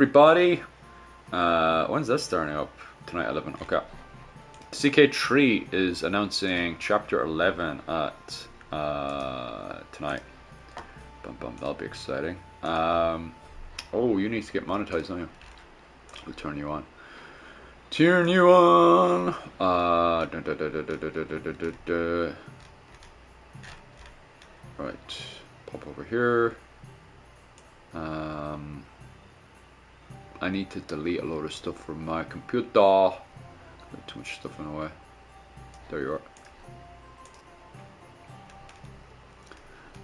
Everybody, when's this starting up? Tonight, 11. Okay. CK3 is announcing Chapter 11 at tonight. Bum bum, that'll be exciting. Oh, you need to get monetized, don't you? We'll turn you on. Turn you on. Right, pop over here. I need to delete a load of stuff from my computer. Got too much stuff in the way. There you are.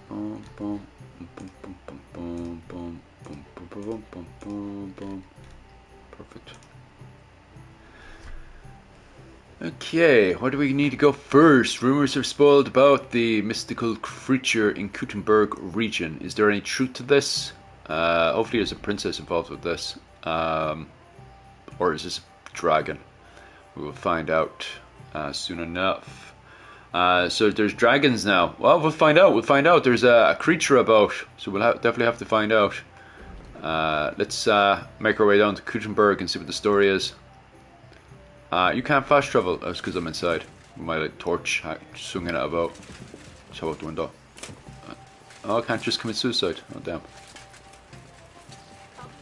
Boom, boom, boom, boom, boom, boom, boom, boom, boom, boom, boom, boom, boom. Perfect. Okay, where do we need to go first? Rumors have spoiled about the mystical creature in Gutenberg region. Is there any truth to this? Hopefully there's a princess involved with this. Or is this a dragon? We will find out soon enough. So there's dragons now. Well, we'll find out. We'll find out. There's a creature about, so we'll definitely have to find out. Let's make our way down to Gutenberg and see what the story is. You can't fast travel. That's because I'm inside. With my like, torch swinging it about. Just out the window. Oh, I can't just commit suicide. Oh, damn.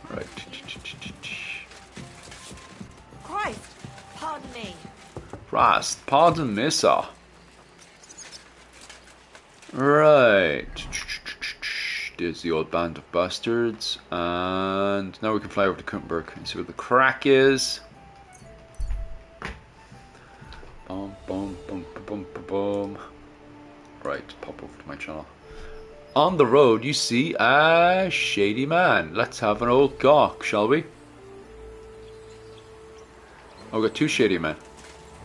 Right. Christ, pardon me. Christ, pardon me, sir. Right. There's the old band of bastards. And now we can fly over to Gutenberg and see what the crack is. Boom, boom, boom, boom, boom, boom. Right, pop over to my channel. On the road, you see a shady man. Let's have an old gawk, shall we? Oh, we got two shady men.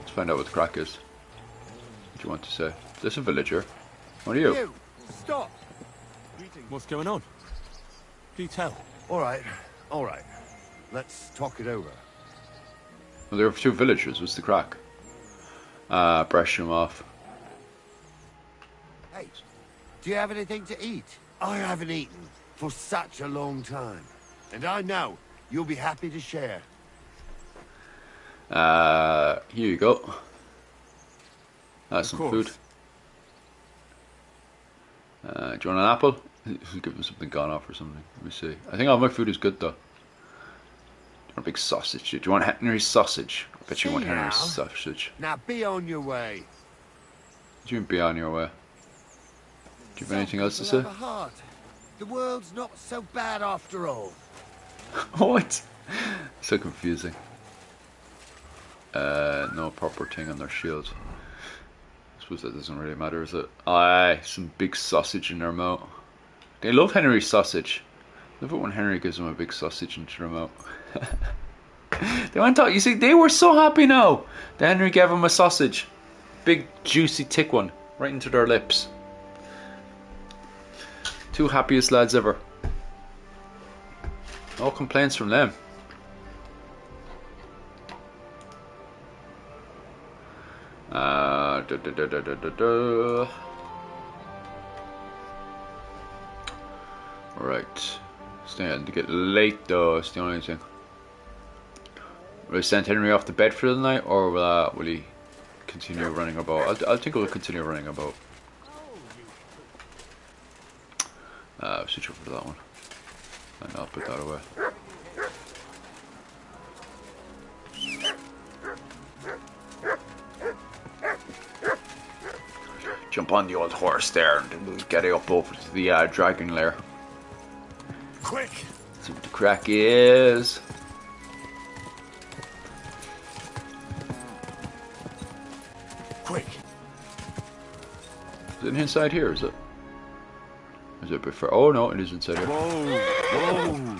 Let's find out what the crack is. What do you want to say? Is this a villager? What are you? Stop! What's going on? Do tell. All right. Let's talk it over. Well, there are two villagers. What's the crack? Brush them off. Hey, do you have anything to eat? I haven't eaten for such a long time. And I know you'll be happy to share. Here you go. That's some food. Do you want an apple? He'll give him something gone off or something. Let me see. I think all my food is good though. Do you want a big sausage? Do you want Henry's sausage? I bet you want Henry's sausage. Now be on your way. What do you mean be on your way? Do you have anything else to say? The world's not so bad after all. What? So confusing. No proper thing on their shield. I suppose that doesn't really matter, is it? Aye, some big sausage in their mouth. They love Henry's sausage. Love it when Henry gives them a big sausage into their mouth. They went out. You see, they were so happy now that Henry gave them a sausage, big juicy thick one, right into their lips. Two happiest lads ever. No complaints from them. Right. Starting to get late though, it's the only thing. Will I send Henry off to bed for the night, or will he continue running about? I think he'll continue running about. Switch over to that one. And I'll put that away. Jump on the old horse there and then we'll get it up over to the dragon lair. Quick! See what the crack is. Quick! Is it inside here, is it? Is it before? Oh no, it is inside here. Whoa!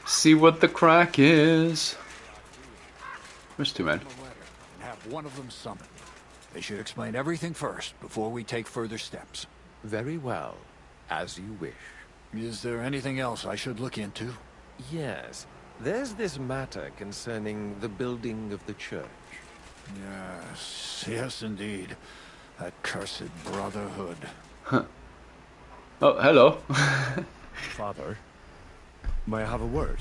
See what the crack is. There's two men. Have one of them summoned. They should explain everything first before we take further steps. Very well. As you wish. Is there anything else I should look into? Yes. There's this matter concerning the building of the church. Yes, indeed. That cursed brotherhood. Oh, hello. Father, May I have a word?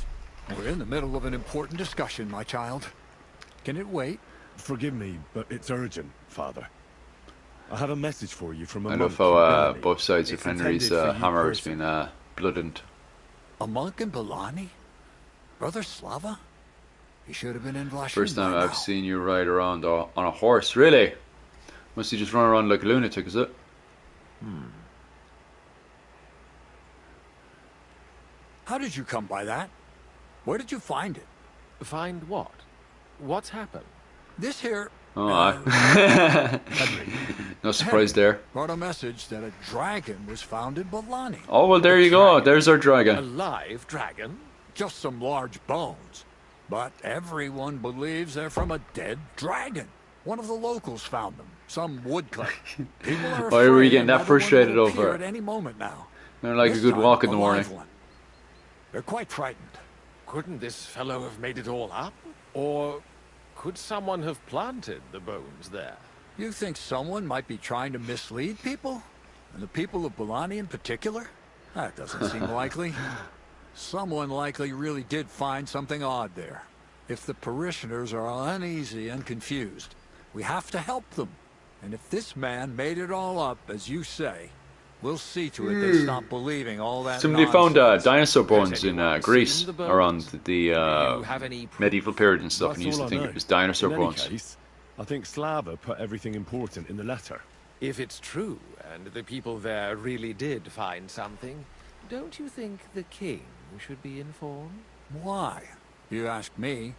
We're in the middle of an important discussion, my child. Can it wait? Forgive me, but it's urgent, Father. I have a message for you from a I monk love how in Bellany. both sides of It's Henry's intended for you hammer has personally. been blooded. A monk in Bellany? Brother Slava? He should have been in Vlashim First time by I've now. seen you ride around on a horse. Really? Must you just run around like a lunatic, is it? How did you come by that? Where did you find it? Find what? What's happened? This here Oh, aye. No surprise there. brought a message that a dragon was found in Bellany. Oh, well, there you go. There's our A dragon. live dragon? Just some large bones. But everyone believes they're from a dead dragon. One of the locals found them. Some woodcut. People are Why were you afraid getting that another one frustrated will over appear it? at any moment now. They're like a This good time, walk in the a morning. live one. They're quite frightened. Couldn't this fellow have made it all up? Or could someone have planted the bones there? You think someone might be trying to mislead people? And the people of Bellany in particular? That doesn't seem likely. Someone likely really did find something odd there. If the parishioners are uneasy and confused, we have to help them. And if this man made it all up, as you say, we'll see to it they stop believing all that Somebody nonsense. found dinosaur bones in anyone Greece seen the bones? around the Do you have any proof? medieval period and stuff, and That's used to all I think know. it was dinosaur in any bones. case, I think Slava put everything important in the letter. If it's true, and the people there really did find something, don't you think the king should be informed? Why? You ask me.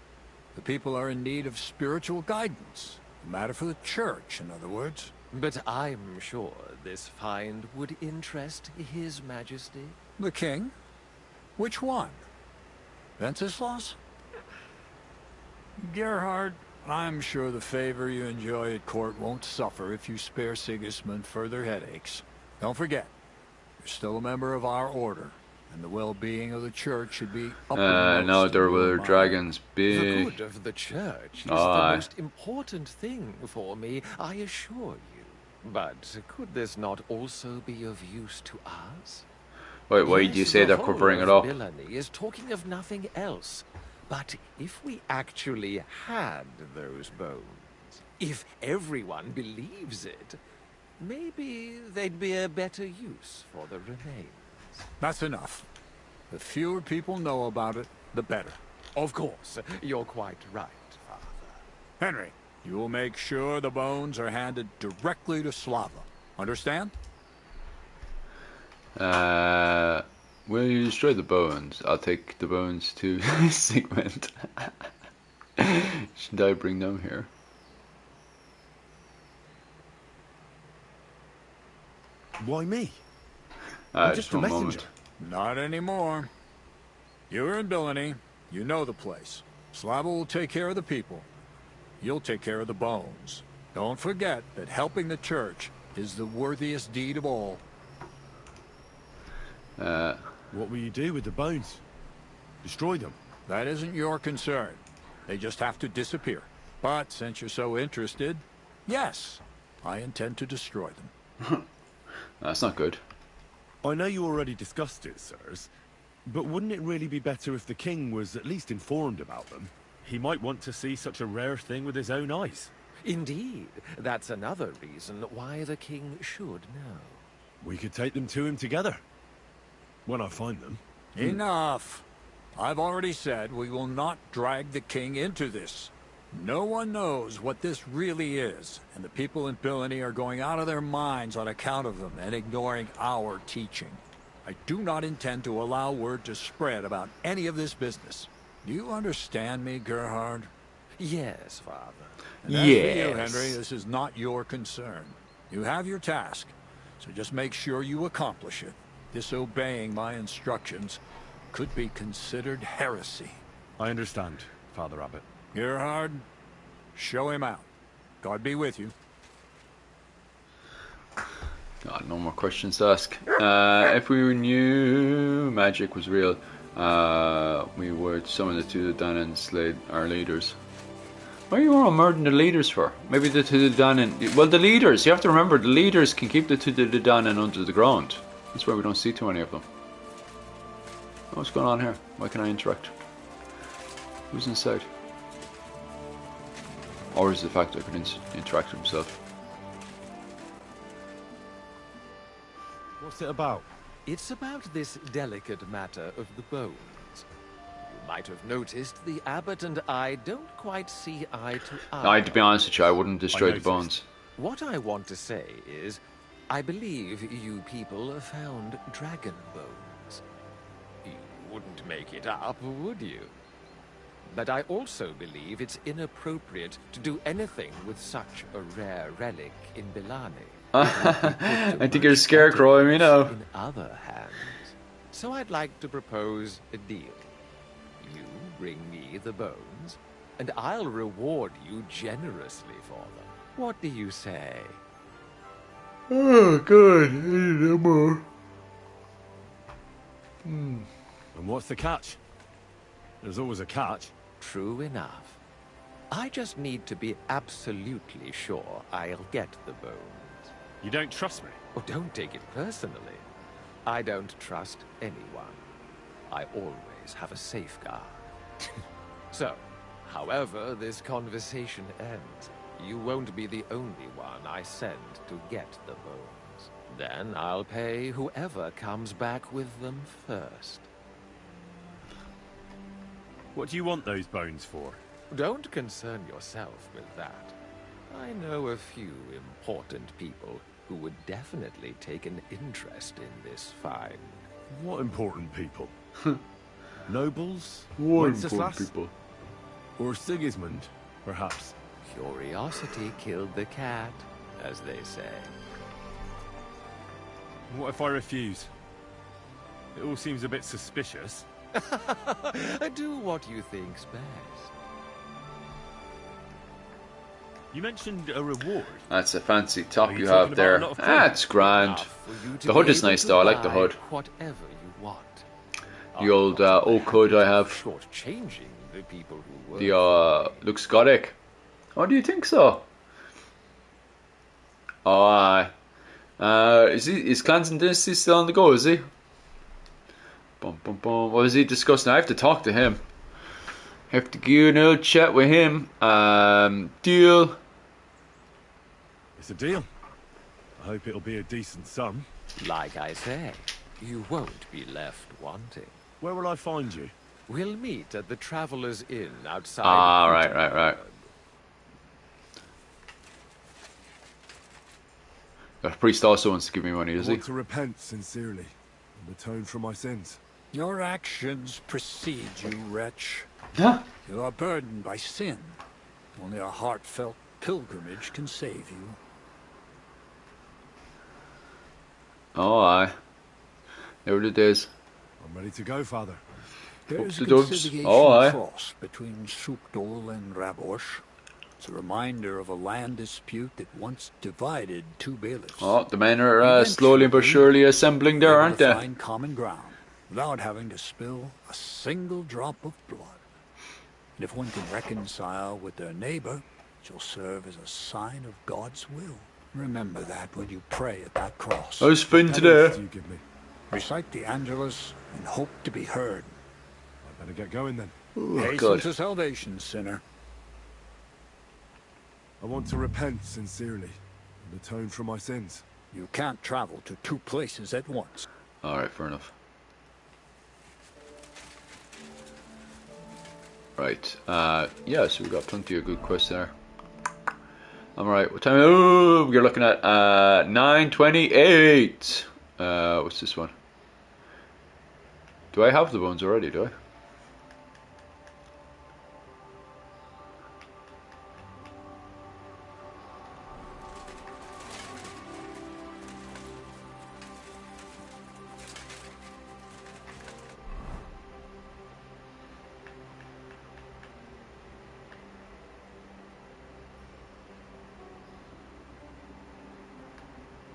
The people are in need of spiritual guidance. A matter for the church, in other words. But I'm sure this find would interest His Majesty. The king? Which one? Wenceslaus? Gerhard, I'm sure the favor you enjoy at court won't suffer if you spare Sigismund further headaches. Don't forget, you're still a member of our order, and the well-being of the church should be uppermost Now in there your were mind. dragons. The Big. good of the church is Aye. the most important thing for me, I assure you. But could this not also be of use to us? Wait, why do you Yes, say the that? We're whole bringing it of up. Villainy is talking of nothing else. But if we actually had those bones, if everyone believes it, maybe they'd be a better use for the remains. That's enough. The fewer people know about it, the better. Of course, you're quite right, Father. Henry, you will make sure the bones are handed directly to Slava. Understand? Will you destroy the bones? I'll take the bones to Sigmund. Should I bring them here? Why me? I'm just a one messenger. moment. Not anymore. You're in Billany. You know the place. Slava will take care of the people. You'll take care of the bones. Don't forget that helping the church is the worthiest deed of all. What will you do with the bones? Destroy them? That isn't your concern. They just have to disappear. But since you're so interested, yes, I intend to destroy them. That's not good. I know you already discussed it, sirs, but wouldn't it really be better if the king was at least informed about them? He might want to see such a rare thing with his own eyes. Indeed, that's another reason why the king should know. We could take them to him together. When I find them. Enough. I've already said we will not drag the king into this. No one knows what this really is, and the people in Billany are going out of their minds on account of them and ignoring our teaching. I do not intend to allow word to spread about any of this business. Do you understand me, Gerhard? Yes, Father. And as for you, Yes. Henry, this is not your concern. You have your task, so just make sure you accomplish it. Disobeying my instructions could be considered heresy. I understand, Father Abbot. Gerhard, show him out. God be with you. God, no more questions to ask. If we knew magic was real, we would summon the two Danan and slay our leaders. Why are you all murdering the leaders for? Maybe the two Danan. Well, the leaders. You have to remember, the leaders can keep the two Danan under the ground. That's why we don't see too many of them. What's going on here? Why can I interact? Who's inside? Or is it the fact that I can interact with himself? What's it about? It's about this delicate matter of the bones. You might have noticed the abbot and I don't quite see eye to eye. To be honest with you, I wouldn't destroy the noticed. bones. What I want to say is, I believe you people have found dragon bones. You wouldn't make it up, would you? But I also believe it's inappropriate to do anything with such a rare relic in Bilani. I think you're scarecrowing me now. In other hands. So I'd like to propose a deal. You bring me the bones, and I'll reward you generously for them. What do you say? Oh, God. I need no more. And what's the catch? There's always a catch. True enough. I just need to be absolutely sure I'll get the bones. You don't trust me? Oh, don't take it personally. I don't trust anyone. I always have a safeguard. So, however this conversation ends, you won't be the only one I send to get the bones. Then I'll pay whoever comes back with them first. What do you want those bones for? Don't concern yourself with that. I know a few important people who would definitely take an interest in this find. What important people? Nobles? What Wenceslas? important people? Or Sigismund, perhaps? Curiosity killed the cat, as they say. What if I refuse? It all seems a bit suspicious. Do what you think's best. You mentioned a reward. That's a fancy top Are you you have talking about there. a lot of That's grand. Enough for you to The hood be is able nice to though, I like the buy hood. Whatever you want. The old oak hood I have. Shortchanging the people who work. The looks gothic. Oh, do you think so? Oh, aye. Is Clans and Dynasty still on the go? Is he? Bum bum bum. What is he discussing? I have to talk to him. Have to get a chat with him. Deal. It's a deal. I hope it'll be a decent sum. Like I say, you won't be left wanting. Where will I find you? We'll meet at the Traveller's Inn outside. Ah, right. The priest also wants to give me money, I does he? want to repent sincerely and atone for my sins. Your actions precede you, wretch. Huh? You are burdened by sin. Only a heartfelt pilgrimage can save you. Oh, aye. There were the days. I'm ready to go, Father. There's the a dubs. conciliation Oh, aye. cross between Sukdol and Rabosh. It's a reminder of a land dispute that once divided two bailiffs. Oh, the men are slowly but surely assembling there, Able aren't to they? find common ground without having to spill a single drop of blood. And if one can reconcile with their neighbor, it will serve as a sign of God's will. Remember that when you pray at that cross. I was fine What today. evidence do you give me? Recite the Angelus and hope to be heard. I better get going then. Oh, Hasten God. to salvation, sinner. I want to repent sincerely and atone for my sins. You can't travel to two places at once. Alright, fair enough. Right, yeah, so we got plenty of good quests there. Alright, what time? Oh, we're looking at 9:28. What's this one? Do I have the bones already, do I?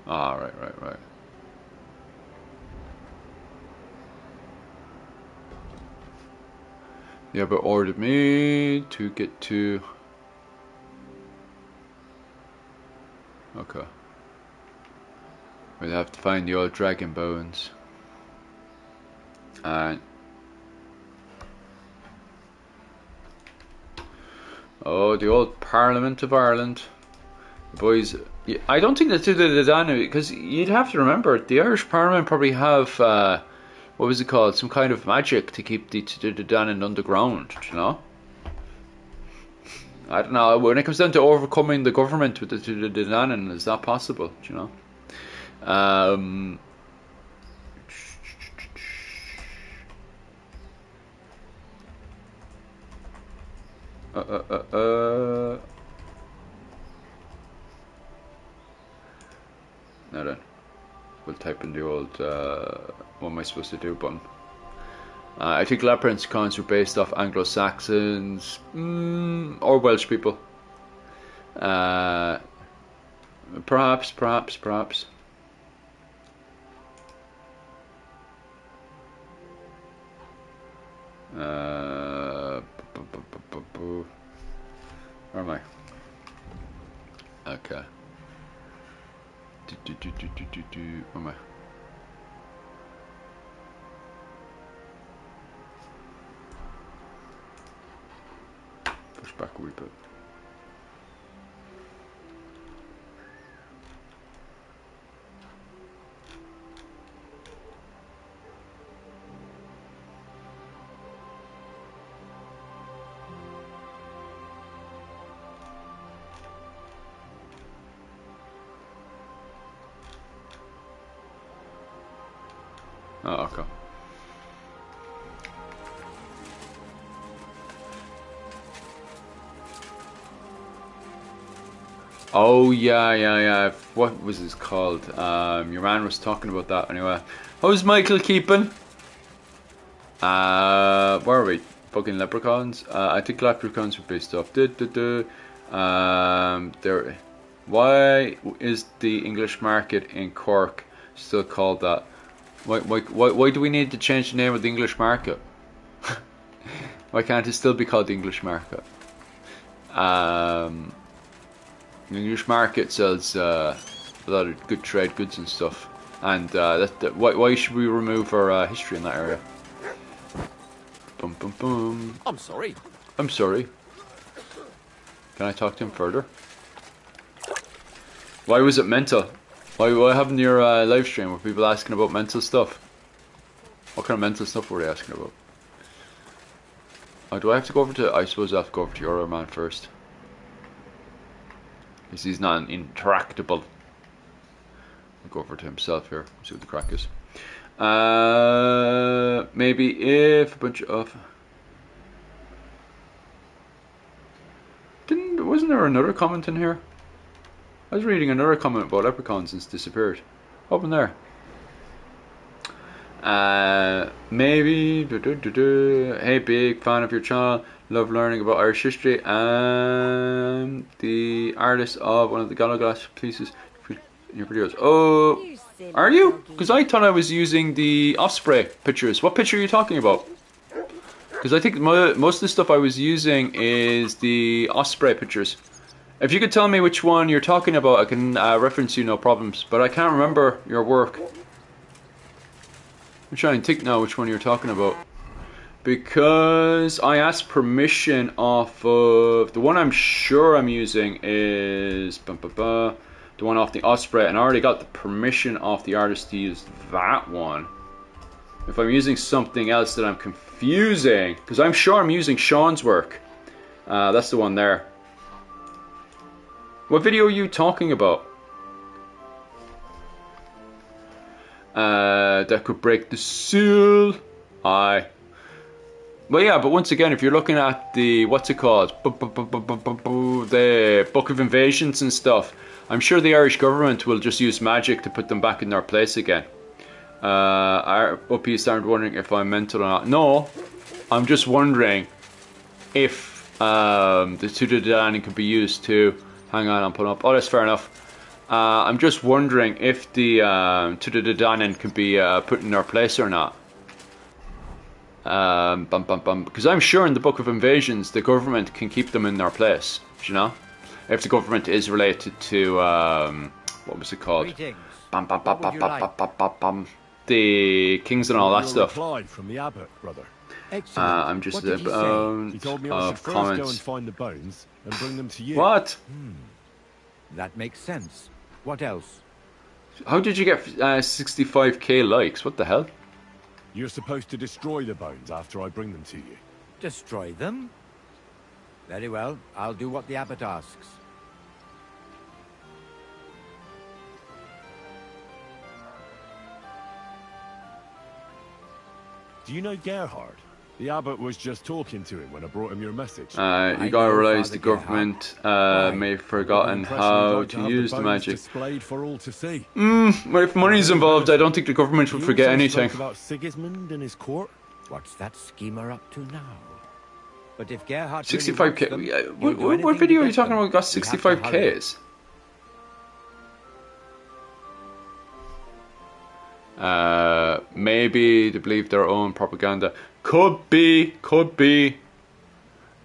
Ah, right. The abbot ordered me to get to... Okay. We'll have to find the old dragon bones. And Oh, the old Parliament of Ireland. The boys. I don't think that's done because you'd have to remember the Irish Parliament probably have what was it called? Some kind of magic to keep the Danan underground. You know. I don't know. When it comes down to overcoming the government with the Danan, is that possible? You know. Now then, we'll type in the old what am I supposed to do button. I think Leopard's cons were based off Anglo-Saxons or Welsh people. Perhaps. Where am I? Okay. Where am I? Push back a wee bit. Oh, okay. Oh yeah. What was this called? Your man was talking about that anyway. How's Michael keeping? Where are we? Fucking leprechauns. I think leprechauns were based off. There. Why is the English market in Cork still called that? Why do we need to change the name of the English market? Why can't it still be called the English market? The English market sells a lot of good trade goods and stuff. And why should we remove our history in that area? Boom. I'm sorry. I'm sorry. Can I talk to him further? Why was it mental? Why haven't your live stream were people asking about mental stuff? What kind of mental stuff were they asking about? Oh, do I have to go over to... I suppose I have to go over to your other man first. Because he's not interactable. I'll go over to himself here. See what the crack is. Maybe if a bunch of... Wasn't there another comment in here? I was reading another comment about leprechauns and it's disappeared. Up in there. Maybe. Hey, big fan of your channel. Love learning about Irish history. The artist of one of the Galaglass pieces in your videos. Oh, are you? Because I thought I was using the Osprey pictures. What picture are you talking about? Because I think most of the stuff I was using is the Osprey pictures. If you could tell me which one you're talking about, I can reference you, no problems. But I can't remember your work. I'm trying to think now which one you're talking about. Because I asked permission off of... The one I'm sure I'm using is... the one off the Osprey. And I already got the permission off the artist to use that one. If I'm using something else that I'm confusing... Because I'm sure I'm using Sean's work. That's the one there. What video are you talking about? That could break the seal. Aye. Well, yeah, but once again, if you're looking at the, what's it called? The Book of Invasions and stuff, I'm sure the Irish government will just use magic to put them back in their place again. Uppy started wondering if I'm mental or not. No, I'm just wondering if the Tudor could be used to... Hang on, I'm putting up. Oh, that's fair enough. I'm just wondering if the Tudor can be put in their place or not. Because I'm sure in the Book of Invasions the government can keep them in their place. You know, if the government is related to what was it called? The kings and all that stuff. Reply from the abbot, brother. Excellent. I'm just What did he say? about He told me I should of first go and comments. find the bones and bring them to you. What? That makes sense. What else? How did you get 65k likes? What the hell? You're supposed to destroy the bones after I bring them to you. Destroy them? Very well. I'll do what the abbot asks. Do you know Gerhard? The abbot was just talking to him when I brought him your message. You I gotta know realize Father the government Why? may have Got the forgotten impression how you'd like to have use the bones magic. displayed for all to see. Well, if money's involved, I don't think the government will You forget also anything. spoke about Sigismund and his court. What's that schemer up to now? But if Gerhard 65k. really Yeah, wants them, he'll do what anything video to are you get talking them. about? Got We have to hurry. 65k's. Maybe they believe their own propaganda. Could be. Could be.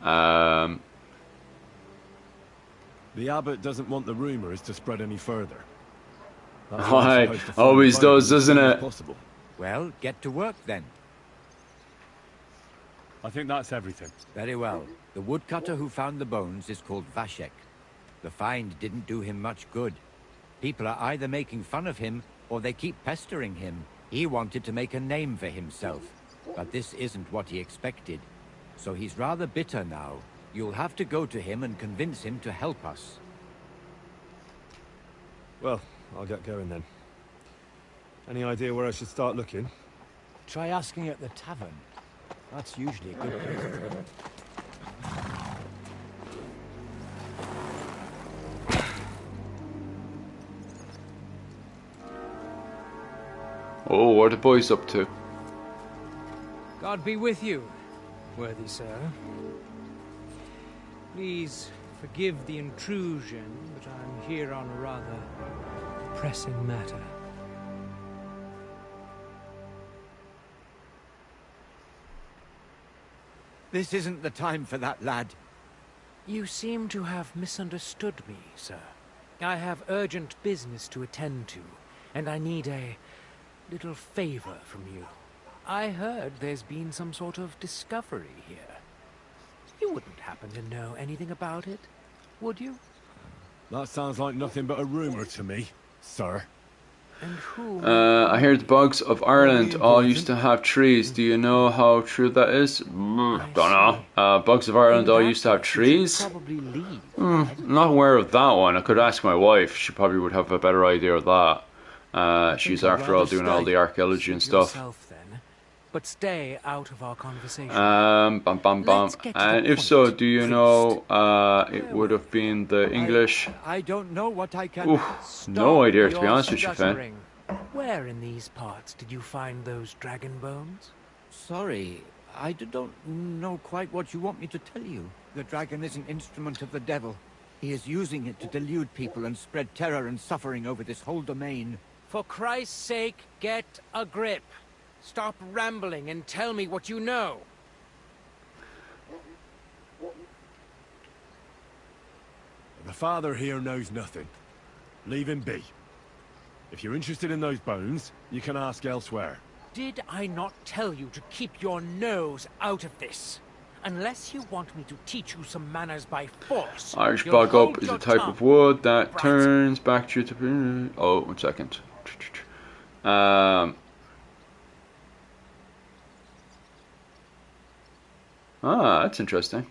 The abbot doesn't want the rumours to spread any further. That's why Why? I'm supposed to find Always the bones does, as doesn't soon as it? possible. Well, get to work then. I think that's everything. Very well. The woodcutter who found the bones is called Vashek. The find didn't do him much good. People are either making fun of him, or they keep pestering him. He wanted to make a name for himself, but this isn't what he expected. So he's rather bitter now. You'll have to go to him and convince him to help us. Well, I'll get going then. Any idea where I should start looking? Try asking at the tavern. That's usually a good place. Oh, what are the boys up to? God be with you, worthy sir. Please forgive the intrusion, but I'm here on a rather pressing matter. This isn't the time for that, lad. You seem to have misunderstood me, sir. I have urgent business to attend to, and I need a little favor from you. I heard there's been some sort of discovery here. You wouldn't happen to know anything about it, would you? That sounds like nothing but a rumour to me, sir. And who... I hear the bugs of Ireland all used to have trees. Do you know how true that is? Don't know. Bugs of Ireland all used to have trees? Probably leave. I'm not aware of that one. I could ask my wife. She probably would have a better idea of that. She's I'd after all rather doing all stay. the archaeology and stuff. Yourself, then, but stay out of our conversation. Bam, bam, bam. Let's get to the And if point, so, do you know priest. it would have been the English? I don't know what I can... Oof, no idea, to be honest with you, Finn. Stuttering. Where in these parts did you find those dragon bones? Sorry, I don't know quite what you want me to tell you. The dragon is an instrument of the devil. He is using it to delude people and spread terror and suffering over this whole domain. For Christ's sake, get a grip. Stop rambling and tell me what you know. The father here knows nothing. Leave him be. If you're interested in those bones, you can ask elsewhere. Did I not tell you to keep your nose out of this? Unless you want me to teach you some manners by force. Irish you'll bog hold up is your a type tongue. of wood that Right. turns back to the. Oh, 1 second. That's interesting.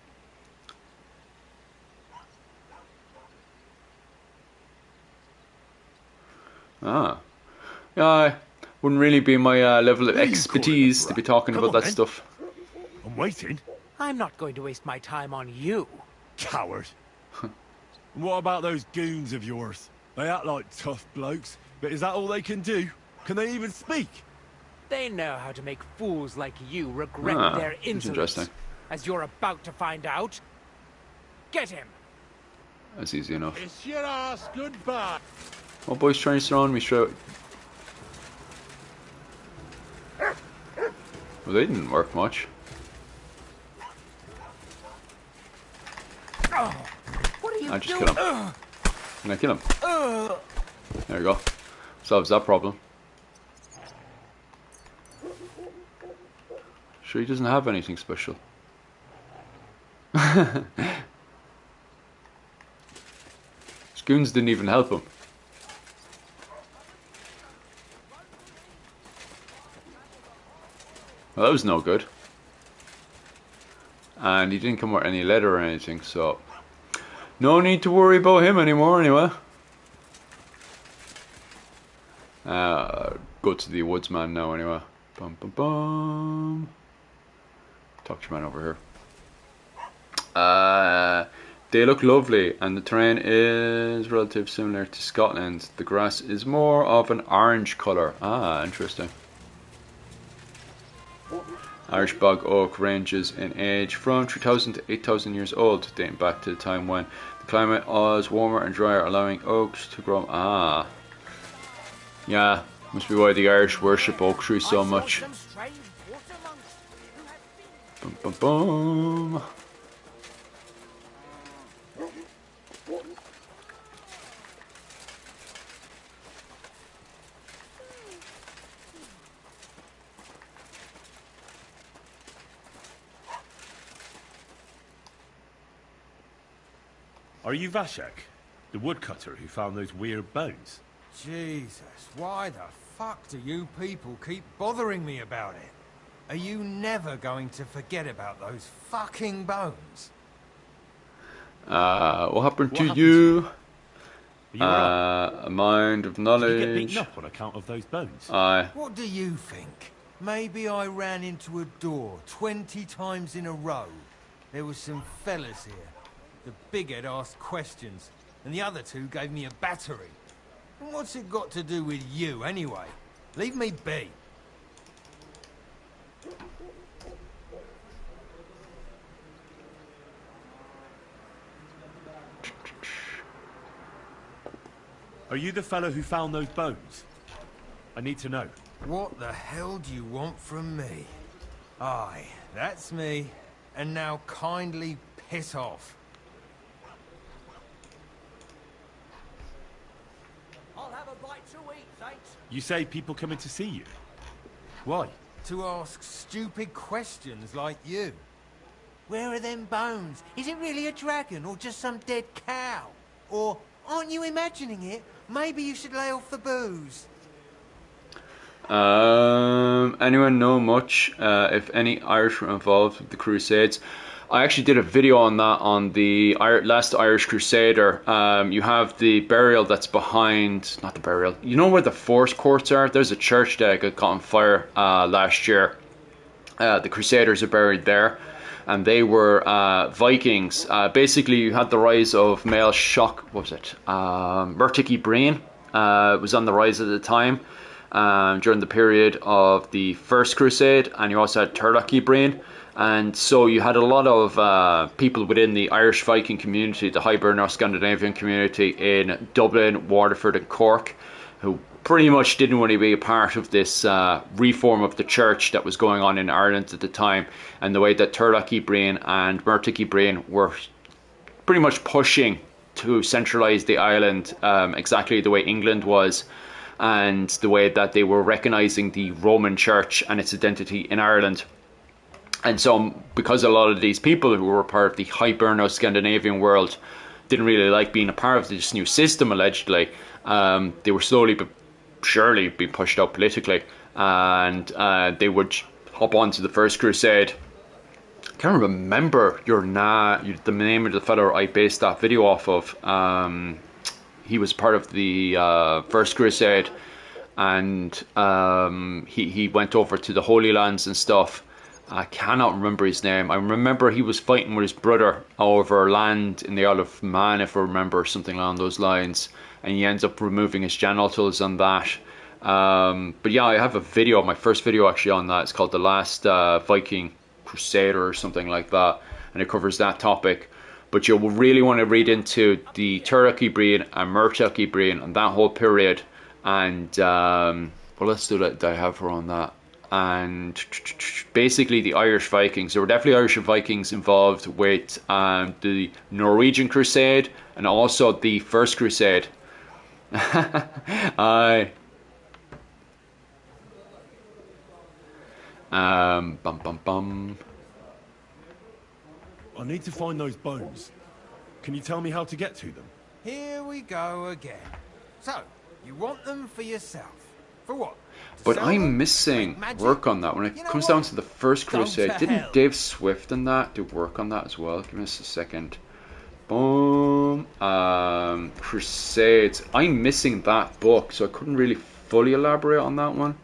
Yeah, wouldn't really be my level of Who are you expertise calling a to be brat? talking Come about on, that then. stuff. I'm waiting. I'm not going to waste my time on you. Coward. And what about those goons of yours? They act like tough blokes, but is that all they can do? Can they even speak? They know how to make fools like you regret their that's insolence. interesting. As you're about to find out. Get him! That's easy enough. It's your ass goodbye. Oh, boys trying to surround me straight. Well, they didn't work much. What are you I just doing? kill him. Can I kill him? There we go. Solves that problem. Sure, he doesn't have anything special. Goons didn't even help him. Well, that was no good. And he didn't come with any letter or anything, so no need to worry about him anymore anyway. Go to the woodsman now anyway. Bum bum bum. Talk to your man over here. They look lovely, and the terrain is relatively similar to Scotland. The grass is more of an orange colour. Ah, interesting. Irish bog oak ranges in age from 3,000 to 8,000 years old, dating back to the time when the climate was warmer and drier, allowing oaks to grow. Ah, yeah, must be why the Irish worship oak trees so much. Boom, boom, boom. Are you Vashek, the woodcutter who found those weird bones? Jesus, why the fuck do you people keep bothering me about it? Are you never going to forget about those fucking bones? What happened to you? Are you alright? A mind of Did you knowledge. get beaten up on account of those bones? Aye. What do you think? Maybe I ran into a door 20 times in a row. There was some fellas here. The bighead asked questions, and the other two gave me a battery. And what's it got to do with you, anyway? Leave me be. Are you the fellow who found those bones? I need to know. What the hell do you want from me? Aye, that's me. And now kindly piss off. I'll have a bite to eat, thanks. You say people coming to see you? Why? To ask stupid questions like you. Where are them bones? Is it really a dragon or just some dead cow? Or aren't you imagining it? Maybe you should lay off the booze. Anyone know much, if any Irish were involved with the Crusades? I actually did a video on that on the last Irish Crusader. You have the burial that's behind, not the burial, you know where the force courts are? There's a church that got caught on fire last year. The Crusaders are buried there, and they were Vikings. Basically, you had the rise of male shock, what was it? Murtagh Breen was on the rise at the time. During the period of the First Crusade, and you also had Turlough Breen, and so you had a lot of people within the Irish Viking community, the Hiberno-Scandinavian community in Dublin, Waterford and Cork, who pretty much didn't want to be a part of this reform of the church that was going on in Ireland at the time, and the way that Turlough Breen and Murtagh Breen were pretty much pushing to centralise the island exactly the way England was, and the way that they were recognising the Roman Church and its identity in Ireland. And so, because a lot of these people who were part of the Hiberno-Scandinavian world didn't really like being a part of this new system, allegedly, they were slowly but surely being pushed out politically, and they would hop onto the First Crusade. I can't remember the name of the fellow I based that video off of. He was part of the First Crusade, and he went over to the Holy Lands and stuff. I cannot remember his name. I remember he was fighting with his brother over land in the Isle of Man, if I remember, something along those lines. And he ends up removing his genitals on that. But yeah, I have a video, my first video actually on that. It's called The Last Viking Crusader or something like that. And it covers that topic. But you will really want to read into the Turlough Breen and Murtagh Breen and that whole period. And, well, let's do that. I have her on that. And basically the Irish Vikings. There were definitely Irish Vikings involved with the Norwegian Crusade and also the First Crusade. Aye. Bum bum bum. I need to find those bones. Can you tell me how to get to them? Here we go again. So, you want them for yourself. For what? To But sell I'm them? missing Make magic? work on that. When it You know comes what? down to the first Go Crusade, to didn't hell. Dave Swift and that do work on that as well? Give us a second. Boom. Crusades. I'm missing that book, so I couldn't really fully elaborate on that one.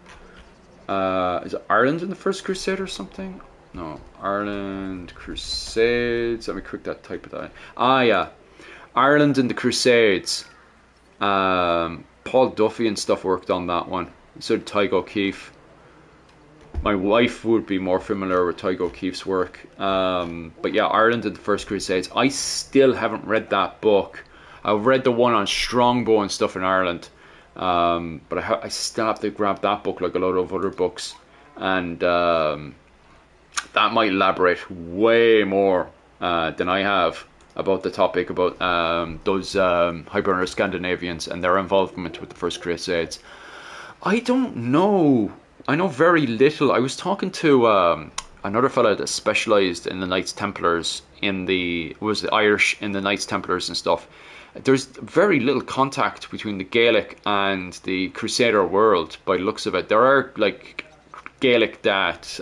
Is it Ireland in the First Crusade or something? No, Ireland Crusades. Let me quick that type of that. Ah, yeah, Ireland and the Crusades. Paul Duffy and stuff worked on that one. So did Tycho O'Keefe. My wife would be more familiar with Tycho O'Keefe's work. But yeah, Ireland and the First Crusades. I still haven't read that book. I've read the one on Strongbow and stuff in Ireland. But I still have to grab that book like a lot of other books. And that might elaborate way more than I have about the topic about those Hiberno Scandinavians and their involvement with the First Crusades. I don't know. I know very little. I was talking to another fella that specialised in the Knights Templars was the Irish in the Knights Templars and stuff. There's very little contact between the Gaelic and the Crusader world by the looks of it. There are like Gaelic that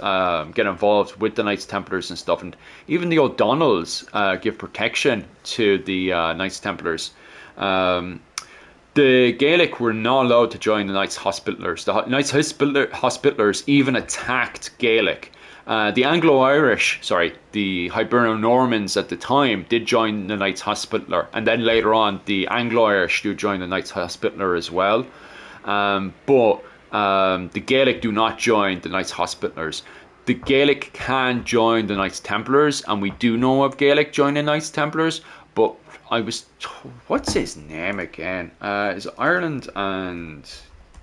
get involved with the Knights Templars and stuff, and even the O'Donnells give protection to the Knights Templars. The Gaelic were not allowed to join the Knights Hospitallers. The Knights Hospitallers even attacked Gaelic. The the Hiberno-Normans at the time did join the Knights Hospitaller, and then later on the Anglo-Irish do join the Knights Hospitaller as well. But the Gaelic do not join the Knights Hospitallers. The Gaelic can join the Knights Templars, and we do know of Gaelic joining Knights Templars, but what's his name again? Is it Ireland and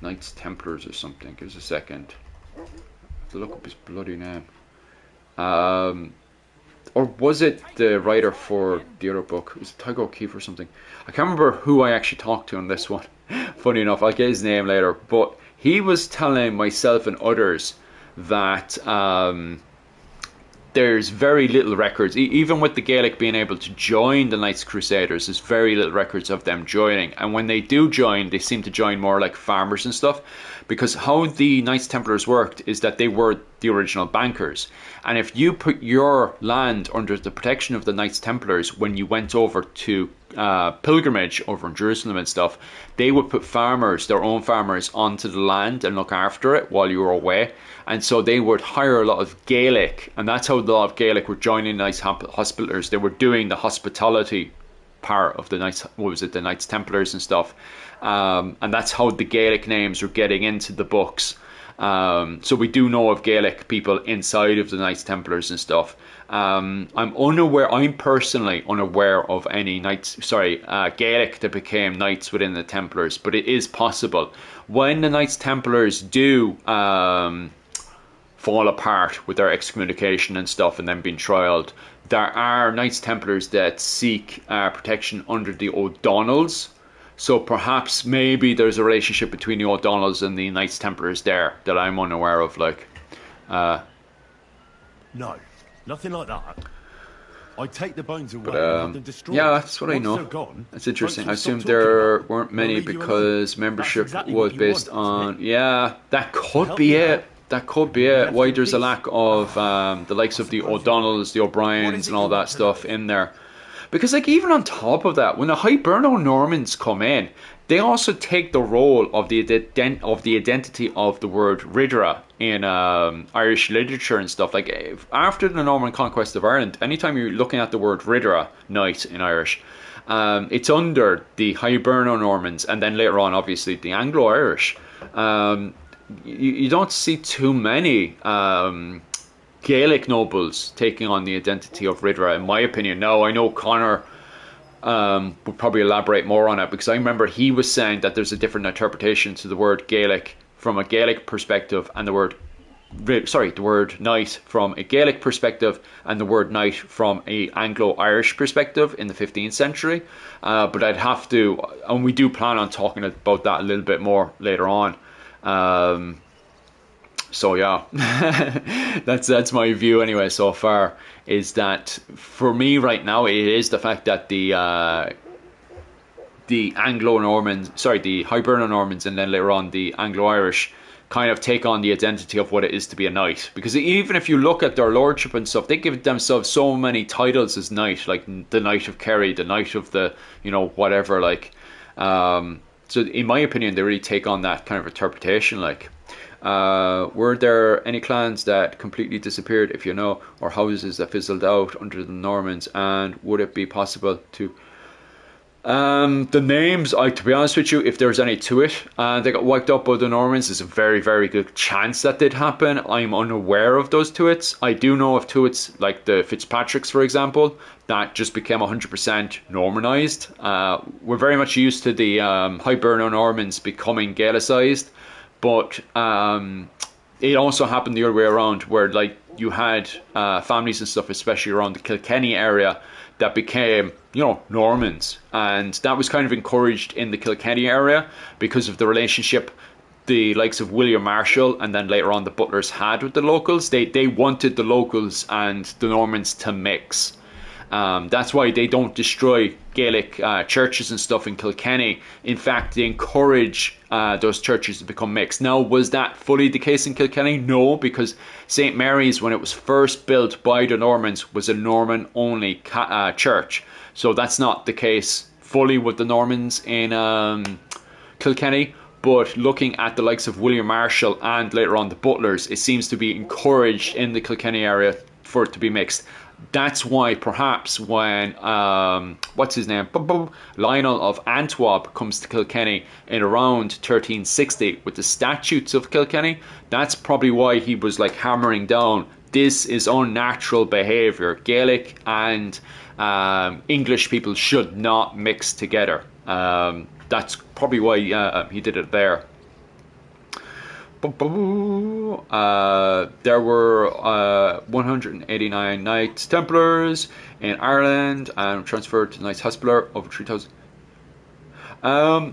Knights Templars or something? Give us a second. I have to look up his bloody name. Or was it the writer for the other book? Was it Tycho O'Keefe or something? I can't remember who I actually talked to on this one. Funny enough, I'll get his name later. But he was telling myself and others that there's very little records, even with the Gaelic being able to join the Knights Crusaders, there's very little records of them joining. And when they do join, they seem to join more like farmers and stuff, because how the Knights Templars worked is that they were the original bankers. And if you put your land under the protection of the Knights Templars when you went over to pilgrimage over in Jerusalem and stuff, they would put their own farmers, onto the land and look after it while you were away. And so they would hire a lot of Gaelic, and that's how a lot of Gaelic were joining Knights Hospitallers. They were doing the hospitality part of the the Knights Templars and stuff. And that's how the Gaelic names were getting into the books. So we do know of Gaelic people inside of the Knights Templars and stuff. I'm personally unaware of any Gaelic that became knights within the Templars, but it is possible. When the Knights Templars do fall apart with their excommunication and stuff and then being trialed, there are Knights Templars that seek protection under the O'Donnells. So perhaps maybe there's a relationship between the O'Donnells and the Knights Templars there that I'm unaware of. No, nothing like that. I take the bones away and have them destroyed. Yeah, that's what I Once know. they're gone, That's interesting. I once you assumed stop talking there about them, weren't many they'll leave you because alone. membership That's exactly was what you based want, on. isn't it? Yeah, that could help be you it. out. That could be it. Why there's a lack of the likes of the O'Donnells, the O'Briens, and all that stuff in there. Because even on top of that, when the Hiberno-Normans come in, they also take the role of the identity of the word Ridra in Irish literature and stuff. After the Norman conquest of Ireland, anytime you're looking at the word Ridra, knight in Irish, it's under the Hiberno-Normans, and then later on, obviously, the Anglo-Irish. You don't see too many Gaelic nobles taking on the identity of Ridra, in my opinion. Now, I know Connor would probably elaborate more on it, because I remember he was saying that there's a different interpretation to the word Gaelic from a Gaelic perspective, and the word knight from a Gaelic perspective, and the word knight from a Anglo-Irish perspective in the 15th century. But I'd have to, and we do plan on talking about that a little bit more later on. So yeah, that's my view anyway so far. Is that for me right now? It is the fact that the Anglo-Normans, sorry, the Hiberno-Normans, and then later on the Anglo-Irish, kind of take on the identity of what it is to be a knight. Because even if you look at their lordship and stuff, they give themselves so many titles as knight, like the Knight of Kerry, the Knight of the, whatever. Like, so in my opinion, they really take on that kind of interpretation. Like, were there any clans that completely disappeared, if you know, or houses that fizzled out under the Normans? And would it be possible to the names, to be honest with you, if there's any to it, they got wiped out by the Normans. There's a very, very good chance that did happen. I'm unaware of those Tuits. I do know of Tuits like the Fitzpatricks, for example, that just became 100% Normanized. We're very much used to the Hiberno Normans becoming Gaelicized, but it also happened the other way around, where like you had families and stuff, especially around the Kilkenny area, that became, Normans, and that was kind of encouraged in the Kilkenny area because of the relationship the likes of William Marshall and then later on the Butlers had with the locals. They wanted the locals and the Normans to mix. That's why they don't destroy Gaelic churches and stuff in Kilkenny. In fact, they encourage those churches to become mixed. Now, was that fully the case in Kilkenny? No, because St. Mary's, when it was first built by the Normans, was a Norman-only church. So that's not the case fully with the Normans in Kilkenny. But looking at the likes of William Marshall and later on the Butlers, it seems to be encouraged in the Kilkenny area for it to be mixed. That's why perhaps when what's his name, Lionel of Antwerp comes to Kilkenny in around 1360 with the statutes of Kilkenny, that's probably why he was like hammering down, this is unnatural behaviour. Gaelic and English people should not mix together. That's probably why he did it there. There were 189 Knights Templars in Ireland and transferred to Knights Hospitaller, over 3,000.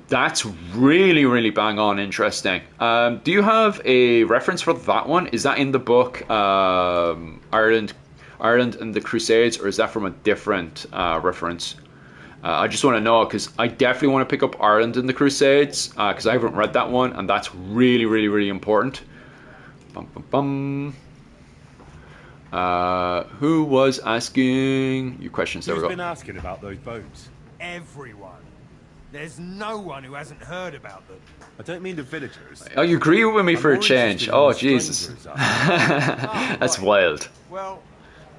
That's really, really bang on interesting. Do you have a reference for that one? Is that in the book Ireland and the Crusades, or is that from a different reference? I just want to know, because I definitely want to pick up Ireland and the Crusades, because I haven't read that one, and that's really, really, really important. Who was asking you questions? There we go. Who's been asking about those bones? Everyone. There's no one who hasn't heard about them. I don't mean the villagers. Oh, you agree with me for a change? Oh, Jesus. That's Right. wild. Well,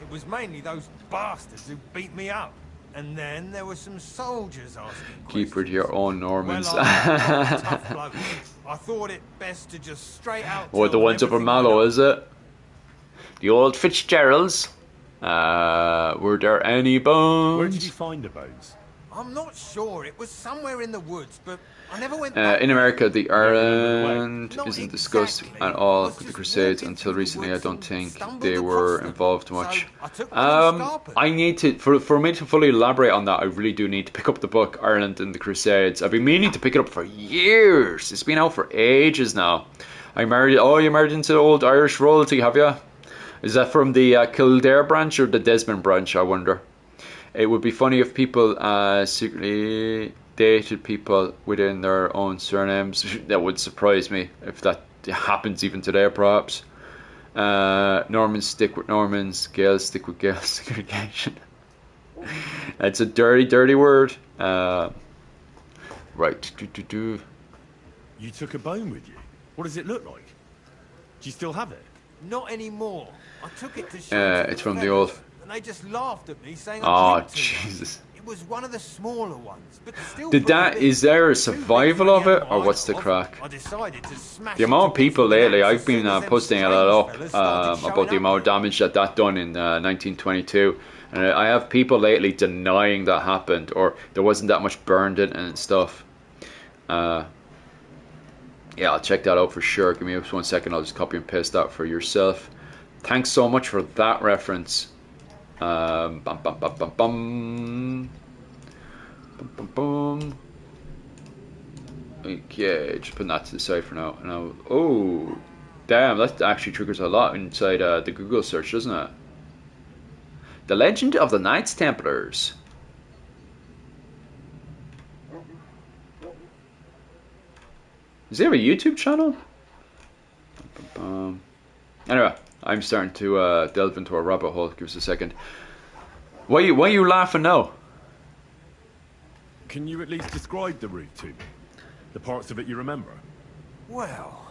it was mainly those bastards who beat me up. And then there were some soldiers asking Keep her to questions. your own Normans. Well, I'm a tough bloke. I thought it best to just straight out Or tell the them ones up in everything I Mallow, know. is it? The old Fitzgeralds. Were there any bones? Where did you find the bones? I'm not sure. It was somewhere in the woods, but I never went In America, the Ireland Not isn't discussed exactly. at all I was with the just Crusades walking until through the recently. I woods don't and think stumbled they across were them. involved So much. I took one and scarpered. I need to, for me to fully elaborate on that, I really do need to pick up the book Ireland and the Crusades. I've been meaning to pick it up for years. It's been out for ages now. You married into the old Irish royalty, have you? Is that from the Kildare branch or the Desmond branch, I wonder? It would be funny if people secretly dated people within their own surnames. That would surprise me if that happens even today, perhaps. Normans stick with Normans, Gaels stick with Gaels. Segregation. That's a dirty, dirty word. Right. You took a bone with you? What does it look like? Do you still have it? Not anymore. I took it to show to It's the from the fellas, old. and they just laughed at me, saying Oh, I blinked too much. Jesus. It was one of the smaller ones, but still. Did pretty that? big. Is there a Too big survival for of any it, animal or what's the I crack? I decided to smash The amount of it people with an lately, axe I've as soon been as them posting a strange lot fellas up started about showing the amount of up. damage that done in 1922, and I have people lately denying that happened, or there wasn't that much burned in it and stuff. Yeah, I'll check that out for sure. Give me just 1 second. I'll just copy and paste that for yourself. Thanks so much for that reference. Bum, bum, bum, bum, bum. Bum, bum, bum. Okay, just putting that to the side for now. Oh, Damn, that actually triggers a lot inside the Google search, doesn't it? The Legend of the Knights Templars. Is there a YouTube channel? Anyway, I'm starting to delve into a rabbit hole. Give us a second. Why are you laughing now? Can you at least describe the route to me? The parts of it you remember? Well,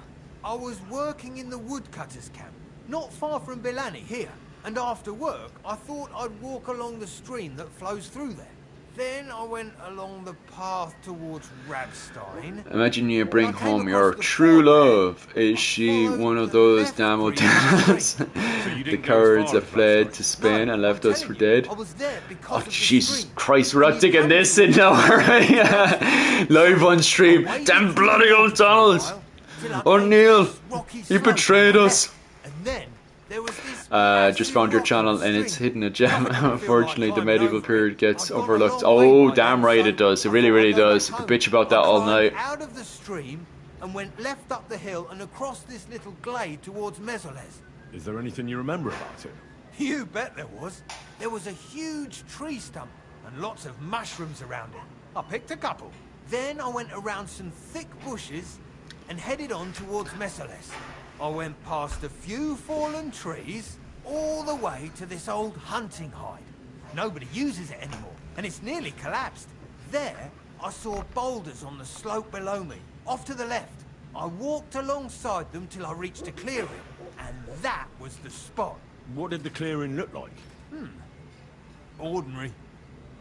I was working in the woodcutters' camp, not far from Bilani here. And after work, I thought I'd walk along the stream that flows through there. Then I went along the path towards Rabstein. Imagine you bring home your true love. Is she one of those damn hotels? The cowards have fled to Spain and left us for dead. Oh, Jesus Christ, we're not digging this in now, alright? Live on stream. Damn bloody old tunnels! O'Neill, you betrayed us. Just found your channel and it's hidden a gem. Unfortunately, the medieval period gets overlooked. Oh, damn right it does. It really, really does. I could bitch about that all night. Out of the stream and went left up the hill and across this little glade towards Mesoles. Is there anything you remember about it? You bet there was. There was a huge tree stump and lots of mushrooms around it. I picked a couple. Then I went around some thick bushes and headed on towards Mesoles. I went past a few fallen trees, all the way to this old hunting hide. Nobody uses it anymore, and it's nearly collapsed. There, I saw boulders on the slope below me, off to the left. I walked alongside them till I reached a clearing, and that was the spot. What did the clearing look like? Ordinary.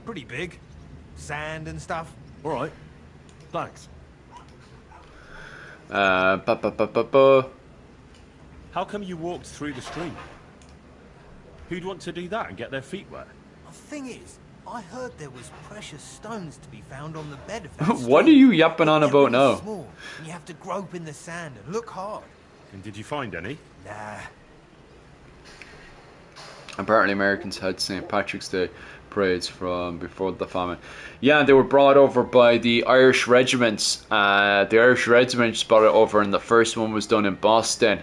Pretty big. Sand and stuff. All right. Thanks. How come you walked through the stream? Who'd want to do that and get their feet wet? The thing is, I heard there was precious stones to be found on the bed of that What are you yapping on about now? Small, and you have to grope in the sand and look hard. And did you find any? Nah. Apparently Americans had St. Patrick's Day parades from before the famine. Yeah, they were brought over by the Irish regiments. The Irish regiments brought it over, and the first one was done in Boston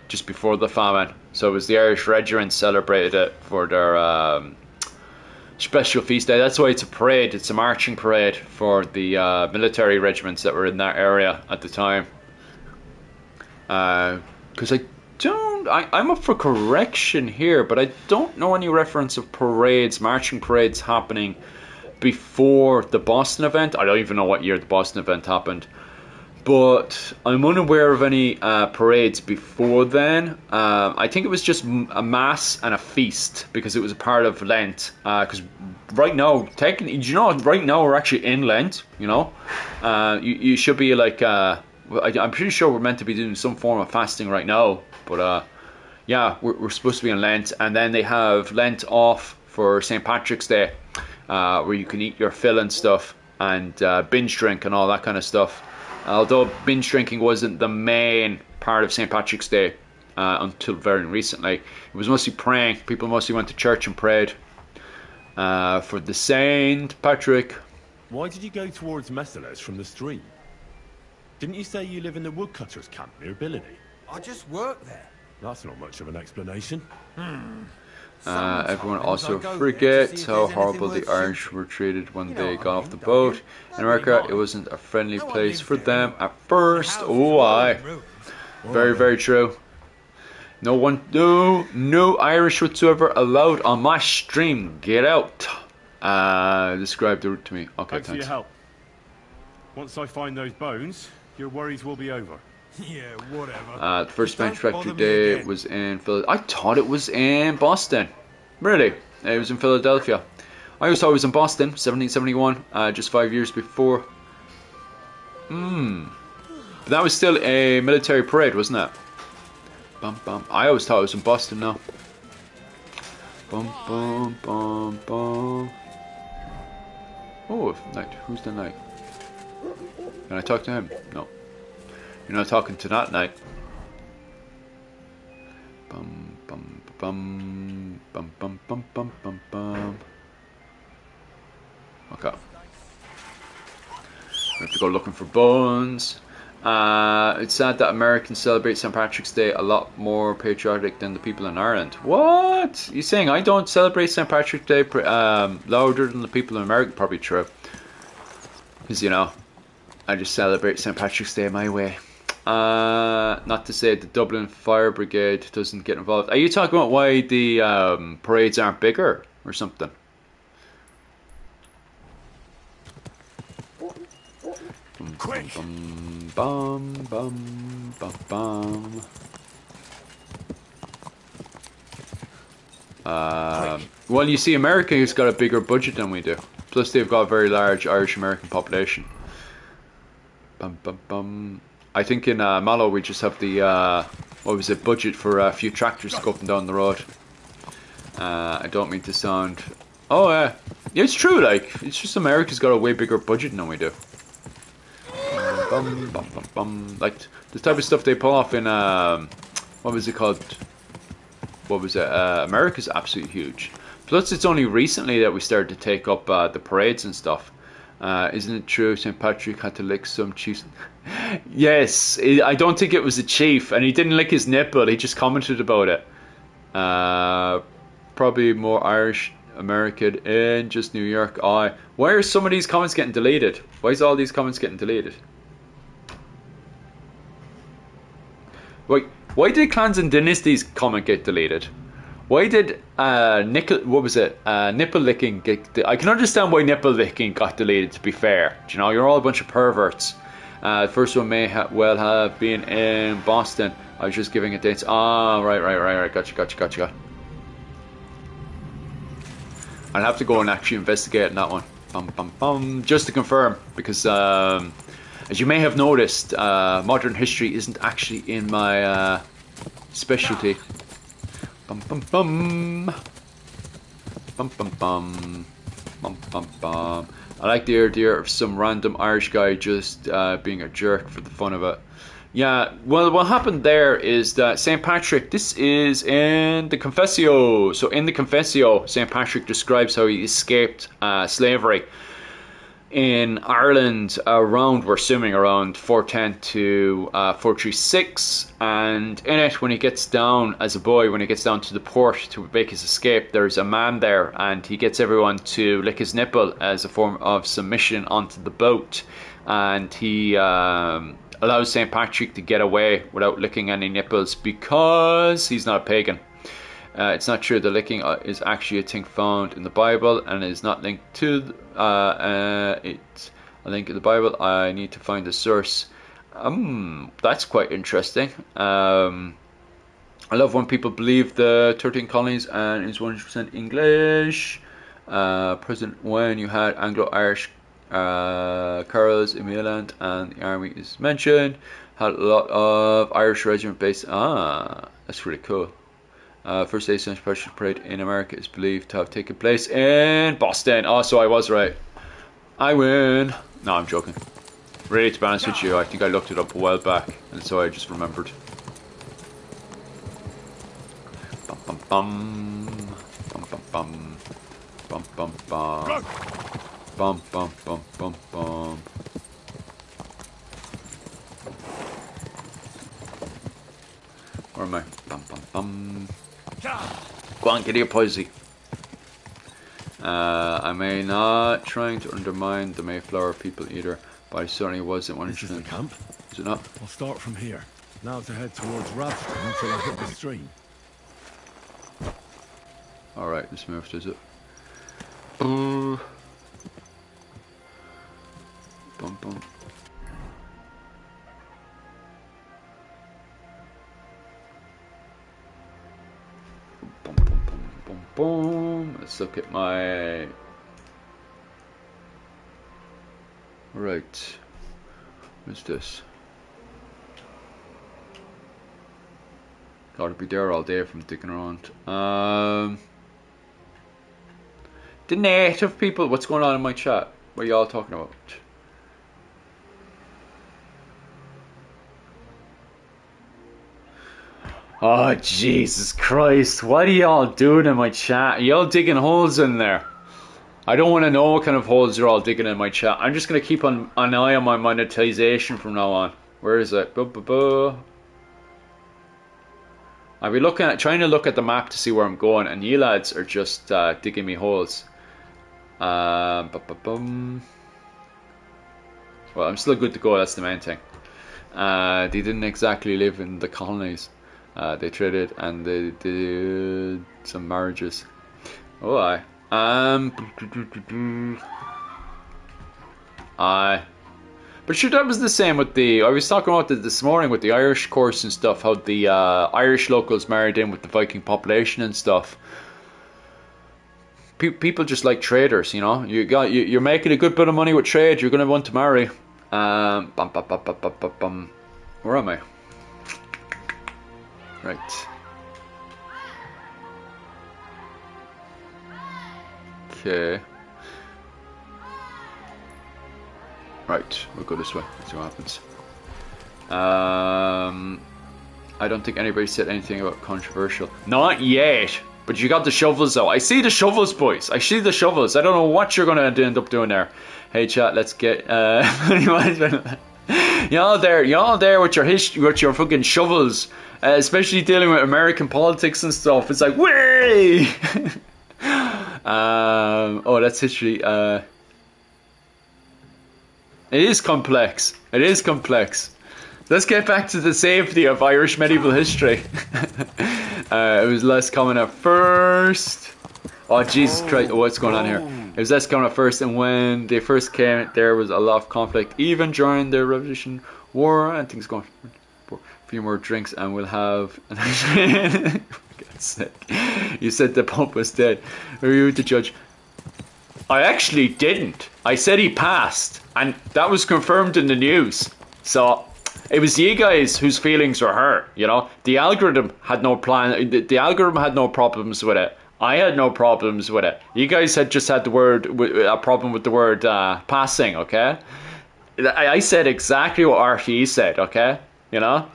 just before the famine. So it was the Irish regiments celebrated it for their special feast day. That's why it's a parade. It's a marching parade for the military regiments that were in that area at the time. Because I'm up for correction here, but I don't know any reference of parades, marching parades happening before the Boston event. I don't even know what year the Boston event happened, but I'm unaware of any parades before then. I think it was just a mass and a feast because it was a part of Lent. Because right now, technically, right now we're actually in Lent. You should be like. I'm pretty sure we're meant to be doing some form of fasting right now, but yeah, we're supposed to be in Lent, and then they have Lent off for St. Patrick's Day, where you can eat your fill and stuff, and binge drink and all that kind of stuff. Although binge drinking wasn't the main part of St. Patrick's Day until very recently. It was mostly praying. People mostly went to church and prayed for the Saint Patrick. Why did you go towards Mesoles from the stream? Didn't you say you live in the woodcutters' camp near Bilani? I just work there. That's not much of an explanation. Everyone also forgets how horrible the Irish were treated when they got off the boat. In America, it wasn't a friendly place for them at first. Oh, aye. Very, very true. No Irish whatsoever allowed on my stream. Get out. Describe the route to me. Okay, thanks for your help. Once I find those bones, your worries will be over. Yeah, whatever. The first manufacturing day was in Philadelphia. I thought it was in Boston. Really? It was in Philadelphia. I always thought it was in Boston, 1771, just 5 years before. But that was still a military parade, wasn't it? Bum, bum. I always thought it was in Boston now. Bum, bum, bum, bum. Oh, knight. Who's the knight? Can I talk to him? No. You're not talking to that knight. Bum, bum, bum, bum, bum, bum, bum, bum, bum. Okay. We have to go looking for bones. It's sad that Americans celebrate St. Patrick's Day a lot more patriotic than the people in Ireland. What? You saying I don't celebrate St. Patrick's Day louder than the people in America? Probably true. Because, you know, I just celebrate St. Patrick's Day my way. Not to say the Dublin Fire Brigade doesn't get involved. Are you talking about why the parades aren't bigger or something? Quick! Bum, bum, bum, bum. Well, you see, America has got a bigger budget than we do. Plus, they've got a very large Irish-American population. Bum, bum, bum. I think in Mallow we just have the what was it, budget for a few tractors to go up and down the road. I don't mean to sound. Oh yeah, it's true. Like it's just America's got a way bigger budget than we do. Bum, bum, bum, bum. Like the type of stuff they pull off in what was it called? What was it? America's absolutely huge. Plus, it's only recently that we started to take up the parades and stuff. Isn't it true St. Patrick had to lick some chiefs? Yes, I don't think it was a chief, and he didn't lick his nipple, he just commented about it. Probably more Irish American in just New York. Why are some of these comments getting deleted? Why is all these comments getting deleted? Wait, why did Clans and Dynasties comment get deleted? Why did nipple licking get I can understand why nipple licking got deleted, to be fair. Do you know, you're all a bunch of perverts. The first one may well have been in Boston. I was just giving it dates. Ah, right. Gotcha. I'll have to go and actually investigate in that one. Just to confirm, because as you may have noticed, modern history isn't actually in my specialty. Bum bum bum. Bum bum bum. Bum bum bum. I like the idea of some random Irish guy just being a jerk for the fun of it. Yeah, well, what happened there is that St. Patrick, this is in the Confessio. So in the Confessio, St. Patrick describes how he escaped slavery in Ireland around, we're assuming around 410 to 436, and in it, when he gets down as a boy, when he gets down to the port to make his escape, there's a man there, and he gets everyone to lick his nipple as a form of submission onto the boat, and he allows St. Patrick to get away without licking any nipples because he's not a pagan. It's not true. The licking is actually a thing found in the Bible and is not linked to it's a link in the Bible. I need to find the source. That's quite interesting. I love when people believe the 13 colonies and is 100% English. Present when you had Anglo-Irish carols in Mainland and the army is mentioned. Had a lot of Irish regiment based. That's really cool. First day St. Patrick's Parade in America is believed to have taken place in Boston. Oh, so I was right. I win. No, I'm joking. Really, to be honest with you, I think I looked it up a while back, and so I just remembered. Bum bum bum. Bum bum bum. Bum bum bum. Bum bum bum bum bum. Where am I? Bum bum bum. Go on, get your posy. I may not trying to undermine the Mayflower people either, but I certainly wasn't one. This is the camp. Is it not? I'll start from here. Now to head towards Radstone until I hit the stream. Alright, this move does it. Bum bum. Boom. Let's look at my right. What's this? Gotta be there all day from digging around. The native people. What's going on in my chat? What are y'all talking about? Oh, Jesus Christ. What are y'all doing in my chat? Are y'all digging holes in there? I don't want to know what kind of holes you're all digging in my chat. I'm just going to keep an eye on my monetization from now on. Where is it? I'll be trying to look at the map to see where I'm going, and you lads are just digging me holes. Well, I'm still good to go. That's the main thing. They didn't exactly live in the colonies. They traded and they did some marriages. Oh, aye. Aye. But sure, that was the same with I was talking about this morning with the Irish course and stuff, how the Irish locals married in with the Viking population and stuff. People just like traders, you know. You're making a good bit of money with trade, you're going to want to marry. Where am I? Right. Okay. Right, we'll go this way. Let's see what happens. I don't think anybody said anything about controversial. Not yet. But you got the shovels though. I see the shovels, boys. I see the shovels. I don't know what you're gonna end up doing there. Hey chat, let's get y'all there with your fucking shovels. Especially dealing with American politics and stuff. It's like way. Oh, that's history. It is complex. It is complex. Let's get back to the safety of Irish medieval history. It was less common at first. Oh, Jesus Christ. What's going on here? It was less common at first, and when they first came, there was a lot of conflict. Even during the Revolution War, and things going for a few more drinks, and we'll have... For God's sake. You said the Pope was dead. Were you the judge? I actually didn't. I said he passed, and that was confirmed in the news. So... it was you guys whose feelings were hurt, you know. The algorithm had no plan. The algorithm had no problems with it. I had no problems with it. You guys had just had a problem with the word passing, okay? I said exactly what RT said, okay? You know?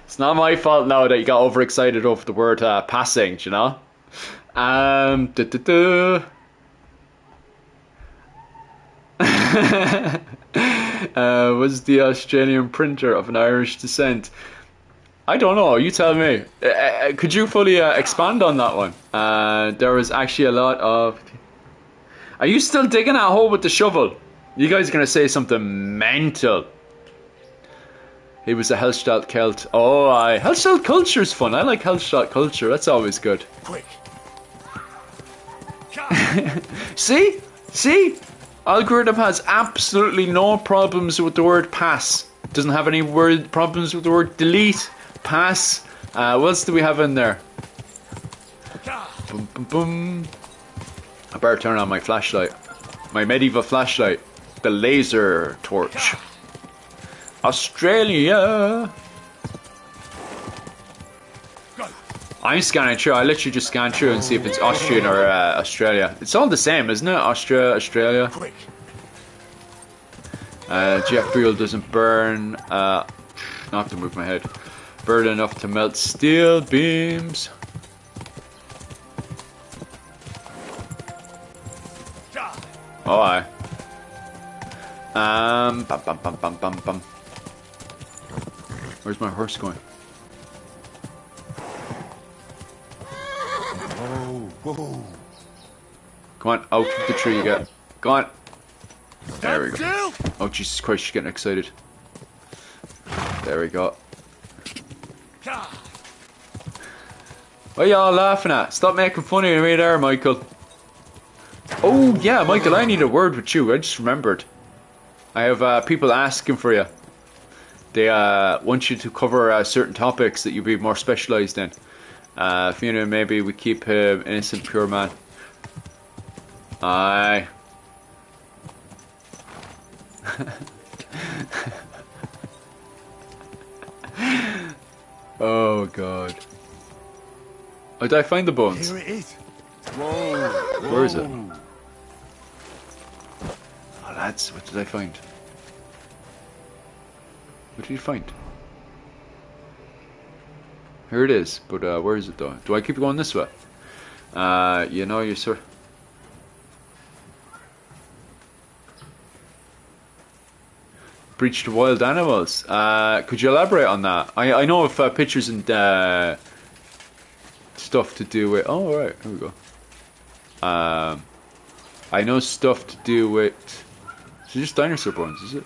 It's not my fault now that you got overexcited over the word passing, you know? Was the Australian printer of an Irish descent? I don't know, you tell me. Could you fully expand on that one? There was actually a lot of... Are you still digging that hole with the shovel? You guys are going to say something mental. He was a Hellstadt Celt. Oh, Hellstadt culture is fun. I like Hellstadt culture. That's always good. Quick. See? See? Algorithm has absolutely no problems with the word pass. Doesn't have any problems with the word delete. Pass. What else do we have in there? Boom, boom, boom. I better turn on my flashlight. My medieval flashlight. The laser torch. Australia. I'm scanning through. I literally just scan through and see if it's Austrian or Australia. It's all the same, isn't it? Austria, Australia. Jet fuel doesn't burn. I have to move my head. Burn enough to melt steel beams. Oh, aye. Bum, bum, bum, bum, bum, bum. Where's my horse going? Whoa. Come on, out of the tree you get. Go on. There we go. Oh, Jesus Christ, she's getting excited. There we go. What are y'all laughing at? Stop making fun of me there, Michael. Oh, yeah, Michael, I need a word with you. I just remembered. I have people asking for you. They want you to cover certain topics that you'd be more specialised in. If you know, maybe we keep him innocent, pure man. Aye. Oh God. Oh, did I find the bones? Here it is. Whoa. Where is it? Oh, lads, what did I find? What did you find? Here it is, but where is it though? Do I keep going this way? You know, you sort. breach to wild animals. Could you elaborate on that? I know of pictures and stuff to do with. Oh, right, here we go. I know stuff to do with. Is it just dinosaur bones? Is it?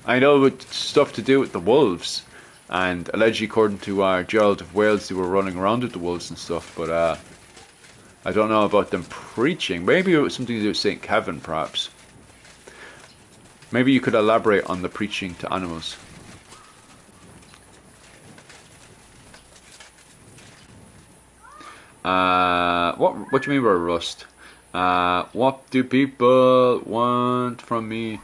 I know with stuff to do with the wolves, and allegedly, according to Gerald of Wales, they were running around with the wolves and stuff. But I don't know about them preaching. Maybe it was something to do with Saint Kevin, perhaps. Maybe you could elaborate on the preaching to animals. What do you mean by rust? What do people want from me?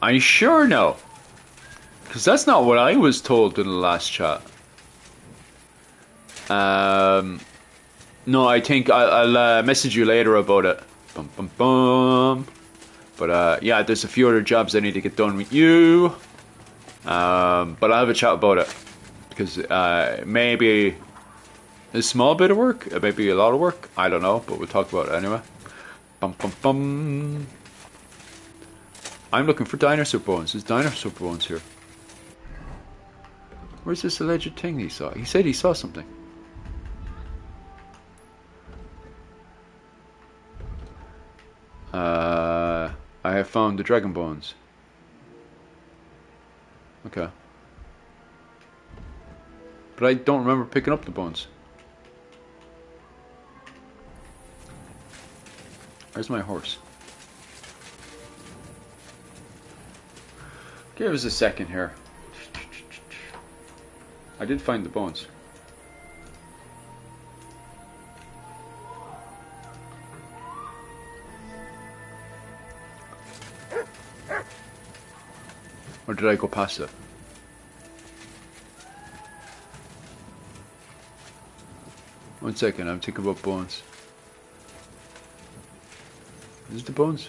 Are you sure no? Because that's not what I was told in the last chat. No, I think I'll message you later about it. Bum, bum, bum. But yeah, there's a few other jobs I need to get done with you. But I'll have a chat about it. Because maybe a small bit of work, it may be a lot of work, I don't know, but we'll talk about it anyway. Bum, bum, bum. I'm looking for dinosaur bones. There's dinosaur bones here. Where's this alleged thing he saw? He said he saw something. I have found the dragon bones. Okay. But I don't remember picking up the bones. Where's my horse? Give us a second here. I did find the bones. Or did I go past it? One second, I'm thinking about bones. Is this the bones?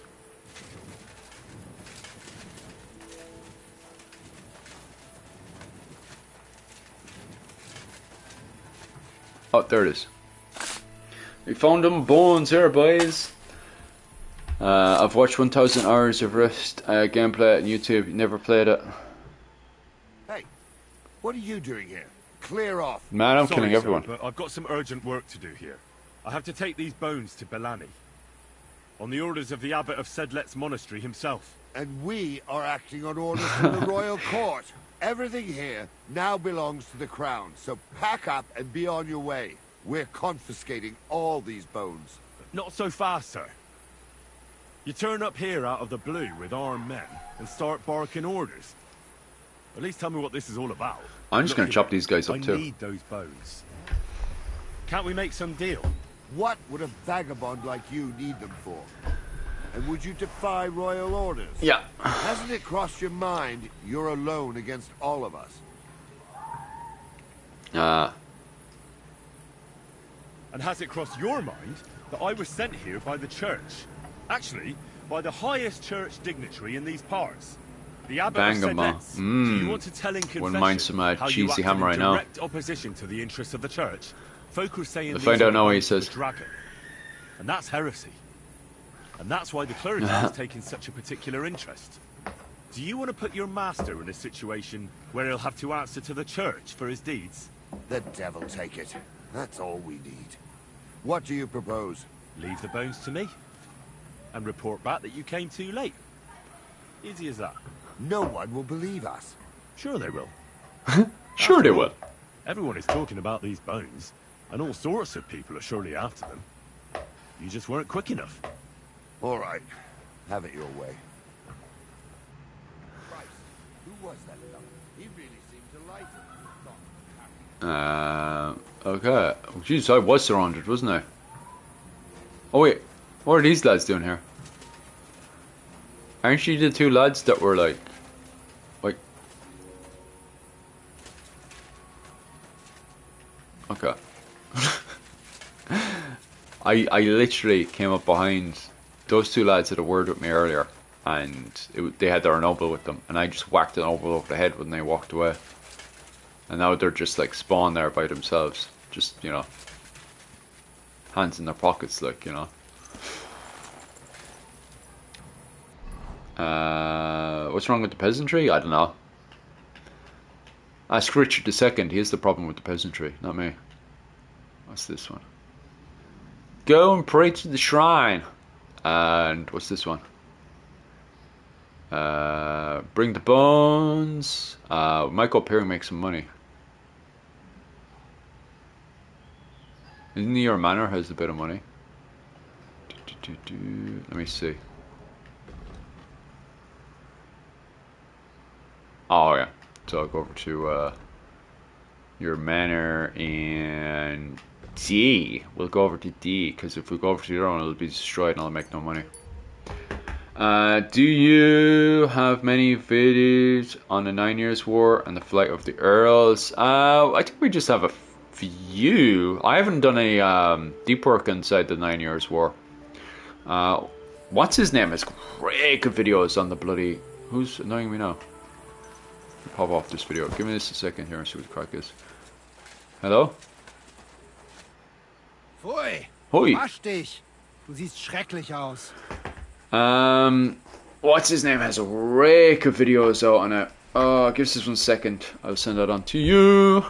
Oh, there it is. We found them bones here, boys. I've watched 1,000 hours of Rift gameplay on YouTube. Never played it. Hey, what are you doing here? Clear off. Man, I'm Sorry, killing everyone. Sir, but I've got some urgent work to do here. I have to take these bones to Belani. On the orders of the Abbot of Sedlet's monastery himself. And we are acting on orders from the royal court. Everything here now belongs to the crown, so pack up and be on your way. We're confiscating all these bones. Not so fast, sir. You turn up here out of the blue with armed men and start barking orders. At least tell me what this is all about. I'm just going to chop these guys up I too. need those bones. Can't we make some deal? What would a vagabond like you need them for? And would you defy royal orders? Yeah. Hasn't it crossed your mind you're alone against all of us? And has it crossed your mind that I was sent here by the church? Actually, by the highest church dignitary in these parts. The Abbot of Bangama. Sedlet's. Do you want to tell in confession Wouldn't mind some how you cheesy acted ham right in now. direct opposition to the interests of the church? Folk are saying We'll these find are out now what he the bones of says. the dragon. And that's heresy. And that's why the clergy has taken such a particular interest. Do you want to put your master in a situation where he'll have to answer to the church for his deeds? The devil take it. That's all we need. What do you propose? Leave the bones to me. And report back that you came too late. Easy as that. No one will believe us. Sure they will. Sure they will. Everyone is talking about these bones, and all sorts of people are surely after them. You just weren't quick enough. All right. Have it your way. Christ, who was that fellow? He really seemed to like it. Okay. Oh, jeez, I was surrounded, wasn't I? Oh wait, what are these lads doing here? Aren't you the two lads that were like... Okay. I literally came up behind those two lads had a word with me earlier, and they had their noble with them, and I just whacked an noble over the head when they walked away. And now they're just like spawned there by themselves, just, you know, hands in their pockets, like, you know. What's wrong with the peasantry? I don't know. Ask Richard II. He has the problem with the peasantry, not me. What's this one? Go and pray to the shrine. And what's this one? Bring the bones. We might go up here and make some money. Isn't your manor has a bit of money? Let me see. Oh yeah. So I'll go over to your manor and D. We'll go over to D, because if we go over to the other one, it'll be destroyed and I'll make no money. Do you have many videos on the 9 Years' War and the flight of the Earls? I think we just have a few. I haven't done any deep work inside the 9 Years' War. What's his name? Has great good videos on the bloody... Who's annoying me now? Pop off this video. Give me this a second here and see what the crack is. Hello? Pfui! Hoi! Wasch dich! Du siehst schrecklich aus. What's his name has a rake of videos out on it. Oh, give us this 1 second. I'll send that on to you.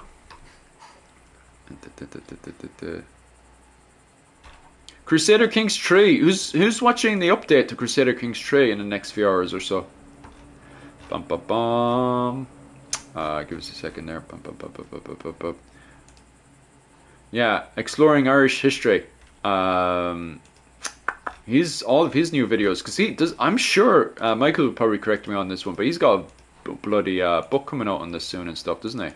Crusader Kings 3. Who's watching the update to Crusader Kings 3 in the next few hours or so? Bum bum bum. Give us a second there. Bum, bum, bum, bum, bum, bum, bum, bum. Yeah, exploring Irish history. He's all of his new videos, because he does. I'm sure Michael will probably correct me on this one, but he's got a bloody book coming out on this soon and stuff, doesn't he?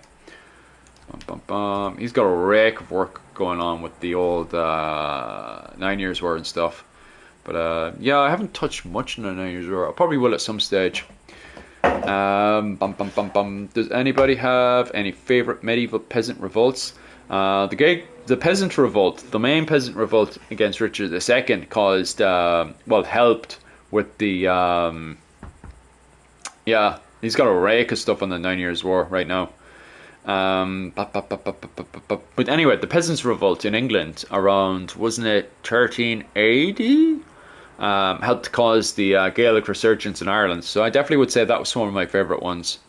Bum, bum, bum. He's got a rake of work going on with the old 9 Years' War and stuff. But yeah, I haven't touched much in the 9 Years' War. I probably will at some stage. Bum, bum, bum, bum. Does anybody have any favorite medieval peasant revolts? The peasant revolt, the main peasant revolt against Richard II caused, well, helped with the, yeah, he's got a rake of stuff on the 9 Years' War right now. But anyway, the peasants' revolt in England around, wasn't it 1380? Helped cause the Gaelic resurgence in Ireland. So I definitely would say that was one of my favourite ones.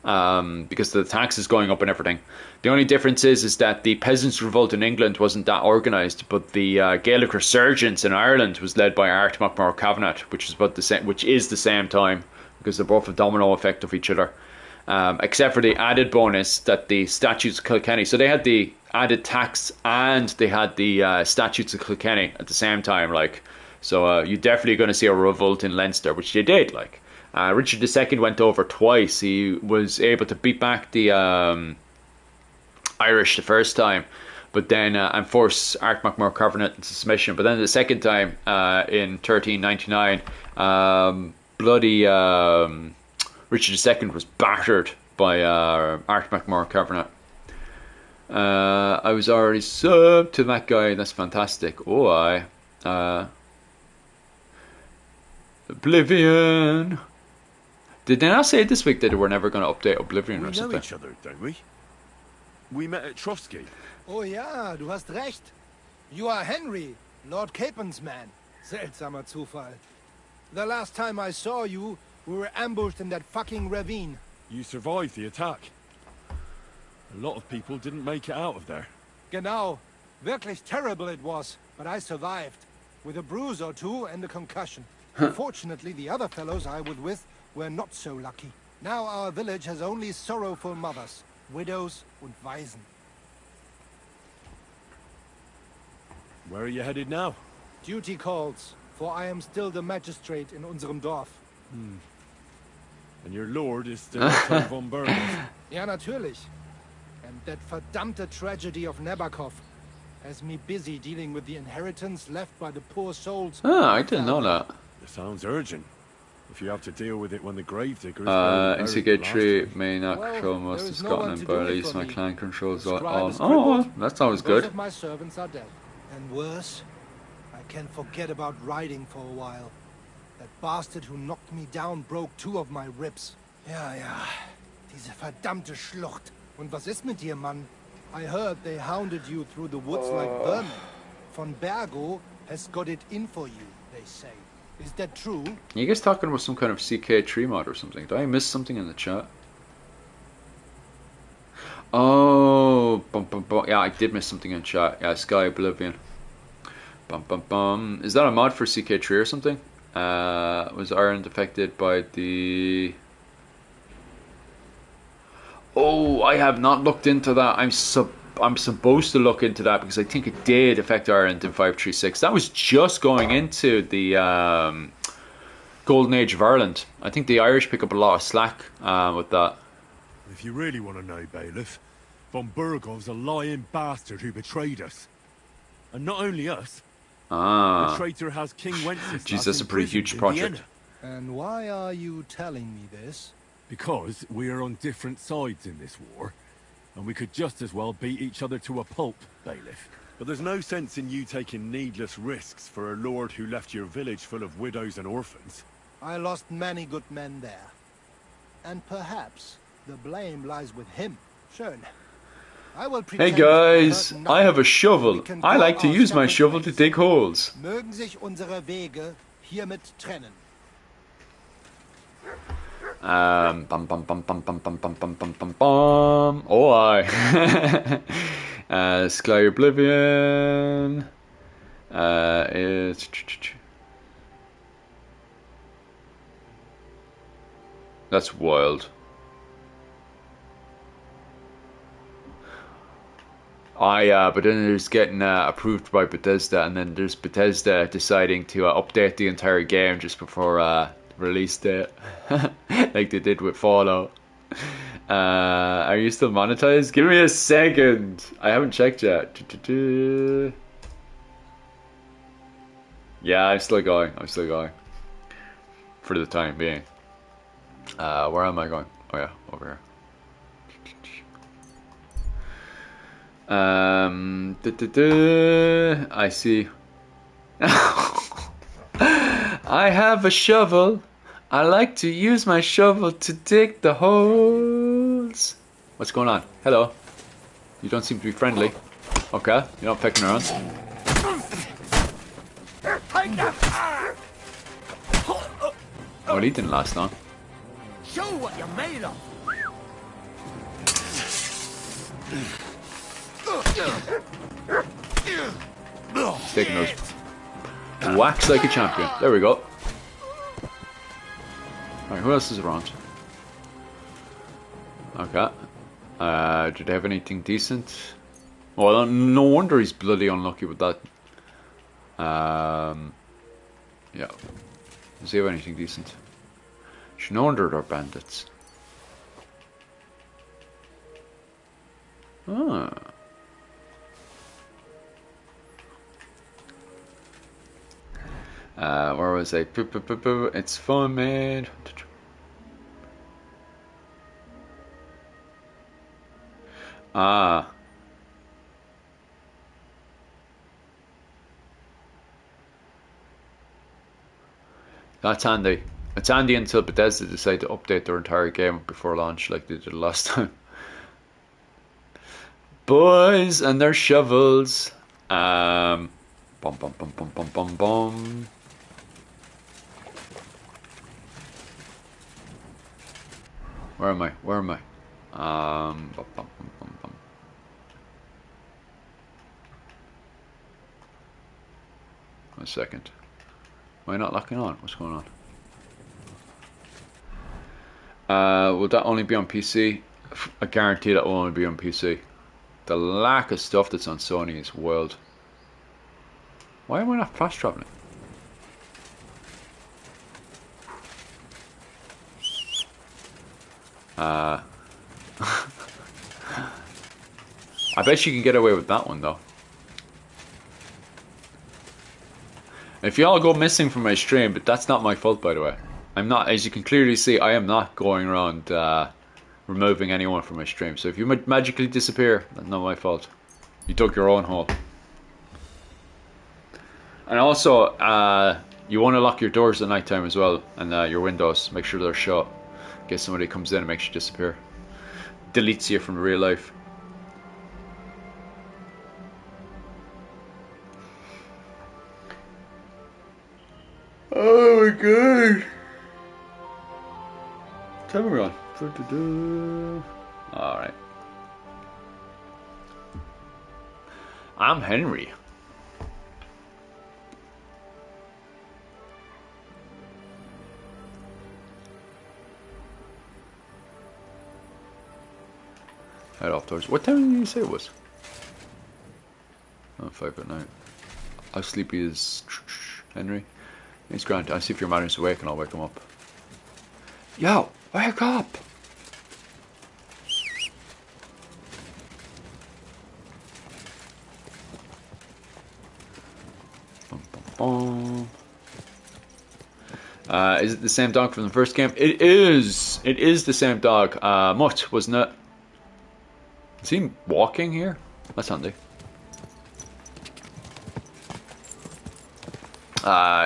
Because the taxes going up and everything. The only difference is that the peasants' revolt in England wasn't that organised, but the Gaelic resurgence in Ireland was led by Art MacMurrough, which is about the same, which is the same time, because they're both a domino effect of each other. Except for the added bonus that the Statutes of Kilkenny, so they had the added tax and they had the Statutes of Kilkenny at the same time, like. So you're definitely going to see a revolt in Leinster, which they did, like. Richard II went over twice. He was able to beat back the Irish the first time, but then and force Art MacMurrough into submission. But then the second time in 1399, bloody Richard II was battered by Art MacMurrough. I was already subbed to that guy. That's fantastic. Oh, Oblivion. Did they not say this week that they were never going to update Oblivion or something? We know each other, don't we? We met at Trotsky. Oh ja, du hast recht. You are Henry, Lord Capen's man. Seltsamer Zufall. The last time I saw you, we were ambushed in that fucking ravine. You survived the attack. A lot of people didn't make it out of there. Genau. Wirklich terrible it was, but I survived. With a bruise or two and a concussion. Fortunately, the other fellows I was with were not so lucky. Now our village has only sorrowful mothers, widows und Waisen. Where are you headed now? Duty calls, for I am still the magistrate in unserem Dorf. And your lord is still Otto von Bergen. Ja, natürlich. And that verdammte tragedy of Nabokov has me busy dealing with the inheritance left by the poor souls. Ah, I didn't know that. It sounds urgent. If you have to deal with it when the gravediggers... Instigate tree may not control most of Scotland, but at least my clan controls all. Oh, that sounds good. Both of my servants are dead. And worse, I can forget about riding for a while. That bastard who knocked me down broke 2 of my ribs. Ja, diese verdammte Schlucht. Und was ist mit dir, Mann? I heard they hounded you through the woods like vermin. Von Bergo has got it in for you, they say. Is that true? You guys talking about some kind of CK3 mod or something? Did I miss something in the chat? Oh, bum, bum, bum. Yeah, I did miss something in chat. Yeah, Sky Oblivion. Bum, bum, bum. Is that a mod for CK3 or something? Was Ireland affected by the... Oh, I have not looked into that. I'm supposed to look into that because I think it did affect Ireland in 536. That was just going into the Golden Age of Ireland. I think the Irish pick up a lot of slack with that. If you really want to know, Bailiff, von Burgov's a lying bastard who betrayed us. And not only us. The traitor has King Wenceslas. Jeez, that's a pretty huge project. And why are you telling me this? Because we are on different sides in this war. And we could just as well beat each other to a pulp, Bailiff. But there's no sense in you taking needless risks for a lord who left your village full of widows and orphans. I lost many good men there. And perhaps the blame lies with him. Schön. I will Hey guys, I have a shovel. I like to use my shovel to dig holes. Mögen sich unsere Wege hiermit trennen. Bum bum bum bum bum bum bum bum bum bum bum. Oh, I. Sky Oblivion. It's. That's wild. But then there's getting approved by Bethesda, and then there's Bethesda deciding to update the entire game just before release date, like they did with Fallout. Are you still monetized? Give me a second. I haven't checked yet. Yeah, I'm still going. For the time being. Where am I going? Oh yeah, over here. I see. I have a shovel. I like to use my shovel to dig the holes. What's going on? Hello. You don't seem to be friendly. Okay, you're not pecking around. Oh, he didn't last long. Show what you're made of. He's taking those whacks like a champion. There we go. Alright, who else is around? Okay. Did they have anything decent? Well, no wonder he's bloody unlucky with that. Yeah. Does he have anything decent? No wonder they're bandits. Ah. Where was I? It's fun, man. Ah. That's handy. It's handy until Bethesda decide to update their entire game before launch like they did last time. Boys and their shovels. Bum bum bum bum bum bum bum. Where am I? Bum, bum, bum, bum, bum. One second. Am I not locking on? What's going on? Will that only be on PC? I guarantee that will only be on PC. The lack of stuff that's on Sony is wild. Why am I not fast traveling? I bet you can get away with that one though. If y'all go missing from my stream, but that's not my fault, by the way. I'm not, as you can clearly see, I am not going around removing anyone from my stream. So if you magically disappear, that's not my fault. You dug your own hole. And also, you want to lock your doors at night time as well, and your windows. Make sure they're shut. In case somebody comes in and makes you disappear. Deletes you from real life. Oh god. Tell me we're on. Alright. I'm Henry. Head off towards. What time did you say it was? Oh, 5 at night. How sleepy is Henry? He's grand. I'll see if your man is awake and I'll wake him up. Yo, wake up! Bum, bum, bum. Is it the same dog from the first game? It is! It is the same dog. Mutt, wasn't it? Is he walking here? That's handy.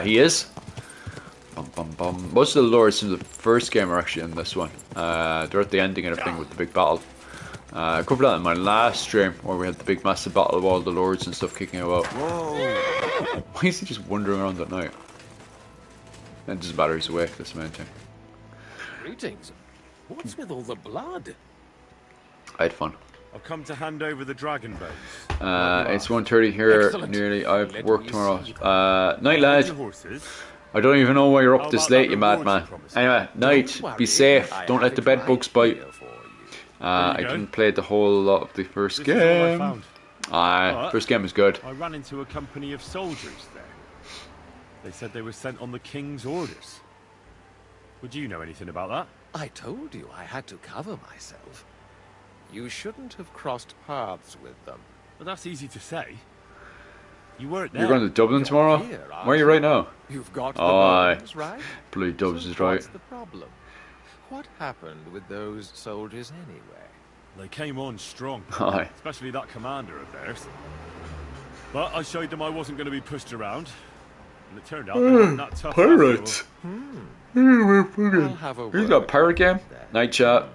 He is. Bum, bum, bum. Most of the lords from the first game are actually in this one. They're at the ending and everything with the big battle. I covered that in my last stream where we had the big massive battle of all the lords and stuff kicking about. Whoa! Why is he just wandering around at night? It doesn't matter, he's awake, that's the main thing. Greetings. What's with all the blood? I had fun. I've come to hand over the dragon bones. It's 1:30 here. Excellent. Nearly. I've Let worked me tomorrow. see. Night, lad. I don't even know why you're up this late, you madman. Anyway, night. Be safe. Don't let the bed bugs bite. I didn't play the whole lot of the first game. First game was good. I ran into a company of soldiers there. They said they were sent on the king's orders. Would you know anything about that? I told you I had to cover myself. You shouldn't have crossed paths with them. But that's easy to say. You weren't there. You're going to Dublin tomorrow? Here, Where are you right now? You've got the Aye. bones, right? Bloody Dubs So is right. what's the problem? What happened with those soldiers anyway? They came on strong. Aye. Especially that commander of theirs. But I showed them I wasn't going to be pushed around. And it turned out they weren't that tough. Pirates. I'll have a Who's word got pirate game? then. Night chat.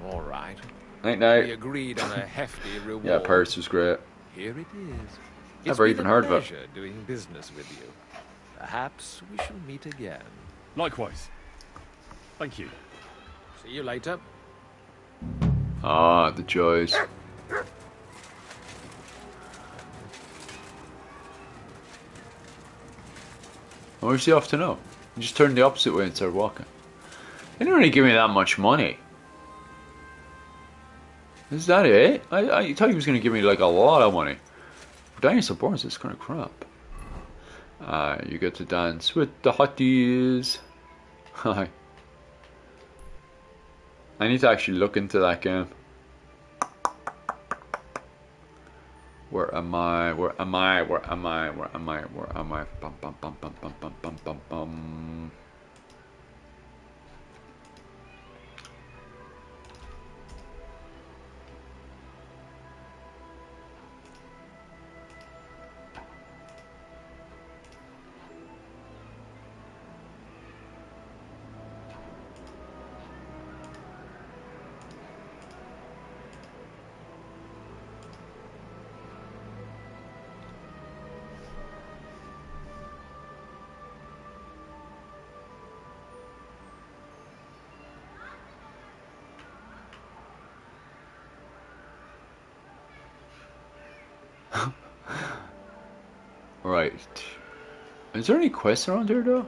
All right. Night We night. agreed on a hefty reward. Yeah, pirates was great. Here it is. Never It's even been a heard of it. pleasure doing business with you. Perhaps we shall meet again. Likewise. Thank you. See you later. Ah, the joys. Where's he off to now? He just turned the opposite way and started walking. They didn't really give me that much money. Is that it? I thought he was going to give me like a lot of money. For dinosaur bones, it's kind of crap. You get to dance with the hotties. Hi. I need to actually look into that game. Where am I? Where am I? Where am I? Where am I? Where am I? Bum bum bum bum bum bum bum bum bum. Right. Is there any quests around here though?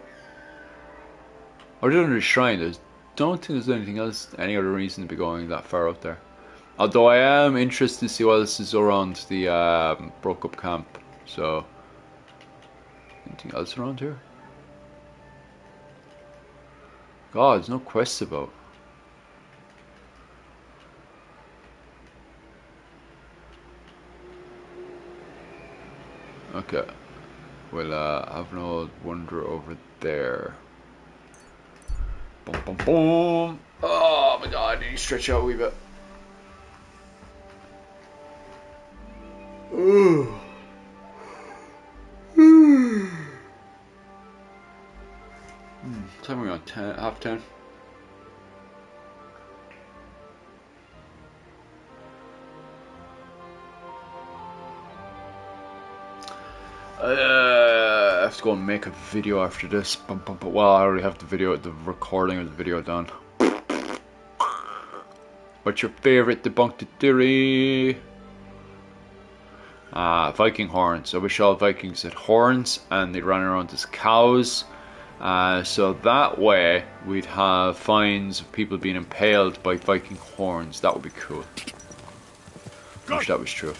Or is there a shrine? Don't think there's anything else, any other reason to be going that far out there. Although I am interested to see what else is around the broke up camp. So, anything else around here? God, there's no quests about. Okay. We'll have an old wander over there. Boom, boom, boom. Oh my god, I need to stretch out a wee bit. Ooh. Time we on 10, half 10. have to go and make a video after this. Well, I already have the recording of the video done. What's your favorite debunked theory? Viking horns. I wish all Vikings had horns and they ran around as cows. So that way we'd have finds of people being impaled by Viking horns. That would be cool. I wish that was true.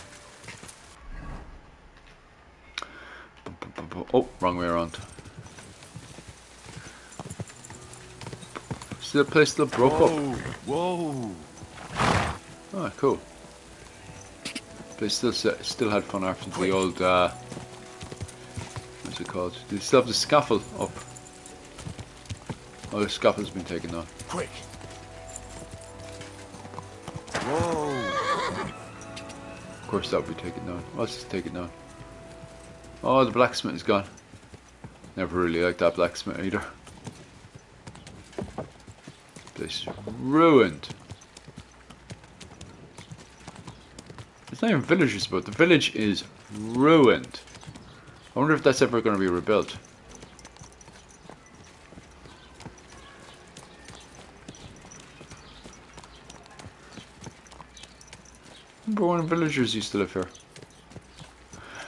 Oh, wrong way around. See the place still broke up. Whoa! Oh, cool. Place still had fun after the old. What's it called? They still have the scaffold up. Oh, the scaffold's been taken down. Quick. Whoa! Of course, that would be taken down. What's this taken down? Oh, the blacksmith is gone. Never really liked that blacksmith either. Place is ruined. There's not even villagers, but the village is ruined. I wonder if that's ever going to be rebuilt. Remember when villagers used to live here?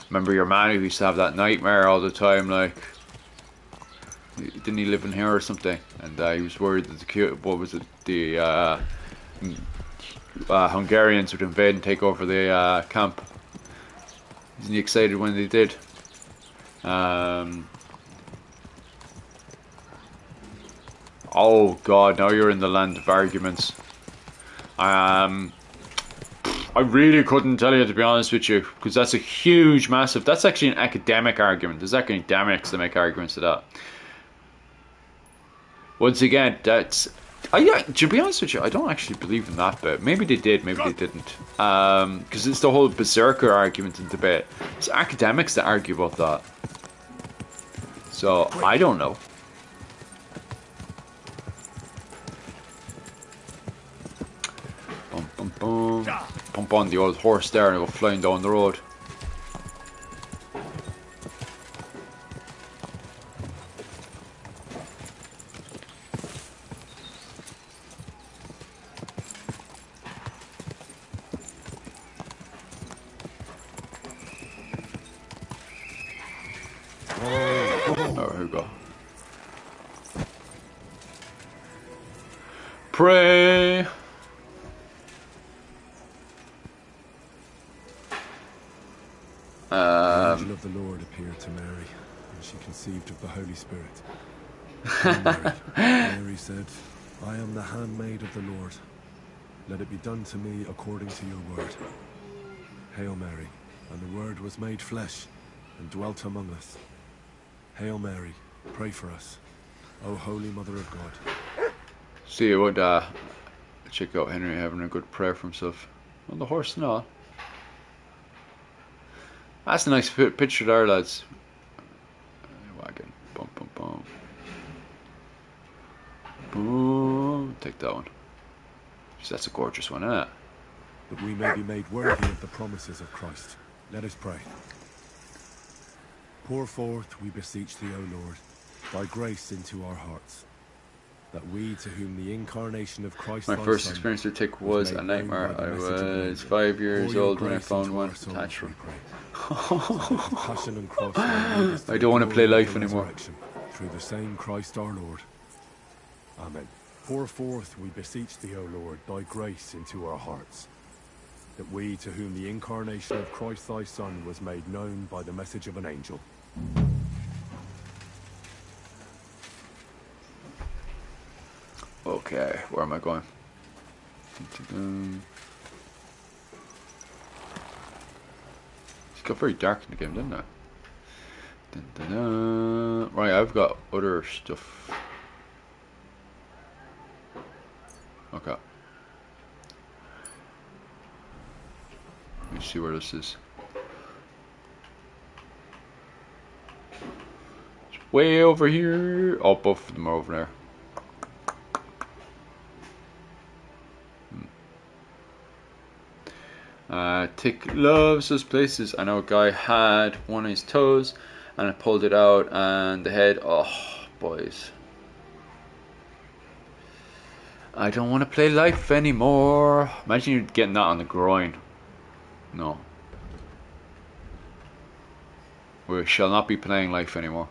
Remember your man who used to have that nightmare all the time, like, didn't he live in here or something? And he was worried that the Hungarians would invade and take over the camp. Isn't he excited when they did? Oh god, now you're in the land of arguments. I really couldn't tell you, to be honest with you, because that's a huge, massive... That's actually an academic argument. There's academics that make arguments to that. Once again, that's... to be honest with you, I don't actually believe in that bit. Maybe they did, maybe they didn't. Because it's the whole berserker argument and debate. It's academics that argue about that. So, I don't know. Bum, bum, bum. Pump on the old horse there and go flying down the road. Oh, here we go. Pray. The angel of the Lord appeared to Mary, and she conceived of the Holy Spirit. Mary said, I am the handmaid of the Lord. Let it be done to me according to your word. Hail Mary, and the Word was made flesh, and dwelt among us. Hail Mary, pray for us, O Holy Mother of God. See, I would check out Henry having a good prayer for himself on the horse and all. That's a nice picture there, lads. Wagon. Boom, boom, boom. Boom. Take that one. That's a gorgeous one, isn't it? That we may be made worthy of the promises of Christ. Let us pray. Pour forth, we beseech thee, O Lord, thy grace into our hearts, that we, to whom the incarnation of Christ My thy first Son experience with tick was a nightmare. I was 5 years old when I found one attached to I don't want to play life anymore. Through the same Christ our Lord. Amen. Pour forth, we beseech thee, O Lord, thy grace into our hearts, that we, to whom the incarnation of Christ thy Son was made known by the message of an angel. Okay, where am I going? It got very dark in the game, didn't it? Right, I've got other stuff. Okay. Let me see where this is. It's way over here. Oh, both of them are over there. Tick loves those places. I know a guy had one of his toes and I pulled it out, and the head. Oh, boys. I don't want to play life anymore. Imagine you getting that on the groin. No. We shall not be playing life anymore.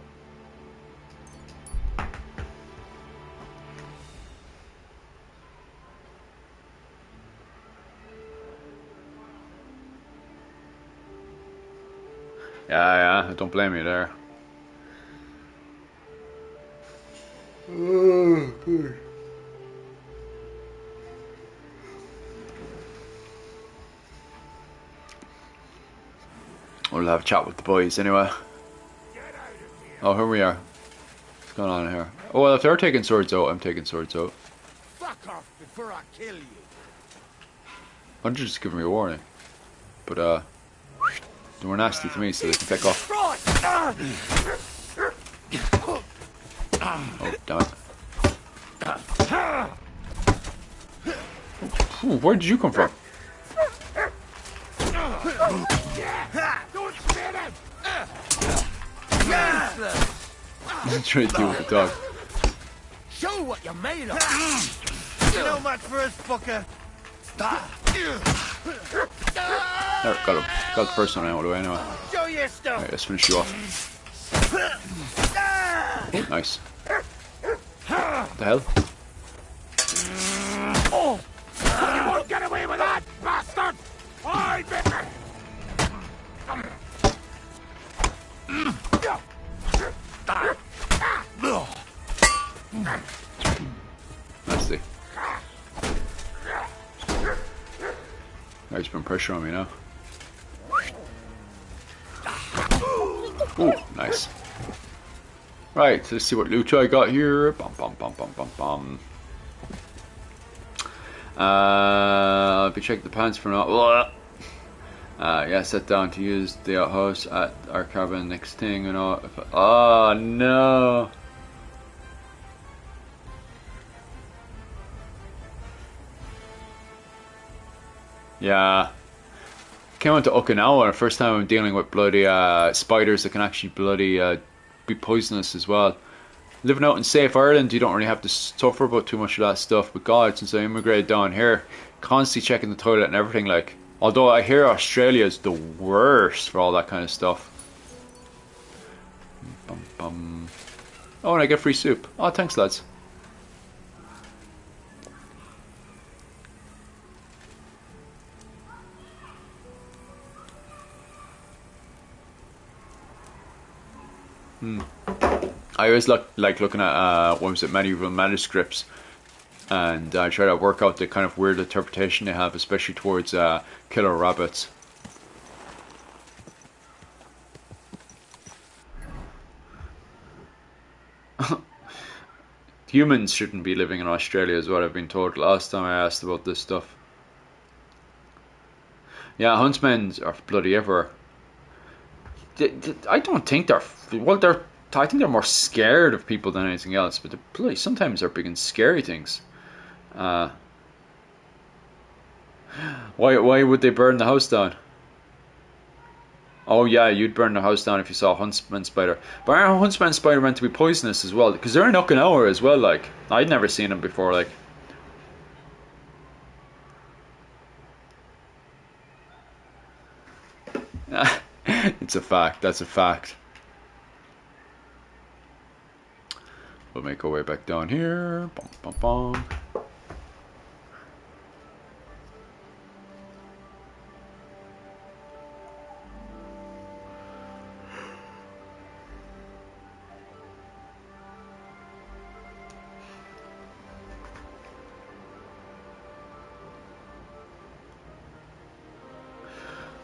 Yeah, I don't blame you there. We'll have a chat with the boys anyway. Oh, here we are. What's going on here? Oh, well, if they're taking swords out, I'm taking swords out. Fuck off before I kill you. I'm just giving me a warning. But, they were nasty to me, so they can pick off. Oh, damn it. Ooh, where did you come from? Don't spit it! I'm trying to deal with the dog. Show what you're made of. You know much for us, fucker. There, got him. Got the first one out of the way anyway. Show your stuff. Alright, let's finish you off. Nice. What the hell? Oh! You won't get away with that, bastard! I bet. Nasty. He's been pressure on me now. Ooh, nice. Right, let's see what loot I got here. Bum bum bum bum bum bum. I'll be checking the pants for now. Yeah, set down to use the outhouse at our cabin. Next thing, you know. Oh no. Yeah. Came on to Okinawa the first time I'm dealing with bloody spiders that can actually bloody be poisonous as well. Living out in safe Ireland, you don't really have to suffer about too much of that stuff. But God, since I immigrated down here, constantly checking the toilet and everything like. Although I hear Australia is the worst for all that kind of stuff. Bum, bum. Oh, and I get free soup. Oh, thanks, lads. I always like looking at what was it, medieval manuscripts, and I try to work out the kind of weird interpretation they have, especially towards killer rabbits. Humans shouldn't be living in Australia is what I've been told last time I asked about this stuff. Yeah, huntsmen are bloody everywhere. I don't think they're, well, I think they're more scared of people than anything else, but bloody sometimes they're big and scary things. Why would they burn the house down? Oh yeah, you'd burn the house down if you saw a huntsman spider. But are huntsman spider meant to be poisonous as well? Because they're in Okinawa as well. Like, I'd never seen them before. Like, it's a fact. That's a fact. We'll make our way back down here. Bum, bum, bum.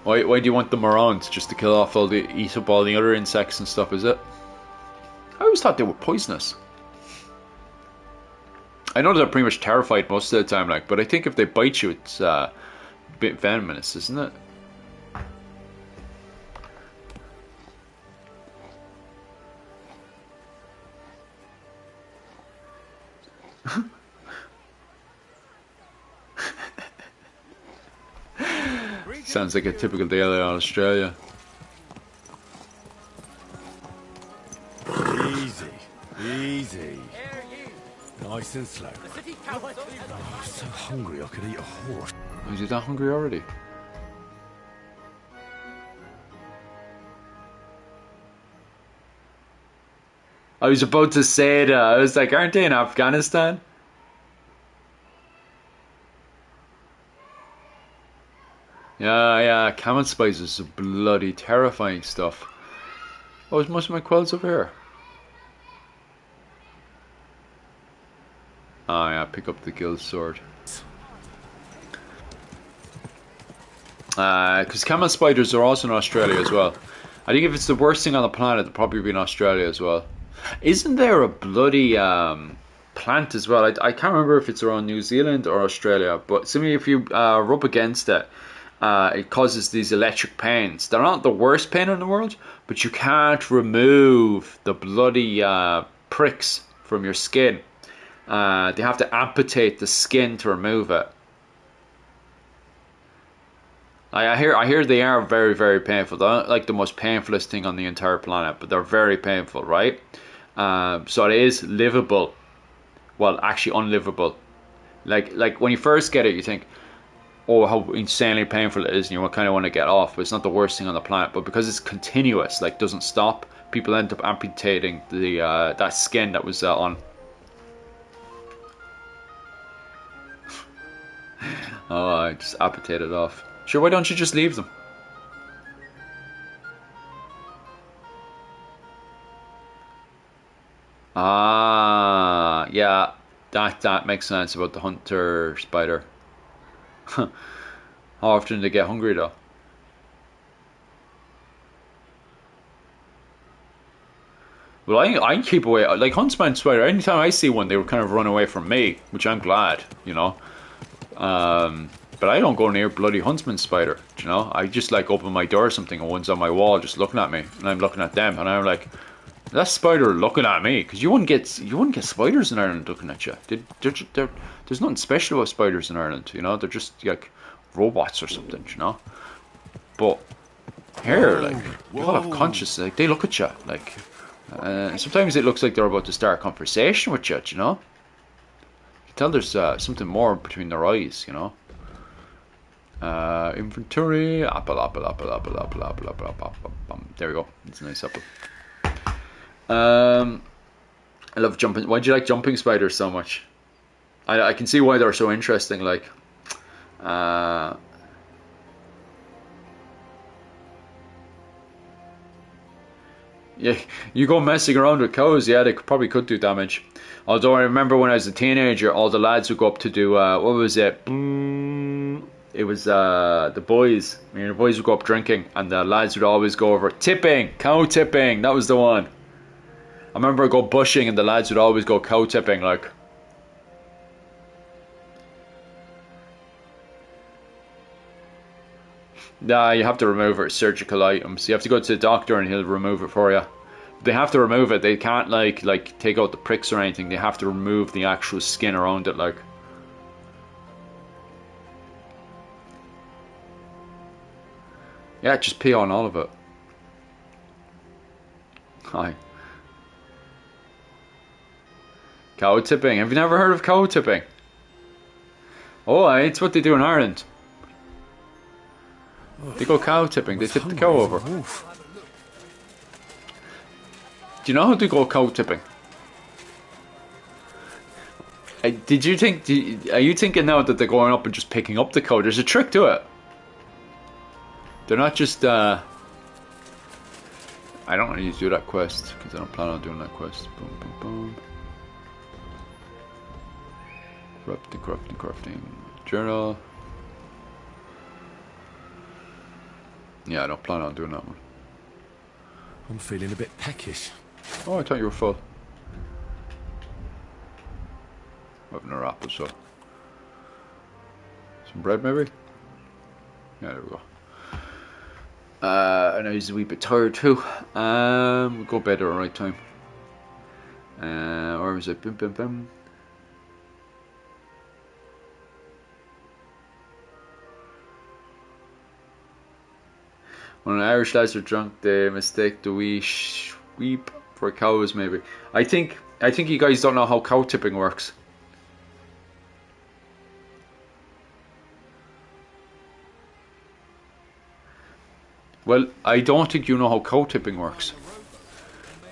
Why do you want them around? Just to kill off eat up all the other insects and stuff, is it? I always thought they were poisonous. I know they're pretty much terrified most of the time, like, but I think if they bite you, it's a bit venomous, isn't it? Sounds like a typical day in Australia. Easy. Nice and slow. Oh, I'm so hungry I could eat a horse. Is he that hungry already? I was about to say that. I was like, aren't they in Afghanistan? Yeah, camel spices is bloody terrifying stuff. Oh, is most of my quills over here? Oh yeah, pick up the guild sword. Because camel spiders are also in Australia as well. I think if it's the worst thing on the planet, it'll probably be in Australia as well. Isn't there a bloody plant as well? I can't remember if it's around New Zealand or Australia, but simply if you rub against it, it causes these electric pains. They're not the worst pain in the world, but you can't remove the bloody pricks from your skin. They have to amputate the skin to remove it. I hear they are very, very painful. They're not like the most painfulest thing on the entire planet, but they're very painful, right? So it is livable. Well, actually unlivable. Like when you first get it, you think, oh, how insanely painful it is, and you kind of want to get off. But it's not the worst thing on the planet. But because it's continuous, like doesn't stop, people end up amputating the that skin that was on. Oh, I just amputated off. Sure, why don't you just leave them? Ah, yeah, that makes sense about the hunter spider. How often do they get hungry though? Well, I keep away. Like huntsman spider, anytime I see one, they would kind of run away from me, which I'm glad, you know. But I don't go near bloody huntsman spider, you know. I just like open my door or something, and one's on my wall just looking at me, and I'm looking at them, and I'm like, that spider looking at me, because you wouldn't get spiders in Ireland looking at you. There's nothing special about spiders in Ireland, you know. They're just like robots or something, you know. But here, like, people have conscious, like they look at you, like. Sometimes it looks like they're about to start a conversation with you, you know. You can tell there's something more between their eyes, you know. Inventory, apple. There we go. It's a nice apple. I love jumping. Why do you like jumping spiders so much? I can see why they're so interesting. Like, yeah, you go messing around with cows, yeah, they probably could do damage. Although I remember when I was a teenager, all the lads would go up to do, what was it? It was the boys. I mean, the boys would go up drinking, and the lads would always go over tipping, cow tipping. That was the one. I remember I go bushing, and the lads would always go cow tipping, like. Nah, you have to remove it. Surgical items. You have to go to the doctor and he'll remove it for you. They have to remove it. They can't like take out the pricks or anything. They have to remove the actual skin around it, like. Yeah, just pee on all of it. Hi. Cow tipping. Have you never heard of cow tipping? Oh, it's what they do in Ireland. They go cow tipping. They tip the cow over. Do you know how to go cow tipping? Did you think? Are you thinking now that they're going up and just picking up the cow? There's a trick to it. They're not just. I don't need to do that quest because I don't plan on doing that quest. Boom, boom, boom. Crafting. Journal. Yeah, I don't plan on doing that one. I'm feeling a bit peckish. Oh, I thought you were full. Having a apple, so. Some bread, maybe? Yeah, there we go. I know he's a wee bit tired too. We'll go bed at the right time. Where was it? Bim. When Irish lads are drunk, they mistake the wee sweep for cows, maybe. I think I think you guys don't know how cow tipping works. Well, I don't think you know how cow tipping works.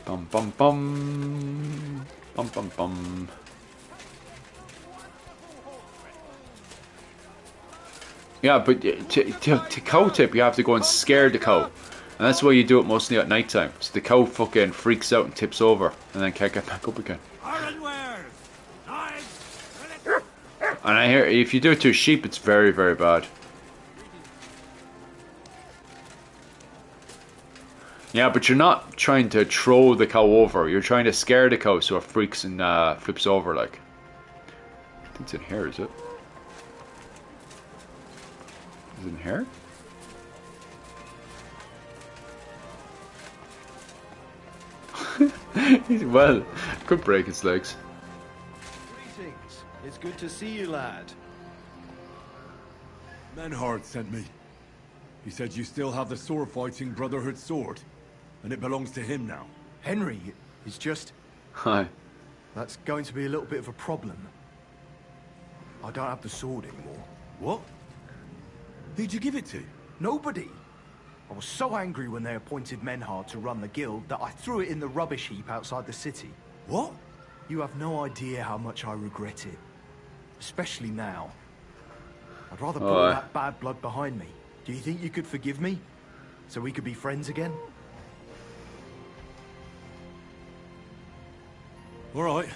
Bum bum bum. Bum bum bum. Yeah, but to cow tip, you have to go and scare the cow. And that's why you do it mostly at night time. So the cow fucking freaks out and tips over and then can't get back up again. And I hear if you do it to a sheep, it's very, very bad. Yeah, but you're not trying to throw the cow over. You're trying to scare the cow so it freaks and flips over, like. I think it's in here, is it? Is it in here? Well, could break his legs. Greetings. It's good to see you, lad. Menhard sent me. He said you still have the sword-fighting Brotherhood sword, and it belongs to him now. Henry is just... Hi. That's going to be a little bit of a problem. I don't have the sword anymore. What? Who'd you give it to? Nobody. I was so angry when they appointed Menhard to run the guild that I threw it in the rubbish heap outside the city. What? You have no idea how much I regret it. Especially now. I'd rather put all that bad blood behind me. Do you think you could forgive me? So we could be friends again? Alright.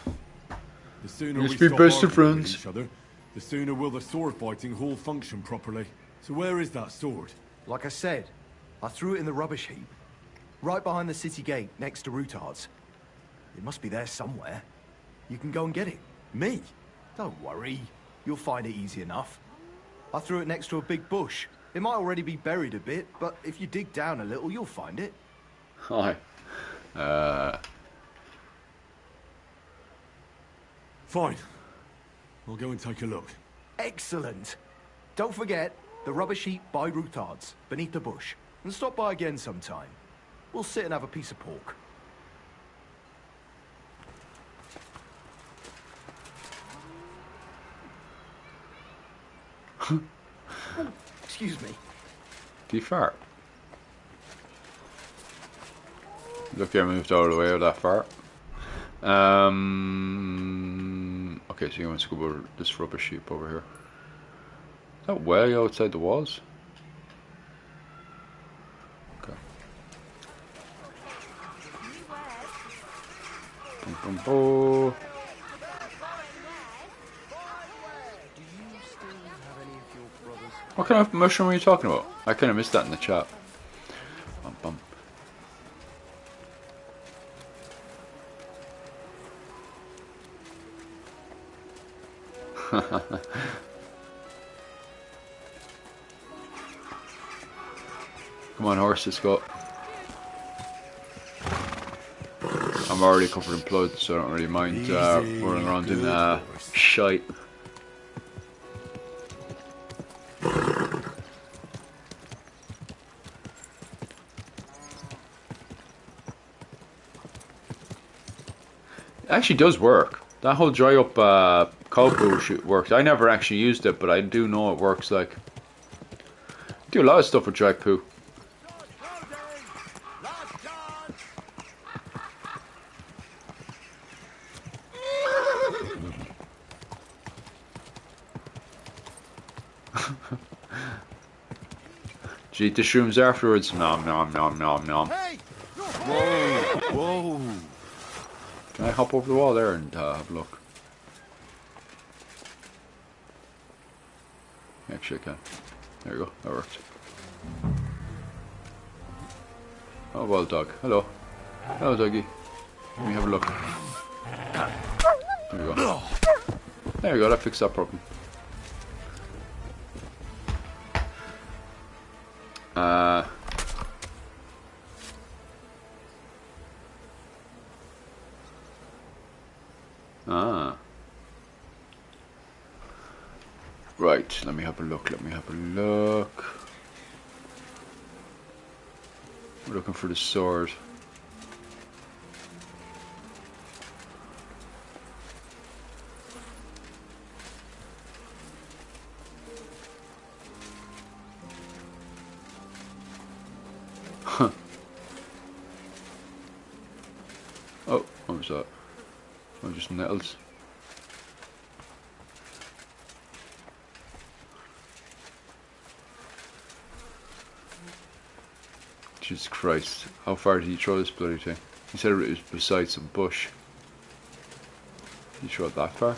The sooner Let's we be stop best of arguing with friends. each other, the sooner will the sword-fighting hall function properly. So where is that sword? Like I said, I threw it in the rubbish heap. Right behind the city gate, next to Routard's. It must be there somewhere. You can go and get it. Me? Don't worry. You'll find it easy enough. I threw it next to a big bush. It might already be buried a bit, but if you dig down a little, you'll find it. Hi. Fine. I'll go and take a look. Excellent. Don't forget, the rubbish heap by Routard's, beneath the bush. And stop by again sometime. We'll sit and have a piece of pork. Excuse me. Do you fart? Look, I moved out of the way of that fart. Okay, so he wants to go over this rubbish heap over here. Is that way outside the walls? Okay. Boom, boom, boom. What kind of mushroom are you talking about? I kind of missed that in the chat. Bum, bum. Come on, horse, let's go. I'm already covered in blood, so I don't really mind running around in shite. It actually does work. That whole dry up cow poo works. I never actually used it, but I do know it works. Like, I do a lot of stuff with dry poo. Did you eat the shrooms afterwards? Nom nom nom nom nom. Whoa, whoa. Can I hop over the wall there and have a look? Actually, I can. There you go. That worked. Oh, well, dog. Hello. Hello, doggy. Let me have a look. There you go. There you go. That fixed that problem. Right, let me have a look, let me have a look. We're looking for the sword. that? Oh, just nettles. Jesus Christ. How far did he throw this bloody thing? He said it was beside some bush. Did he throw it that far?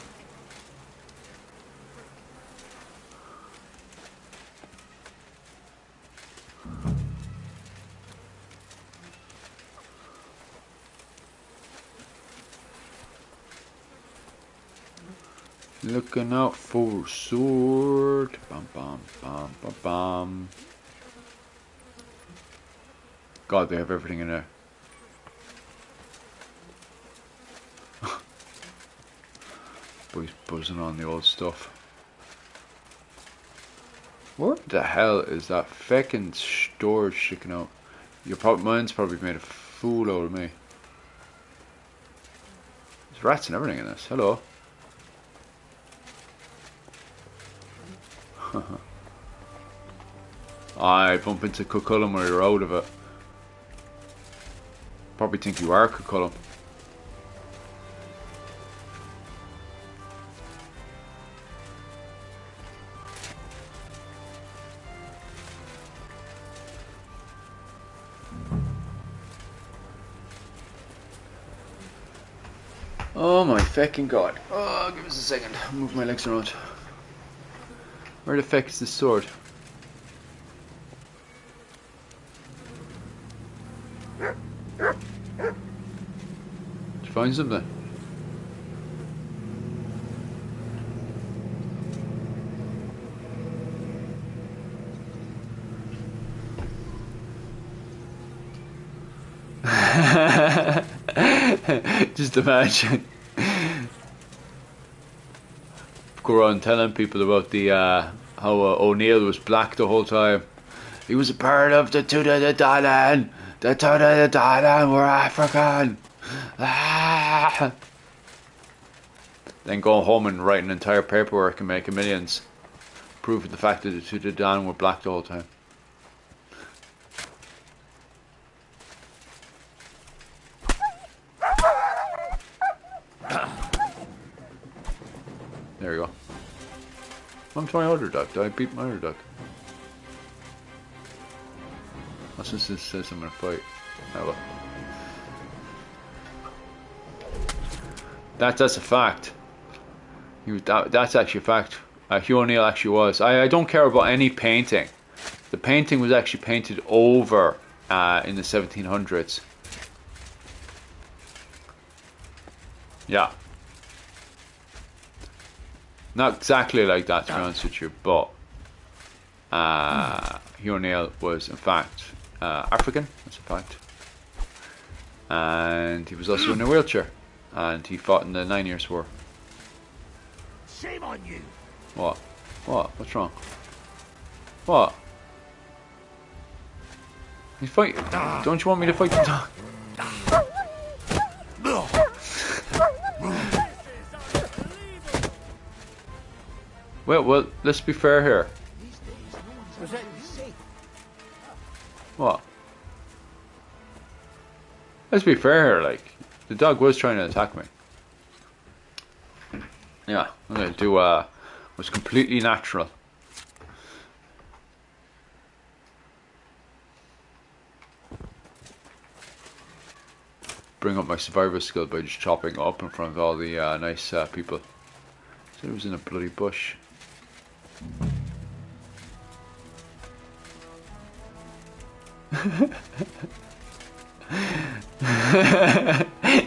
Looking out for a sword. Bam, bam, bam, bam, bam. God, they have everything in there. Boys buzzing on the old stuff. What the hell is that feckin' storage sticking out? Mine's probably made a fool out of me. There's rats and everything in this. Hello. I bump into Cucullum when you're out of it. Probably think you are Cucullum. Oh my fucking god. Oh, give us a second. Move my legs around. Where the fuck is this sword? Did you find something? Just imagine. Go around telling people about the how O'Neill was black the whole time. He was a part of the Tuda de Dalan. The Tuda de Dalan were African. Ah. Then going home and writing entire paperwork and making millions, proving the fact that the Tuda de Dalan were black the whole time. There we go. I'm my other duck. Did I beat my other duck? That's just this says I'm gonna fight. Oh well. That's a fact. That's actually a fact. Hugh O'Neill actually was. I don't care about any painting. The painting was actually painted over in the 1700s. Yeah. Not exactly like that, to be honest with you, but Hugh O'Neill was in fact African, that's a fact. And he was also in a wheelchair, and he fought in the 9 Years' War. Shame on you! What? What? What's wrong? What? He's fighting. Don't you want me to fight the dog? Well, let's be fair here. What? Let's be fair here, like, the dog was trying to attack me. Yeah, I'm gonna do, was completely natural. Bring up my survival skill by just chopping up in front of all the nice people. So it was in a bloody bush.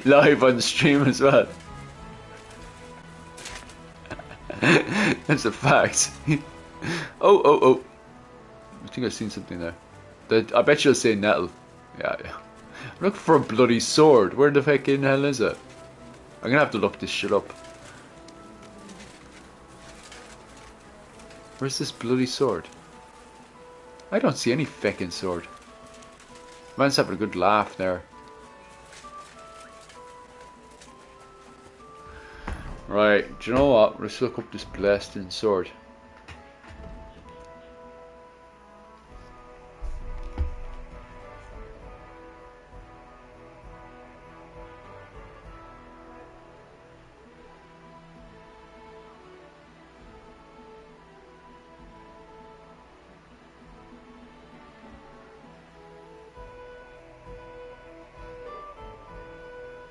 Live on stream as well. That's a fact. Oh. I think I've seen something there. I bet you'll say nettle. Yeah. I'm looking for a bloody sword. Where the heck in hell is it? I'm gonna have to look this shit up. Where's this bloody sword? I don't see any feckin' sword. Man's having a good laugh there. Right, do you know what? Let's look up this blasting sword.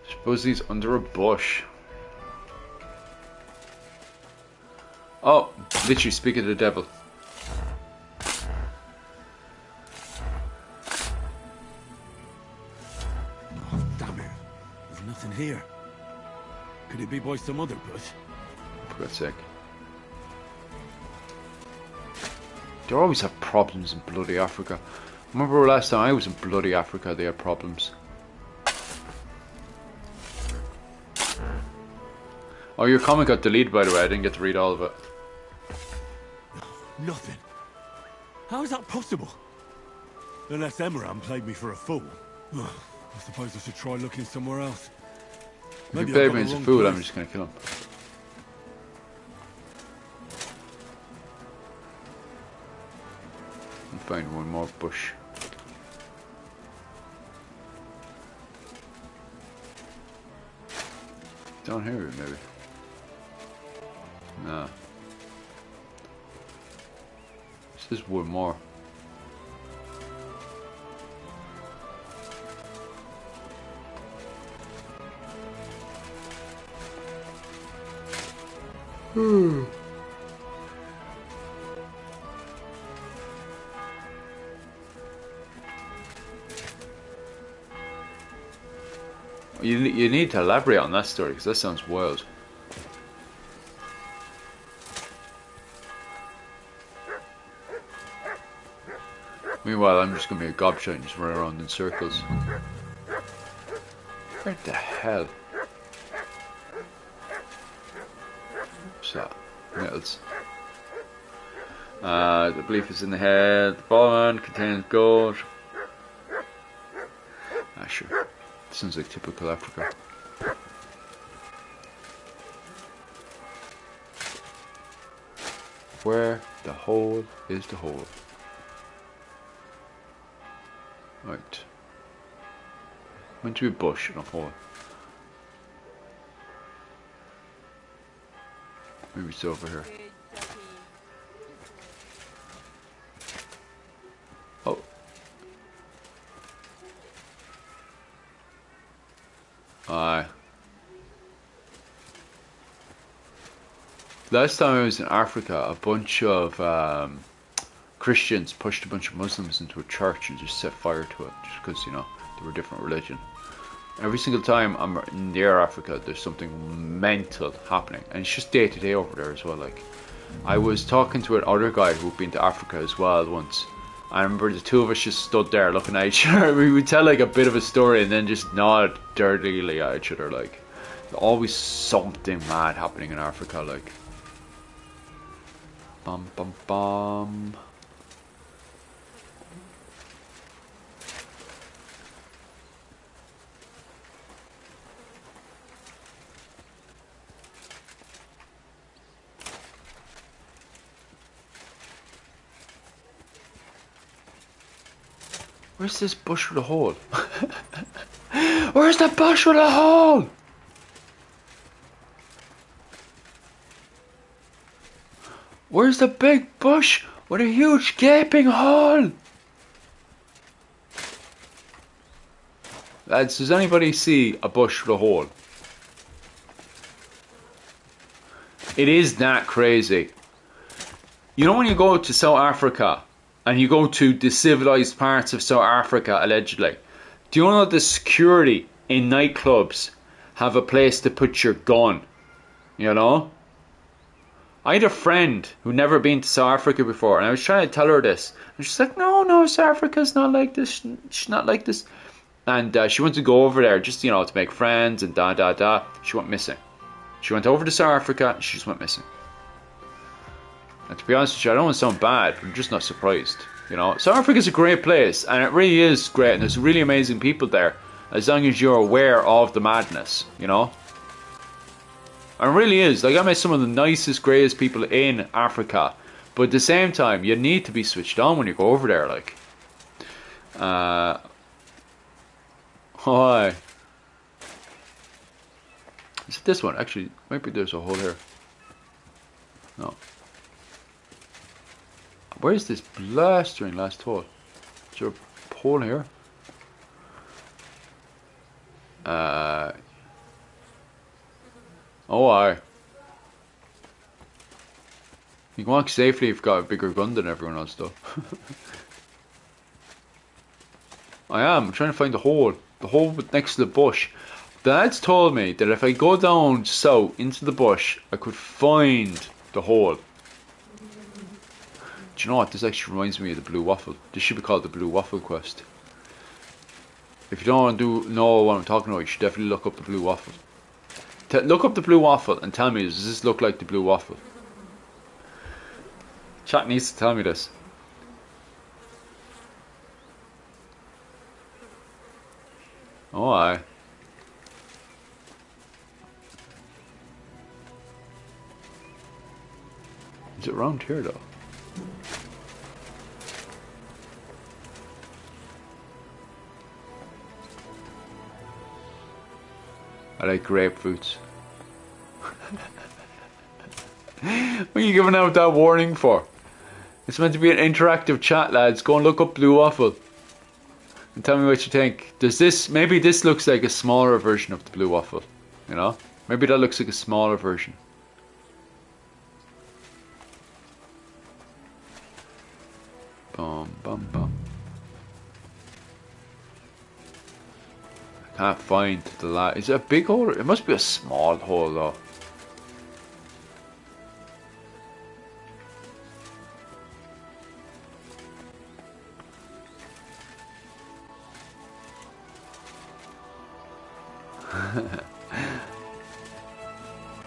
Suppose he's under a bush. Oh, literally speak of the devil. Oh, damn it. There's nothing here. Could it be by some other bush? For God's sake. They always have problems in bloody Africa. Remember last time I was in bloody Africa, they had problems. Oh, your comment got deleted, by the way. I didn't get to read all of it. Nothing. How is that possible? Unless Emran played me for a fool. I suppose I should try looking somewhere else. If you play me as a fool, I'm just gonna kill him. And find one more bush. Down here, maybe. No. This is one more. You need to elaborate on that story because that sounds wild. Meanwhile, I'm just gonna be a gobshite and just run around in circles. Where the hell? What's that? Metals. The belief is in the head. The bond contains gold. Ah, sure. Sounds like typical Africa. Where the hole is the hole. Right. Meant to be a bush and a hole. Maybe it's over here. Oh. Aye. Last time I was in Africa, a bunch of Christians pushed a bunch of Muslims into a church and just set fire to it, just because, you know, they were a different religion. Every single time I'm near Africa, there's something mental happening, and it's just day to day over there as well. Like, I was talking to an other guy who'd been to Africa as well once. I remember the two of us just stood there looking at each other. We would tell like a bit of a story and then just nod dirtily at each other. Like, there's always something mad happening in Africa. Like, bum bum bum. Where's this bush with a hole? Where's the bush with a hole? Where's the big bush with a huge gaping hole? Lads, does anybody see a bush with a hole? It is that crazy. You know when you go to South Africa and you go to the civilized parts of South Africa, allegedly, do you know that the security in nightclubs have a place to put your gun? You know? I had a friend who'd never been to South Africa before, and I was trying to tell her this. And she's like, no, South Africa's not like this. She's not like this. And she wanted to go over there just, you know, to make friends and da. She went missing. She went over to South Africa and she just went missing. And to be honest with you, I don't want to sound bad, but I'm just not surprised. You know, South Africa's a great place, and it really is great, and there's really amazing people there, as long as you're aware of the madness, you know? And it really is. Like, I met some of the nicest, greatest people in Africa, but at the same time, you need to be switched on when you go over there, like. Hi. Is it this one? Actually, maybe there's a hole here. No. Where's this blastering last hole? Is there a hole here? Oh, aye. You can walk safely if you've got a bigger gun than everyone else, though. I am trying to find the hole. The hole next to the bush. The lads told me that if I go down south into the bush, I could find the hole. Do you know what? This actually reminds me of the Blue Waffle. This should be called the Blue Waffle quest. If you don't know what I'm talking about, you should definitely look up the Blue Waffle. Look up the Blue Waffle and tell me, does this look like the Blue Waffle? Chat needs to tell me this. Oh, aye. Is it around here, though? I like grapefruits. What are you giving out that warning for? It's meant to be an interactive chat, lads. Go and look up Blue Waffle. And tell me what you think. Does this... Maybe this looks like a smaller version of the Blue Waffle. You know? Maybe that looks like a smaller version. Bum, bum, bum. I can't find the light. Is it a big hole? It must be a small hole, though.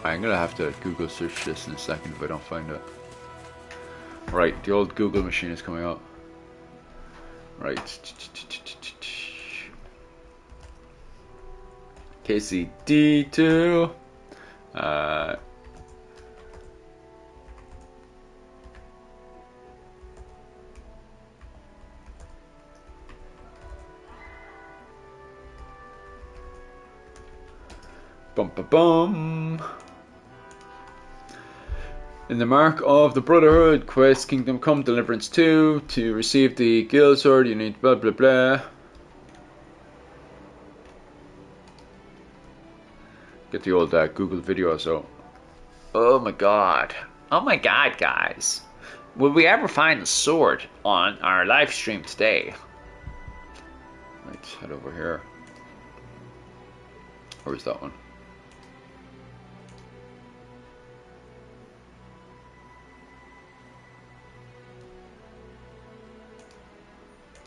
I'm gonna have to Google search this in a second if I don't find it. Right, the old Google machine is coming out. Right. KCD2. Bum ba bum. In the Mark of the Brotherhood, quest Kingdom Come Deliverance 2. To receive the Guild Sword, you need blah blah blah. Get the old Google videos out. Oh my god. Oh my god, guys. Will we ever find the sword on our live stream today? Let's head over here. Where's that one?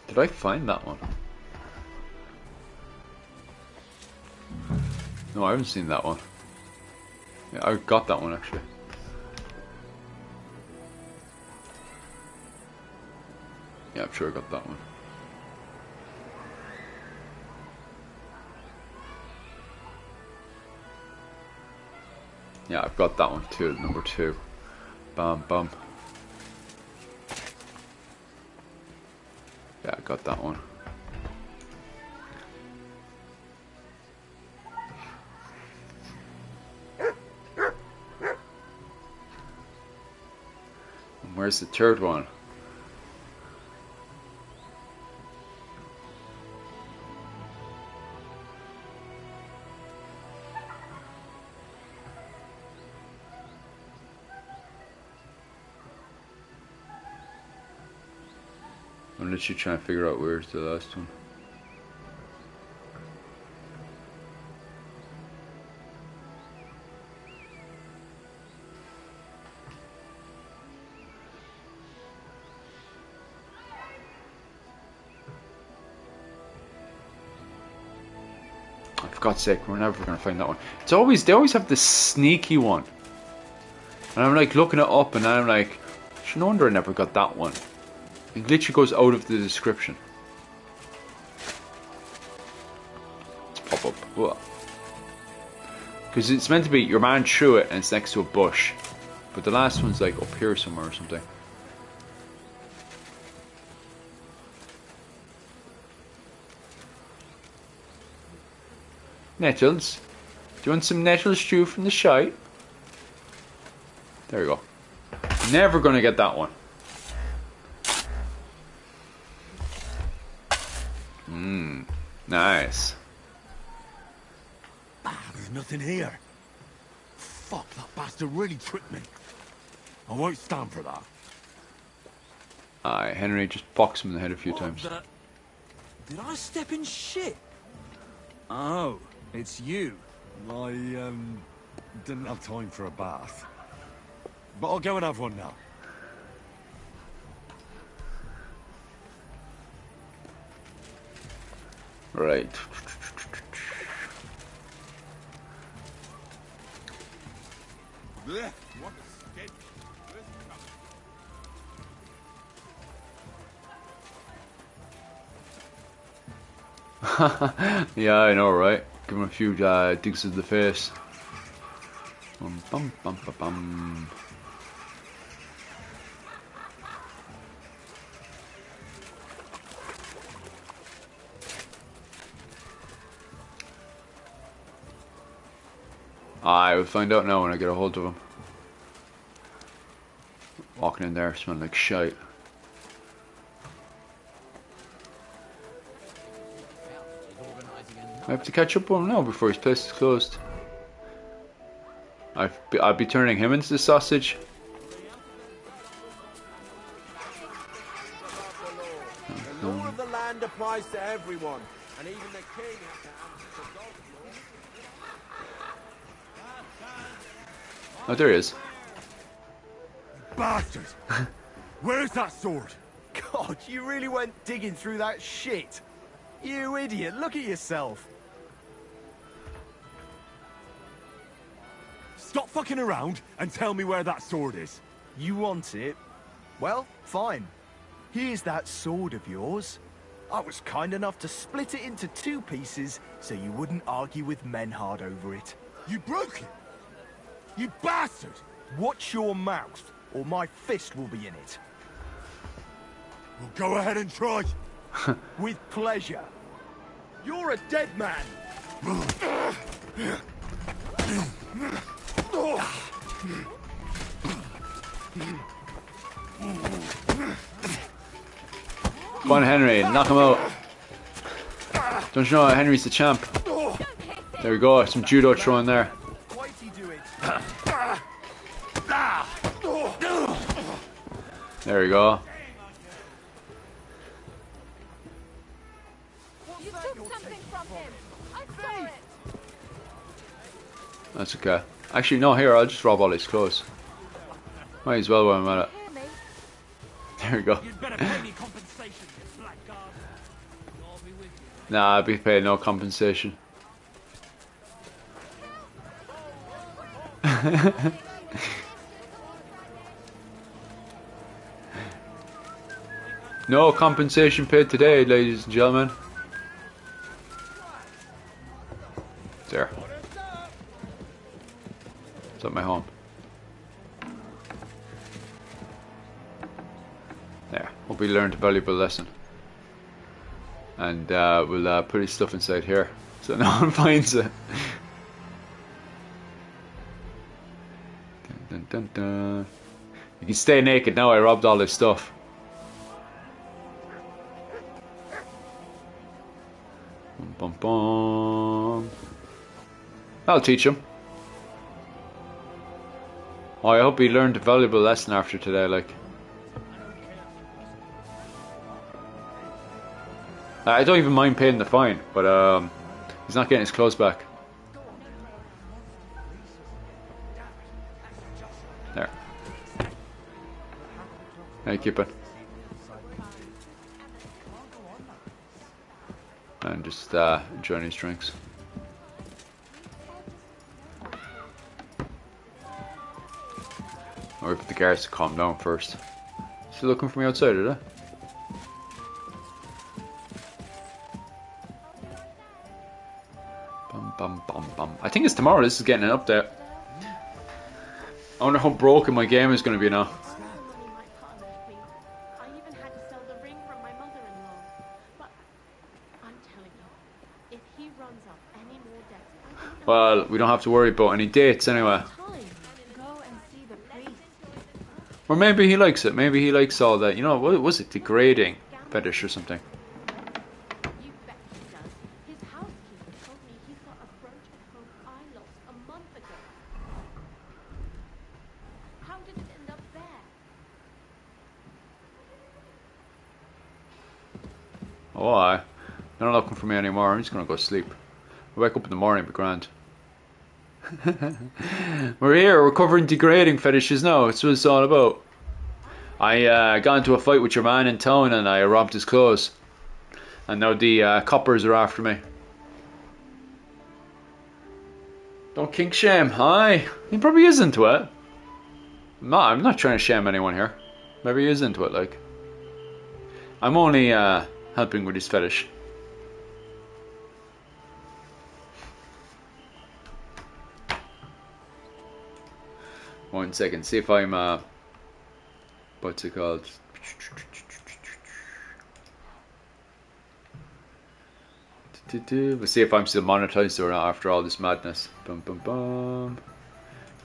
Did I find that one? No, I haven't seen that one. Yeah, I got that one actually. Yeah, I'm sure I got that one. Yeah, I've got that one too, number 2. Bam, bam. Yeah, I got that one. And where's the third one? I'm literally trying to figure out where's the last one. For God's sake, we're never going to find that one. It's always, they always have this sneaky one. And I'm like looking it up and I'm like, no wonder I never got that one. It literally goes out of the description. Let's pop up. Because it's meant to be, your man threw it and it's next to a bush. But the last one's like up here somewhere or something. Nettles? Do you want some nettle stew from the shite? There you go. Never gonna get that one. Nice. There's nothing here. Fuck, that bastard really tricked me. I won't stand for that. Aye, Henry just boxed him in the head a few times. Did I step in shit? Oh, it's you. I, didn't have time for a bath. But I'll go and have one now. Right. Blech, what a stench. Yeah, I know, right? Give him a few digs to the face. Bum, bum, bum, bum, bum. I will find out now when I get a hold of him. Walking in there, smelling like shite. I have to catch up with him now before his place is closed. I'll be turning him into the sausage. The law of the land applies to everyone, and even the king has to answer to God's law. Oh, there he is. Bastard! Where's that sword? God, you really went digging through that shit. You idiot, look at yourself. Stop fucking around and tell me where that sword is. You want it? Well, fine. Here's that sword of yours. I was kind enough to split it into 2 pieces so you wouldn't argue with Menhard over it. You broke it? You bastard! Watch your mouth, or my fist will be in it. Well, go ahead and try. With pleasure. You're a dead man. Come on, Henry, knock him out. Don't you know Henry's the champ? There we go, some judo throwing there. There we go. You took something from him. I saw it. That's okay. Actually, no, here, I'll just rob all his clothes. Might as well while I'm at it. There we go. You'd better pay me compensation, you blackguard. I'll be with you. Nah, I'll be paid no compensation. No compensation paid today, ladies and gentlemen. There. It's at my home. There. Hope we learned a valuable lesson. And we'll put his stuff inside here so no one finds it. Dun, dun, dun, dun. You can stay naked now, I robbed all his stuff. Bum, bum, bum. I'll teach him. Oh, I hope he learned a valuable lesson after today, like. I don't even mind paying the fine, but he's not getting his clothes back. There. How you keeping? And just enjoying his drinks. Or if the guards to calm down first. Still looking for me outside, are they? Bum bum bum bum. I think it's tomorrow. This is getting an update. I wonder how broken my game is going to be now. Well, we don't have to worry about any dates anyway. Or maybe he likes it. Maybe he likes all that. You know, what was it? Degrading fetish or something. Oh, they're not looking for me anymore. I'm just gonna go sleep. I wake up in the morning, be grand. We're here. We're covering degrading fetishes now. That's what it's all about. I got into a fight with your man in town and I robbed his clothes. And now the coppers are after me. Don't kink shame. Aye, he probably is into it. No, I'm not trying to shame anyone here. Maybe he is into it, like. I'm only helping with his fetish. One second, see if I'm what's it called? We'll see if I'm still monetized or not after all this madness. Bum bum bum.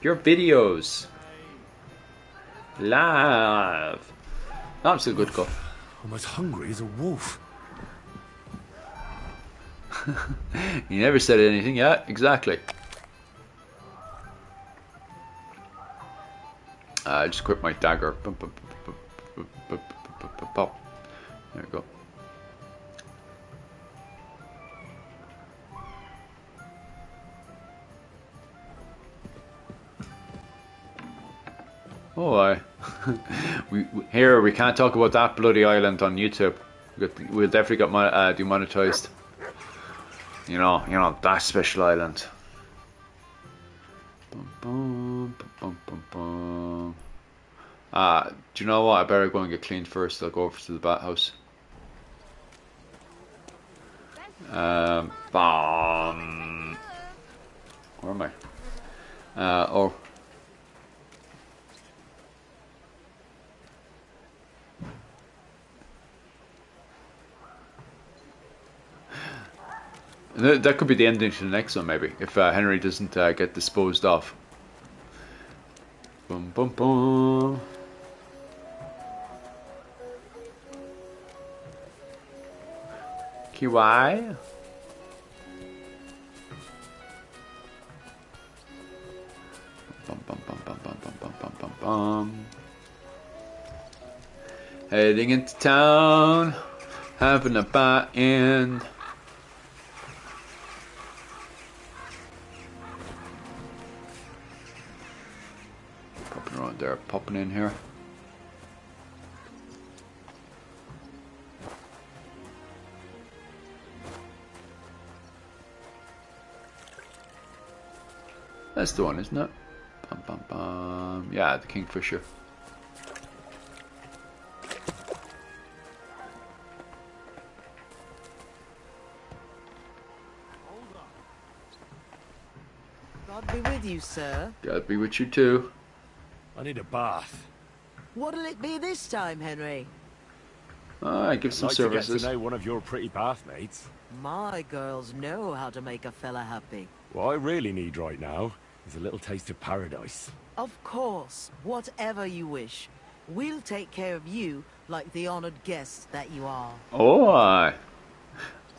Your videos live. No, I'm still good, go. I'm as hungry as a wolf. You never said anything yet, exactly. I just quit my dagger. Bum, bum, bum, bum, bum, bum, bum, bum. There we go. Oh, here we can't talk about that bloody island on YouTube. We'll definitely get demonetized. You know that special island. Bum, bum, bum, bum, bum. Do you know what? I better go and get cleaned first. I'll go over to the bathhouse. Bomb. Where am I? Oh. That could be the ending to the next one, maybe, if Henry doesn't get disposed of. Boom, boom, boom. Kiwi. Bum, bum, bum, bum, bum, bum, bum, bum, bum, bum. Heading into town, having a buy-in. Popping around there, popping in here. That's the one, isn't it? Bum, bum, bum. Yeah, the Kingfisher. God be with you, sir. God be with you too. I need a bath. What'll it be this time, Henry? I give some I'd like services. to get to know one of your pretty bathmates. My girls know how to make a fella happy. What I really need right now is a little taste of paradise. Of course, whatever you wish. We'll take care of you like the honored guests that you are. Oh, aye.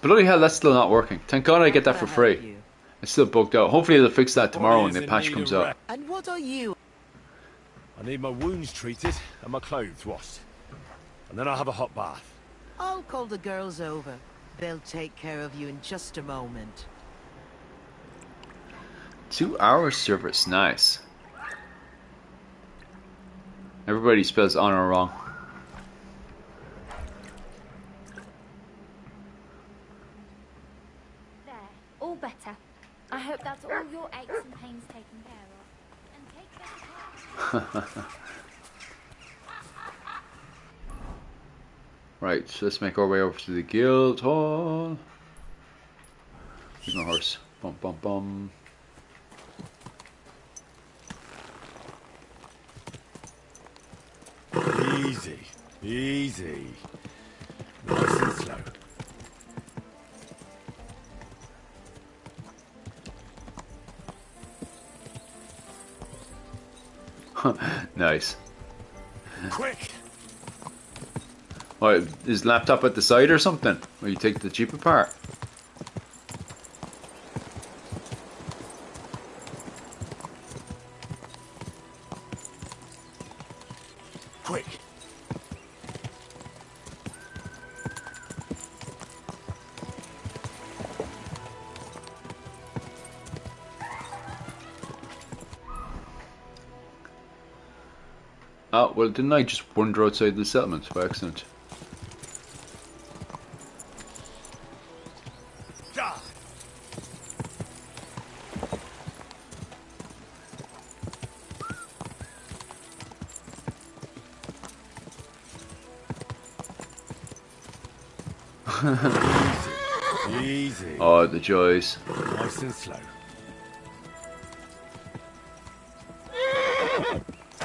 Bloody hell, that's still not working. Thank God I get that for free. It's still bugged out. Hopefully they'll fix that tomorrow when the patch comes out. And what are you? I need my wounds treated and my clothes washed. And then I'll have a hot bath. I'll call the girls over. They'll take care of you in just a moment. 2-hour service, nice. Everybody spells honor wrong. There, all better. I hope that's all your aches and pains taken care of. And take better care. Right, so let's make our way over to the guild hall. Here's my horse. Bum bum bum. Easy, easy. Nice and slow. Nice. Quick! What, is laptop at the side or something? Or you take the Jeep apart? Quick! Oh, well, didn't I just wander outside the settlement by accident? Easy. Oh, the joys. Nice and slow.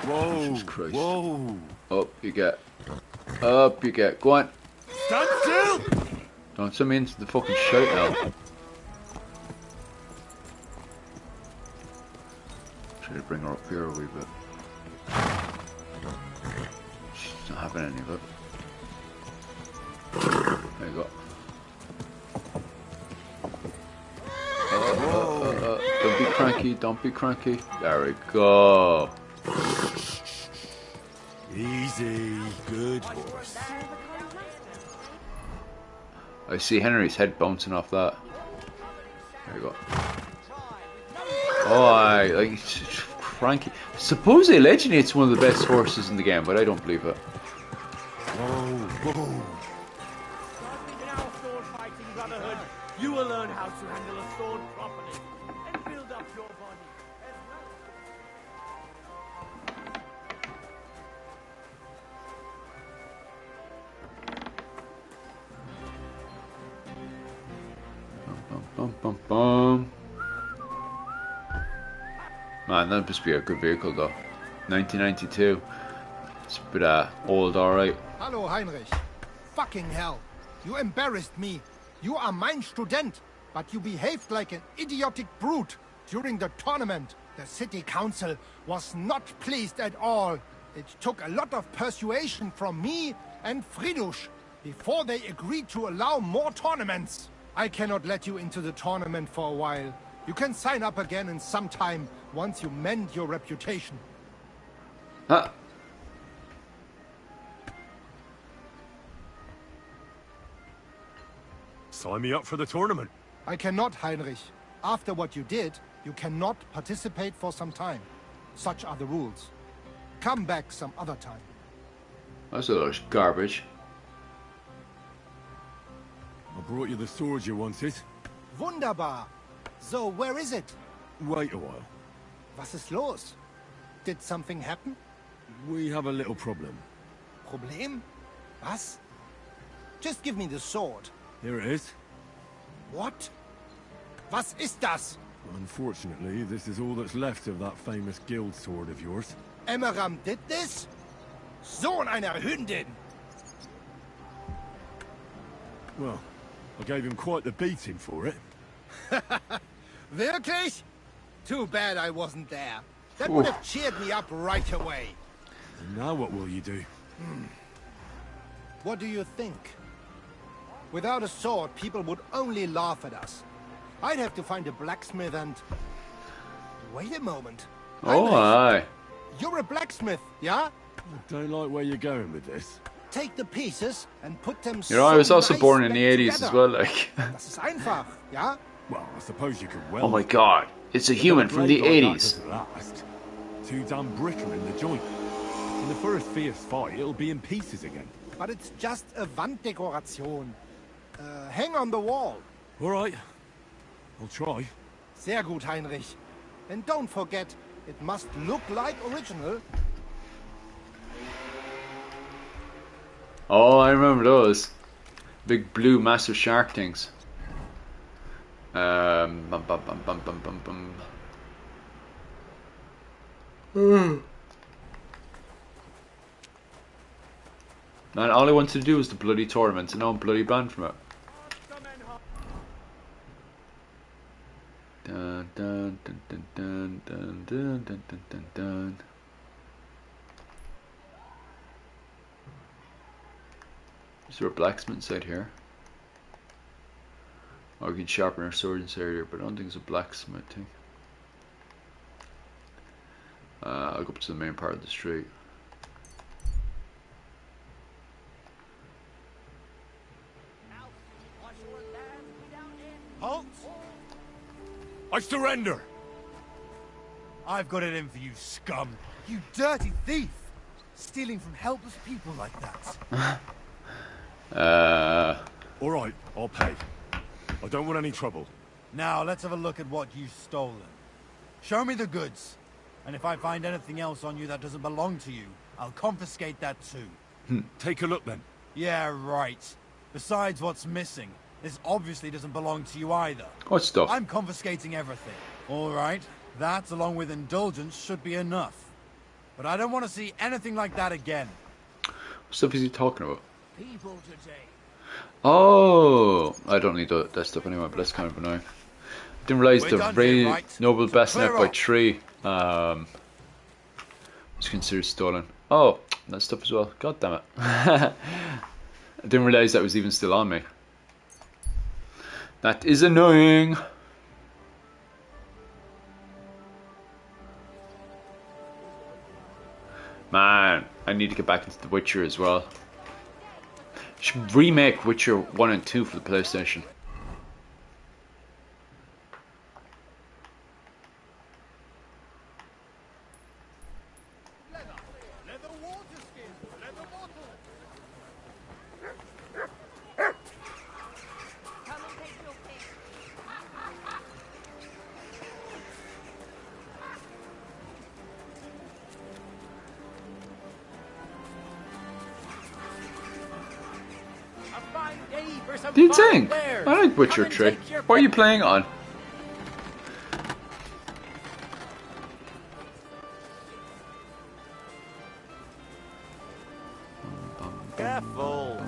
Whoa. Jesus Christ. Whoa. Up you get. Up you get. Go on. Stand still! Don't send me into the fucking shite now. Try to bring her up here a wee bit. She's not having any of it. There you go. Don't be cranky, don't be cranky. There we go. Easy. Good horse. I see Henry's head bouncing off that. There you go. Oh, like cranky. Supposedly, allegedly, it's one of the best horses in the game, but I don't believe it. Whoa, whoa. In our sword fighting brotherhood, you will learn how to handle a sword properly and build up your body. Bum, bum, bum. Man, that must be a good vehicle though. 1992. It's a bit old, alright. Hallo, Heinrich. Fucking hell. You embarrassed me. You are mein Student, but you behaved like an idiotic brute during the tournament. The city council was not pleased at all. It took a lot of persuasion from me and Fridush before they agreed to allow more tournaments. I cannot let you into the tournament for a while. You can sign up again in some time once you mend your reputation. Huh. Sign me up for the tournament. I cannot, Heinrich. After what you did, you cannot participate for some time. Such are the rules. Come back some other time. That's a lot of garbage. I brought you the sword you wanted. Wunderbar. So, where is it? Wait a while. Was ist los? Did something happen? We have a little problem. Problem? Was? Just give me the sword. Here it is. What? Was ist das? Unfortunately, this is all that's left of that famous guild sword of yours. Emmeram did this? Sohn einer Hündin! Well, I gave him quite the beating for it. Wirklich? Too bad I wasn't there. That would have cheered me up right away. And now what will you do? What do you think? Without a sword, people would only laugh at us. I'd have to find a blacksmith and... Wait a moment. Oh, Heinrich, aye. you're a blacksmith, yeah? I don't like where you're going with this. Take the pieces and put them You know, I was so also nice born in back the 80s together. as well, like. Das ist einfach, ja? Well, I suppose you could well. Oh my god, it's a human from the 80s. Last. Too damn brittle in the joint. In the first fierce fight, it'll be in pieces again. But it's just a Wanddekoration. Hang on the wall. All right. I'll try. Sehr gut, Heinrich. And don't forget, it must look like original. Oh, I remember those. Big blue massive shark things. Bum, bum, bum, bum, bum, bum, bum. Man, all I wanted to do was the bloody tournament, and now I'm bloody banned from it. Dun, dun, dun, dun, dun, dun, dun, dun, dun, dun, dun. Is there a blacksmith inside here? Or we can sharpen our sword inside here, but I don't think it's a blacksmith thing. I'll go up to the main part of the street. Halt! I surrender! I've got it in for you, scum. You dirty thief! Stealing from helpless people like that. All right, I'll pay. I don't want any trouble. Now, let's have a look at what you've stolen. Show me the goods. And if I find anything else on you that doesn't belong to you, I'll confiscate that too. Take a look then. Yeah, right. Besides what's missing, this obviously doesn't belong to you either. What stuff? I'm confiscating everything. All right, that, along with indulgence, should be enough. But I don't want to see anything like that again. What stuff is he talking about? People today. Oh, I don't need that stuff anyway, but that's kind of annoying. I didn't realize the raid right? noble So bassinet clear by off. 3 was considered stolen. Oh, that stuff as well. God damn it. I didn't realize that was even still on me. That is annoying. Man, I need to get back into The Witcher as well. Should remake Witcher 1 and 2 for the PlayStation. Do you think? I like Witcher 3. What are you playing on? Careful.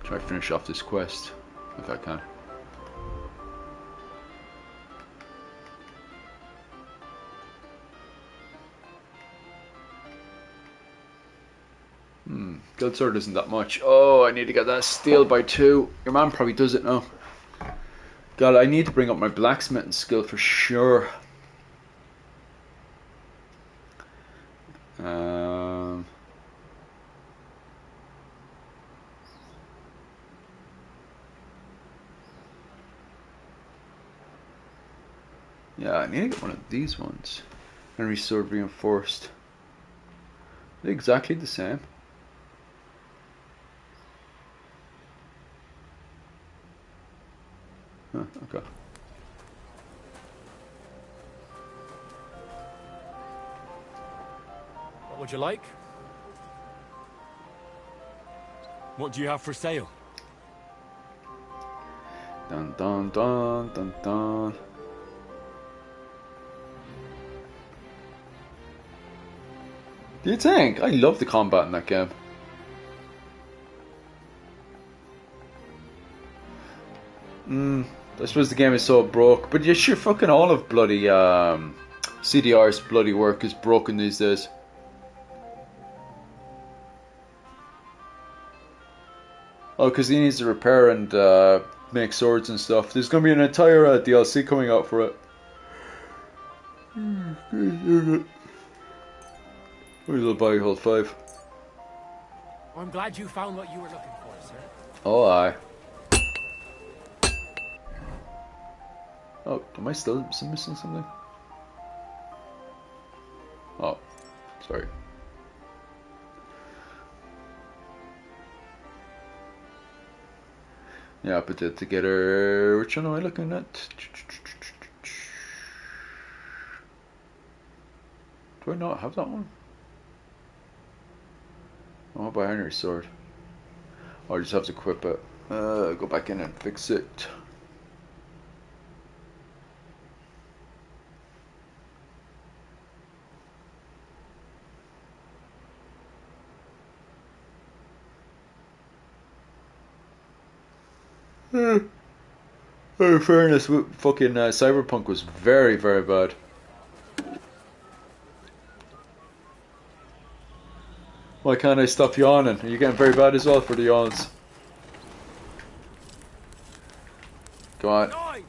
Try to finish off this quest, if I can. Guild sword isn't that much. Oh, I need to get that steel by 2. Your man probably does it now. God, I need to bring up my blacksmithing skill for sure. Yeah, I need to get one of these ones. Henry sword reinforced. They're exactly the same. Huh, okay. What would you like? What do you have for sale? Dun dun dun dun dun. Do you think? I love the combat in that game. I suppose the game is so broke, but yeah, sure, fucking all of bloody CDR's bloody work is broken these days. Oh, because he needs to repair and make swords and stuff. There's going to be an entire DLC coming out for it. Little Body Hold 5. I'm glad you found what you were looking for, sir. Oh, aye. Oh, am I still missing something? Oh, sorry. Yeah, put that together. Which one am I looking at? Do I not have that one? Oh, by Henry's sword. Oh, I just have to equip it. Go back in and fix it. In fairness, fucking Cyberpunk was very, very bad. Why can't I stop yawning? Are you getting very bad as well for the yawns? Go on. Knives!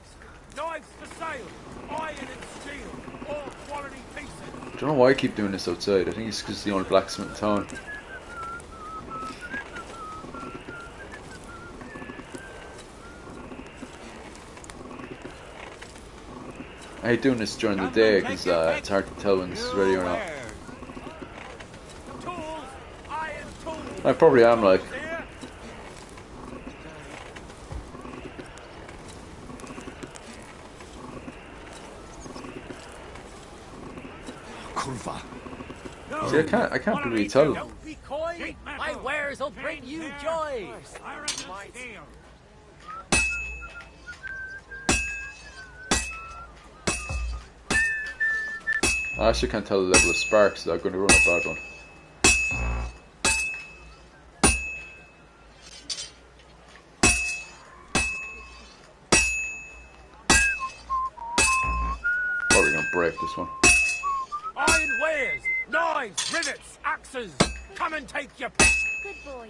Knives for sale! Iron and steel! All quality pieces! I don't know why I keep doing this outside. I think it's because it's the only blacksmith in town. I hate doing this during the day because it's hard to tell when this is ready or not. I probably am, like. Curva. See, I can't really tell. Don't be coy. My wares will bring you joy. I actually can't tell the level of sparks, so I'm going to run a bad one. Probably going to break this one. Iron wares, knives, rivets, axes. Come and take your pick. Good boy.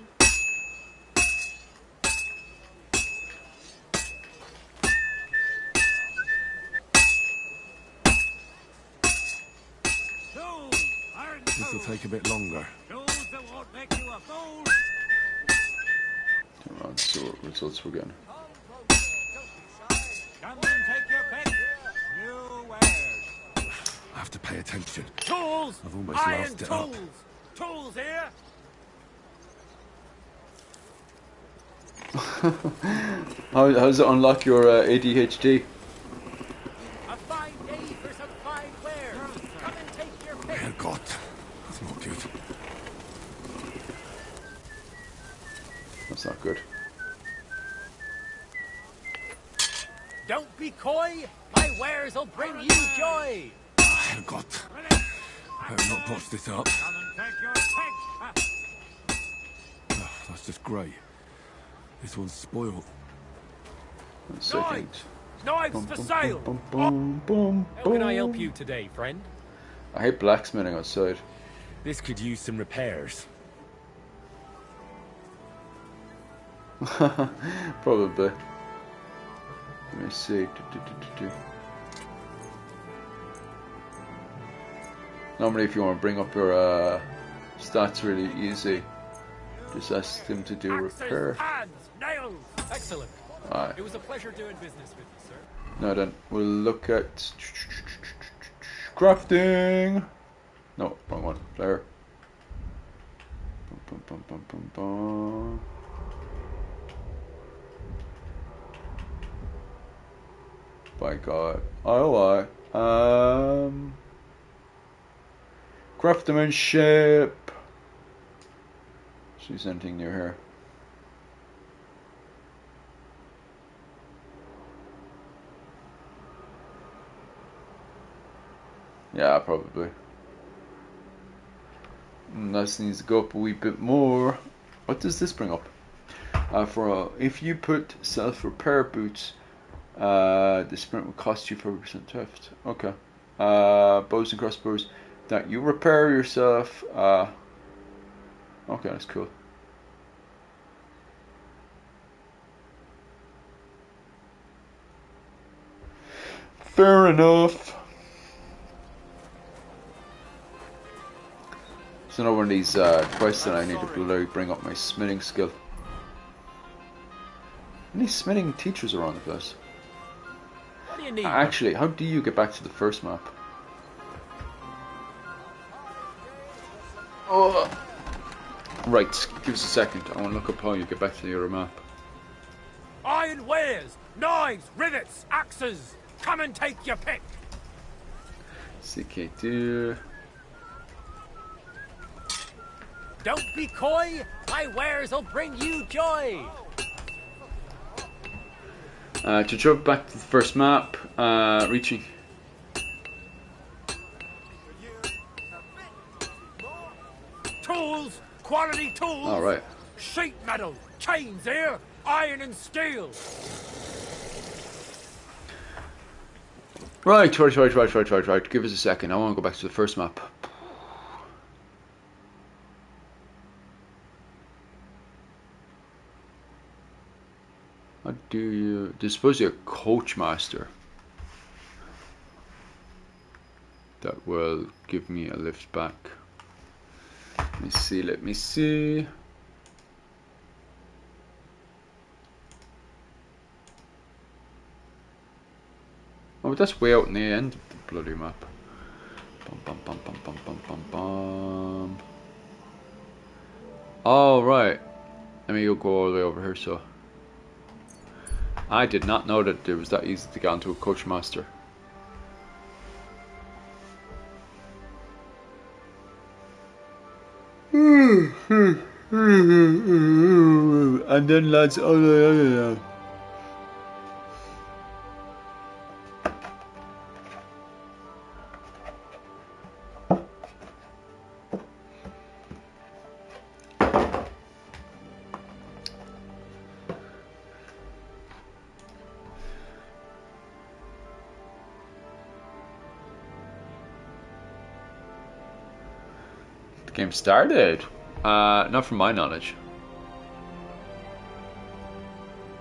This will take a bit longer. Tools that won't make you a fool. Turn around, see what results we're getting. Come and take your pick. New wares. I have to pay attention. Tools. I've almost Iron lost it tools. up. Tools here. How does it unlock your ADHD? A fine day for some fine wares. Come and take your pick. Herrgott, that's not good. That's not good. Don't be coy. My wares will bring you joy. Herrgott. I better not botch this up. Come and take your pick. Oh, that's just great. This one's spoiled. Knives! Knives for sale! How can I help you today, friend? I hate blacksmithing outside. This could use some repairs. Probably. Let me see. Normally, if you want to bring up your stats really easy, just ask them to do repair. Hands, nails. Excellent. Alright. It was a pleasure doing business with you, sir. Now then, we'll look at crafting. No, wrong one. There. Bum, bum, bum, bum, bum. By God. Oh, craftsmanship. See anything near here? Yeah, probably. That needs to go up a wee bit more. What does this bring up? If you put self-repair boots, the sprint will cost you 40% theft. Okay. Bows and crossbows that you repair yourself. Okay, that's cool. Fair enough. So now one of these quests that I need to bloody bring up my smithing skill. Any smithing teachers around the place? What do you need? Actually, how do you get back to the first map? Oh. Right, give us a second. I want to look up how you get back to the other map. Iron wares, knives, rivets, axes. Come and take your pick. CK2. Don't be coy. My wares will bring you joy. To jump back to the first map, reaching. Tools, quality tools. All right. Sheet metal, chains here, iron and steel. Right. Give us a second. I want to go back to the first map. How do you... There's supposed to be a coach master that will give me a lift back. Let me see. Oh, but that's way out in the end of the bloody map. Bum, bum, bum, bum, bum, bum, bum, bum. Oh, right. Let me go all the way over here, so. I did not know that it was that easy to get onto a coach master. And then lads, oh, the game started. Not from my knowledge.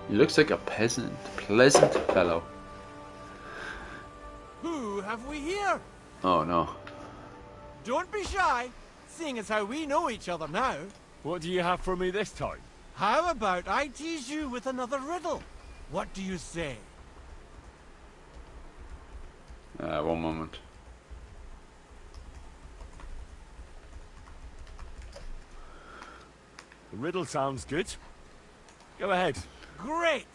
He looks like a pleasant fellow. Who have we here? Oh no. Don't be shy, seeing as how we know each other now. What do you have for me this time? How about I tease you with another riddle? What do you say? One moment. The riddle sounds good. Go ahead. Great!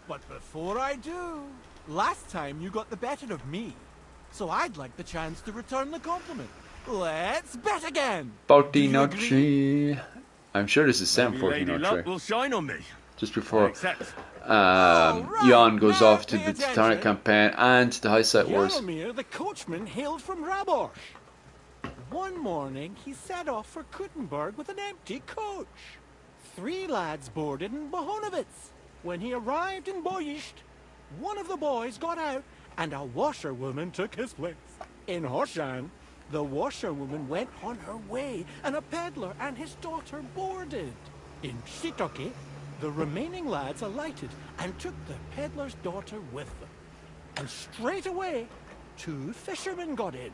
But before I do, last time you got the better of me. So I'd like the chance to return the compliment. Let's bet again! Fortinoci. I'm sure this is Sam Maybe Lady Luck Fortinoci. will shine on me. Just before Right, Jan goes now off to pay the attention. Teutonic campaign and the High Set Wars. Jaromir, the coachman, hailed from Rabosch. One morning, he set off for Kuttenberg with an empty coach. 3 lads boarded in Bohonovitz. When he arrived in Borscht, one of the boys got out and a washerwoman took his place. In Horshan, the washerwoman went on her way and a peddler and his daughter boarded. In Shitoke, the remaining lads alighted and took the peddler's daughter with them. And straight away, 2 fishermen got in.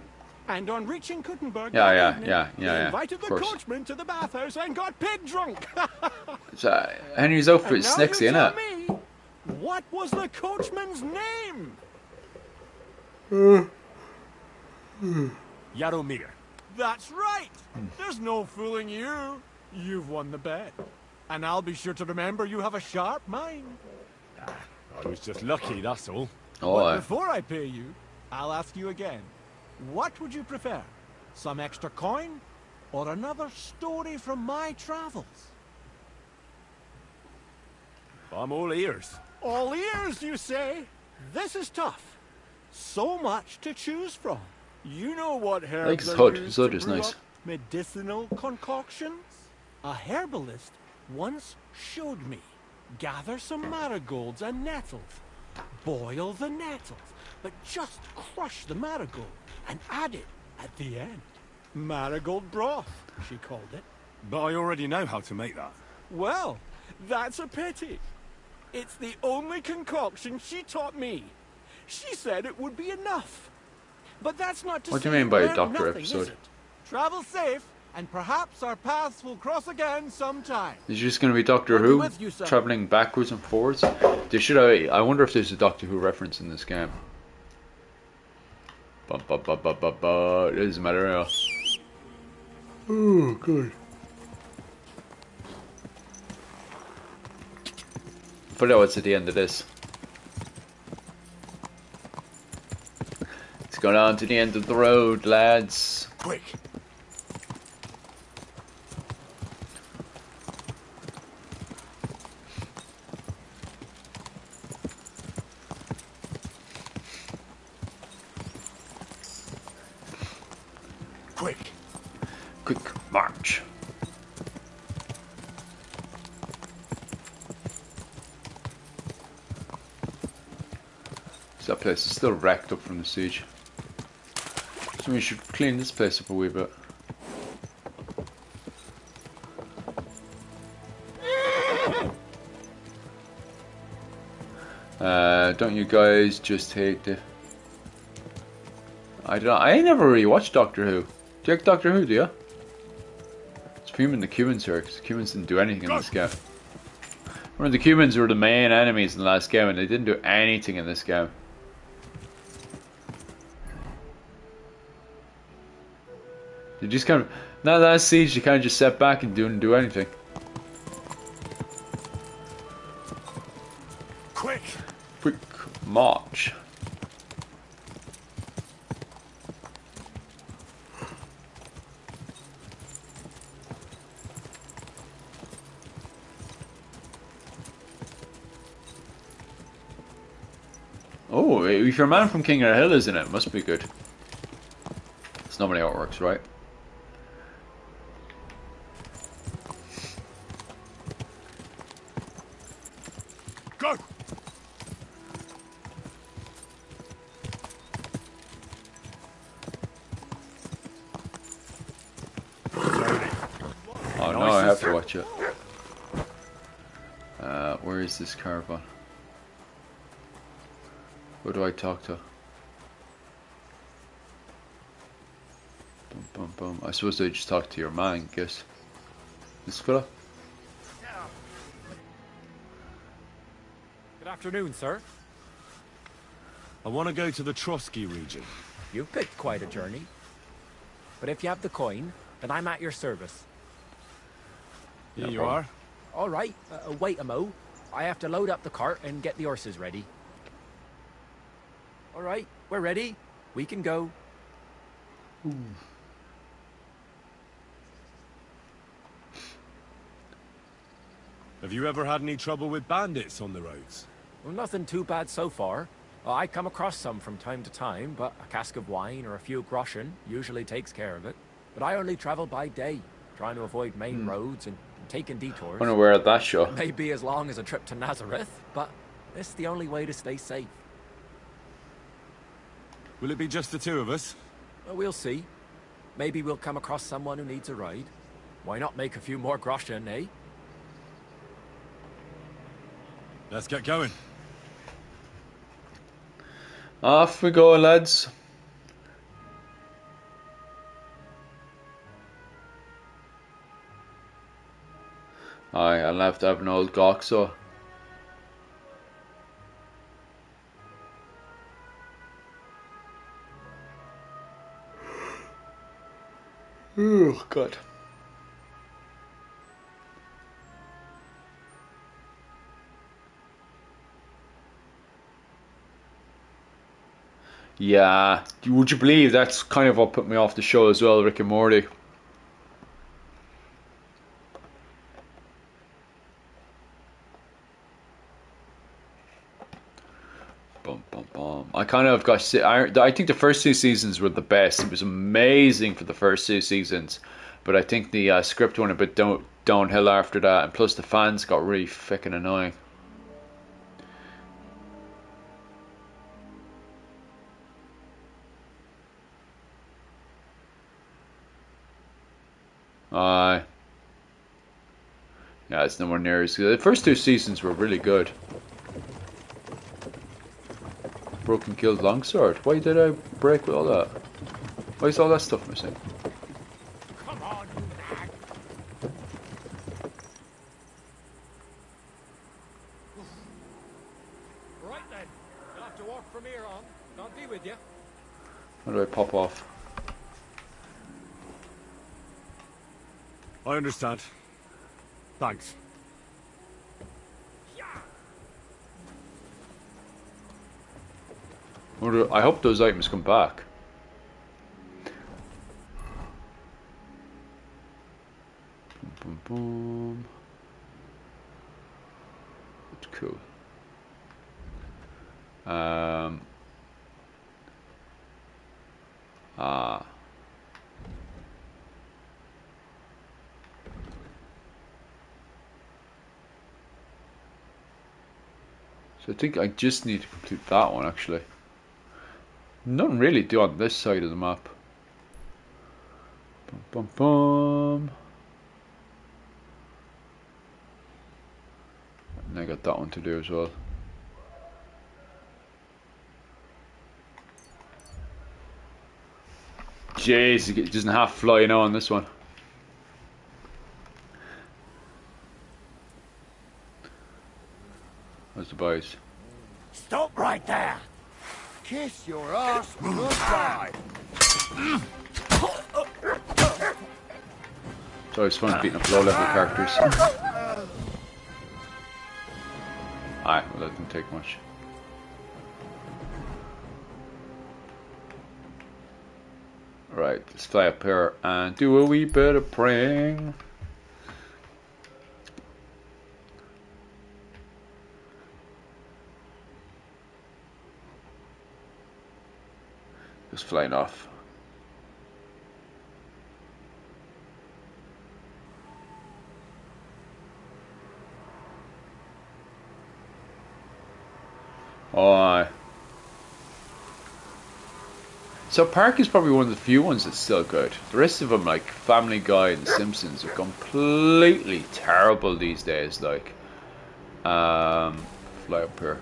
And on reaching Kuttenberg they invited the coachman to the bathhouse and got pig drunk. So, Henry's outfit is sexy, and now innit? you tell me, what was the coachman's name? Jaromir. That's right. There's no fooling you. You've won the bet. And I'll be sure to remember you have a sharp mind. I was just lucky, that's all. But before I pay you, I'll ask you again. What would you prefer? Some extra coin? Or another story from my travels? I'm all ears. All ears, you say? This is tough. So much to choose from. You know what I herbs like his are hood. used His hood to is brew nice. up medicinal concoctions? A herbalist once showed me. Gather some marigolds and nettles. Boil the nettles, but just crush the marigold and add it at the end. Marigold broth, she called it. But I already know how to make that. Well, that's a pity. It's the only concoction she taught me. She said it would be enough. But that's not to What do say you mean by a learn doctor nothing, episode? is it? Travel safe, and perhaps our paths will cross again sometime. Is it just going to be Doctor I'll be Who with you, son. traveling backwards and forwards? They should. I wonder if there's a Doctor Who reference in this game. It doesn't matter. Oh, good. But no, it's at the end of this. It's going on to the end of the road, lads. Quick. Quick march. So that place is still wrecked up from the siege. So we should clean this place up a wee bit. Don't you guys just hate the... I don't know. I never really watched Doctor Who. Do you like Doctor Who, do you? It's fuming the Cumans here, because the Cumans didn't do anything in this game. Remember, the Cumans were the main enemies in the last game, and they didn't do anything in this game. They just kind of... Now that siege, you kind of just sat back and didn't do anything. much. Oh, if your man from King of the Hill is in it, must be good. It's normally how it works, right? Go! Oh no, I have to watch it. Where is this caravan? Who do I talk to? Bum, bum, bum. I suppose I just talk to your man, I guess. This fella? Good afternoon, sir. I want to go to the Trotsky region. You've picked quite a journey. But if you have the coin, then I'm at your service. Here you are. All right, wait a mo. I have to load up the cart and get the horses ready. All right, we're ready. We can go. Have you ever had any trouble with bandits on the roads? Well, nothing too bad so far. I come across some from time to time, but a cask of wine or a few groschen usually takes care of it. But I only travel by day, trying to avoid main roads and taking detours. Unaware of that show. It may be as long as a trip to Nazareth, but it's the only way to stay safe. Will it be just the two of us? Well, we'll see. Maybe we'll come across someone who needs a ride. Why not make a few more groschen, eh? Let's get going. Off we go, lads. Aye, I'll have to have an old gawk, so. Oh, God. Yeah, would you believe that's kind of what put me off the show as well, Rick and Morty. Bum, bum, bum. I kind of got. I think the first two seasons were the best. It was amazing for the first two seasons, but I think the script went a bit downhill after that, and plus the fans got really fucking annoying. Yeah, it's nowhere near as good. The first two seasons were really good. Broken Killed Longsword. Why did I break with all that? Why is all that stuff missing? Come on, you nag. Right then, you'll have to walk from here on. I'll be with you. How do I pop off? I understand. Thanks. I hope those items come back. Boom, boom, boom. That's cool. So I think I just need to complete that one actually. Nothing really to do on this side of the map. Bum, bum, bum. And I got that one to do as well. Jeez, it doesn't have flying on this one. How's the boys? Stop right there! Kiss your ass goodbye! It's always fun beating up low-level characters. Alright, well that didn't take much. Right, let's fly up here and do a wee bit of praying. Just flying off. Oh, so Park is probably one of the few ones that's still good. The rest of them, like Family Guy and The Simpsons, are completely terrible these days. Like, fly up here.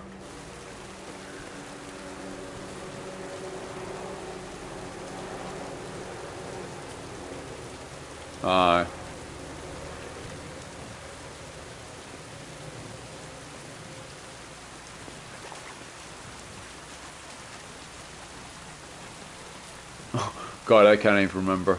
God, I can't even remember.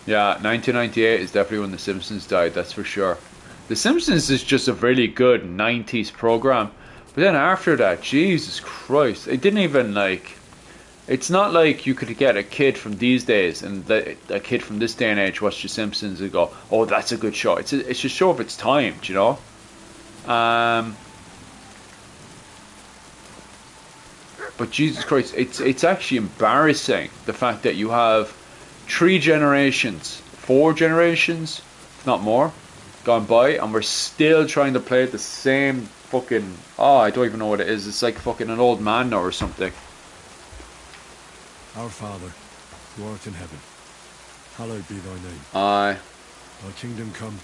Yeah, 1998 is definitely when The Simpsons died, that's for sure. The Simpsons is just a really good 90s program. But then after that, Jesus Christ, it didn't even like... It's not like you could get a kid from these days and a kid from this day and age watch The Simpsons and go, oh, that's a good show. It's a show of its time, do you know? But Jesus Christ, it's actually embarrassing the fact that you have 3 generations, 4 generations, if not more, gone by, and we're still trying to play the same fucking... Oh, I don't even know what it is. It's like fucking an old man now or something. Our Father, who art in heaven, hallowed be thy name. Aye. Thy kingdom come,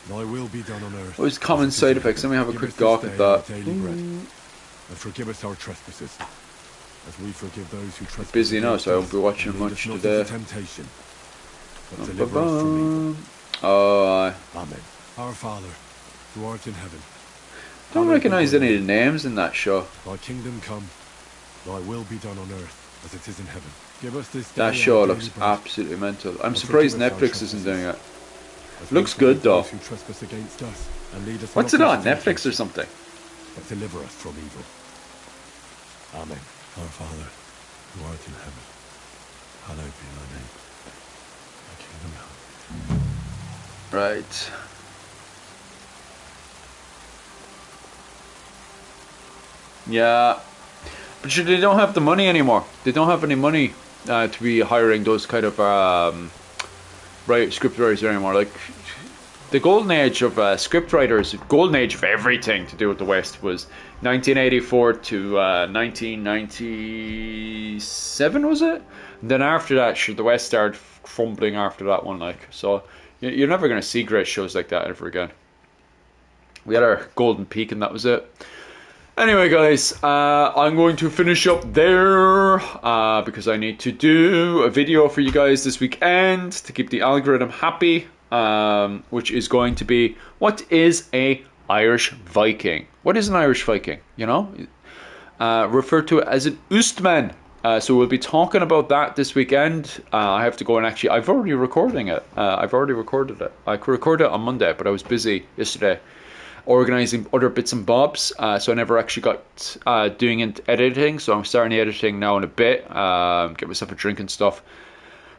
thy will be done on earth. What is common side effects? Let me have a quick gawk at that. Daily bread, and forgive us our trespasses, as we forgive those who trespass. Busy now, so I won't be watching much today. Temptation, but deliver us from evil. Oh, aye. Amen. Our Father, who art in heaven. Don't recognise any of the names in that show. Thy kingdom come, thy will be done on earth as it is in heaven. Give us this day that show looks absolutely mental. I'm surprised Netflix isn't doing it. Looks good though. What's it on? Netflix or something? But deliver us from evil. Amen. Our Father, who art in heaven, hallowed be thy name. Thy kingdom come. Right. Yeah. But they don't have the money anymore. They don't have any money to be hiring those kind of script writers anymore. Like the golden age of script writers, golden age of everything to do with the West was 1984 to 1997, was it? And then after that, the West started fumbling after that one. Like, so you're never going to see great shows like that ever again. We had our golden peak, and that was it. Anyway, guys, I'm going to finish up there because I need to do a video for you guys this weekend to keep the algorithm happy, which is going to be, what is a Irish Viking? What is an Irish Viking? You know, referred to as an Oostman. So we'll be talking about that this weekend. I have to go and actually, I've already recorded it. I recorded it on Monday, but I was busy yesterday organizing other bits and bobs, so I never actually got doing editing. So I'm starting the editing now in a bit, get myself a drink and stuff,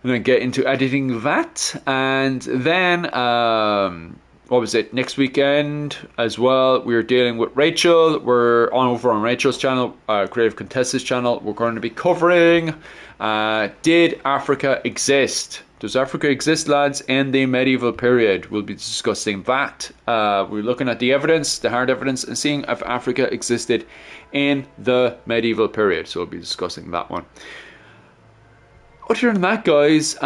and then get into editing that. And then what was it, next weekend as well, we're dealing with Rachel. We're over on Rachel's channel, Creative Contessa's channel. We're going to be covering did Africa exist? Does Africa exist, lads, in the medieval period? We'll be discussing that. We're looking at the evidence, the hard evidence, and seeing if Africa existed in the medieval period. So we'll be discussing that one. Other than that, guys,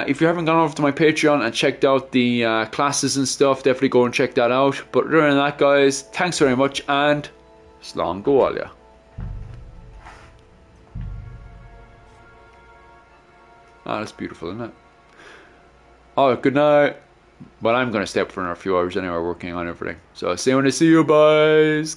if you haven't gone over to my Patreon and checked out the classes and stuff, definitely go and check that out. But other than that, guys, thanks very much, and slán go all ya. Ah, that's beautiful, isn't it? Oh, good night. Well, I'm going to stay up for another few hours anyway, working on everything. So, see you when I see you, guys.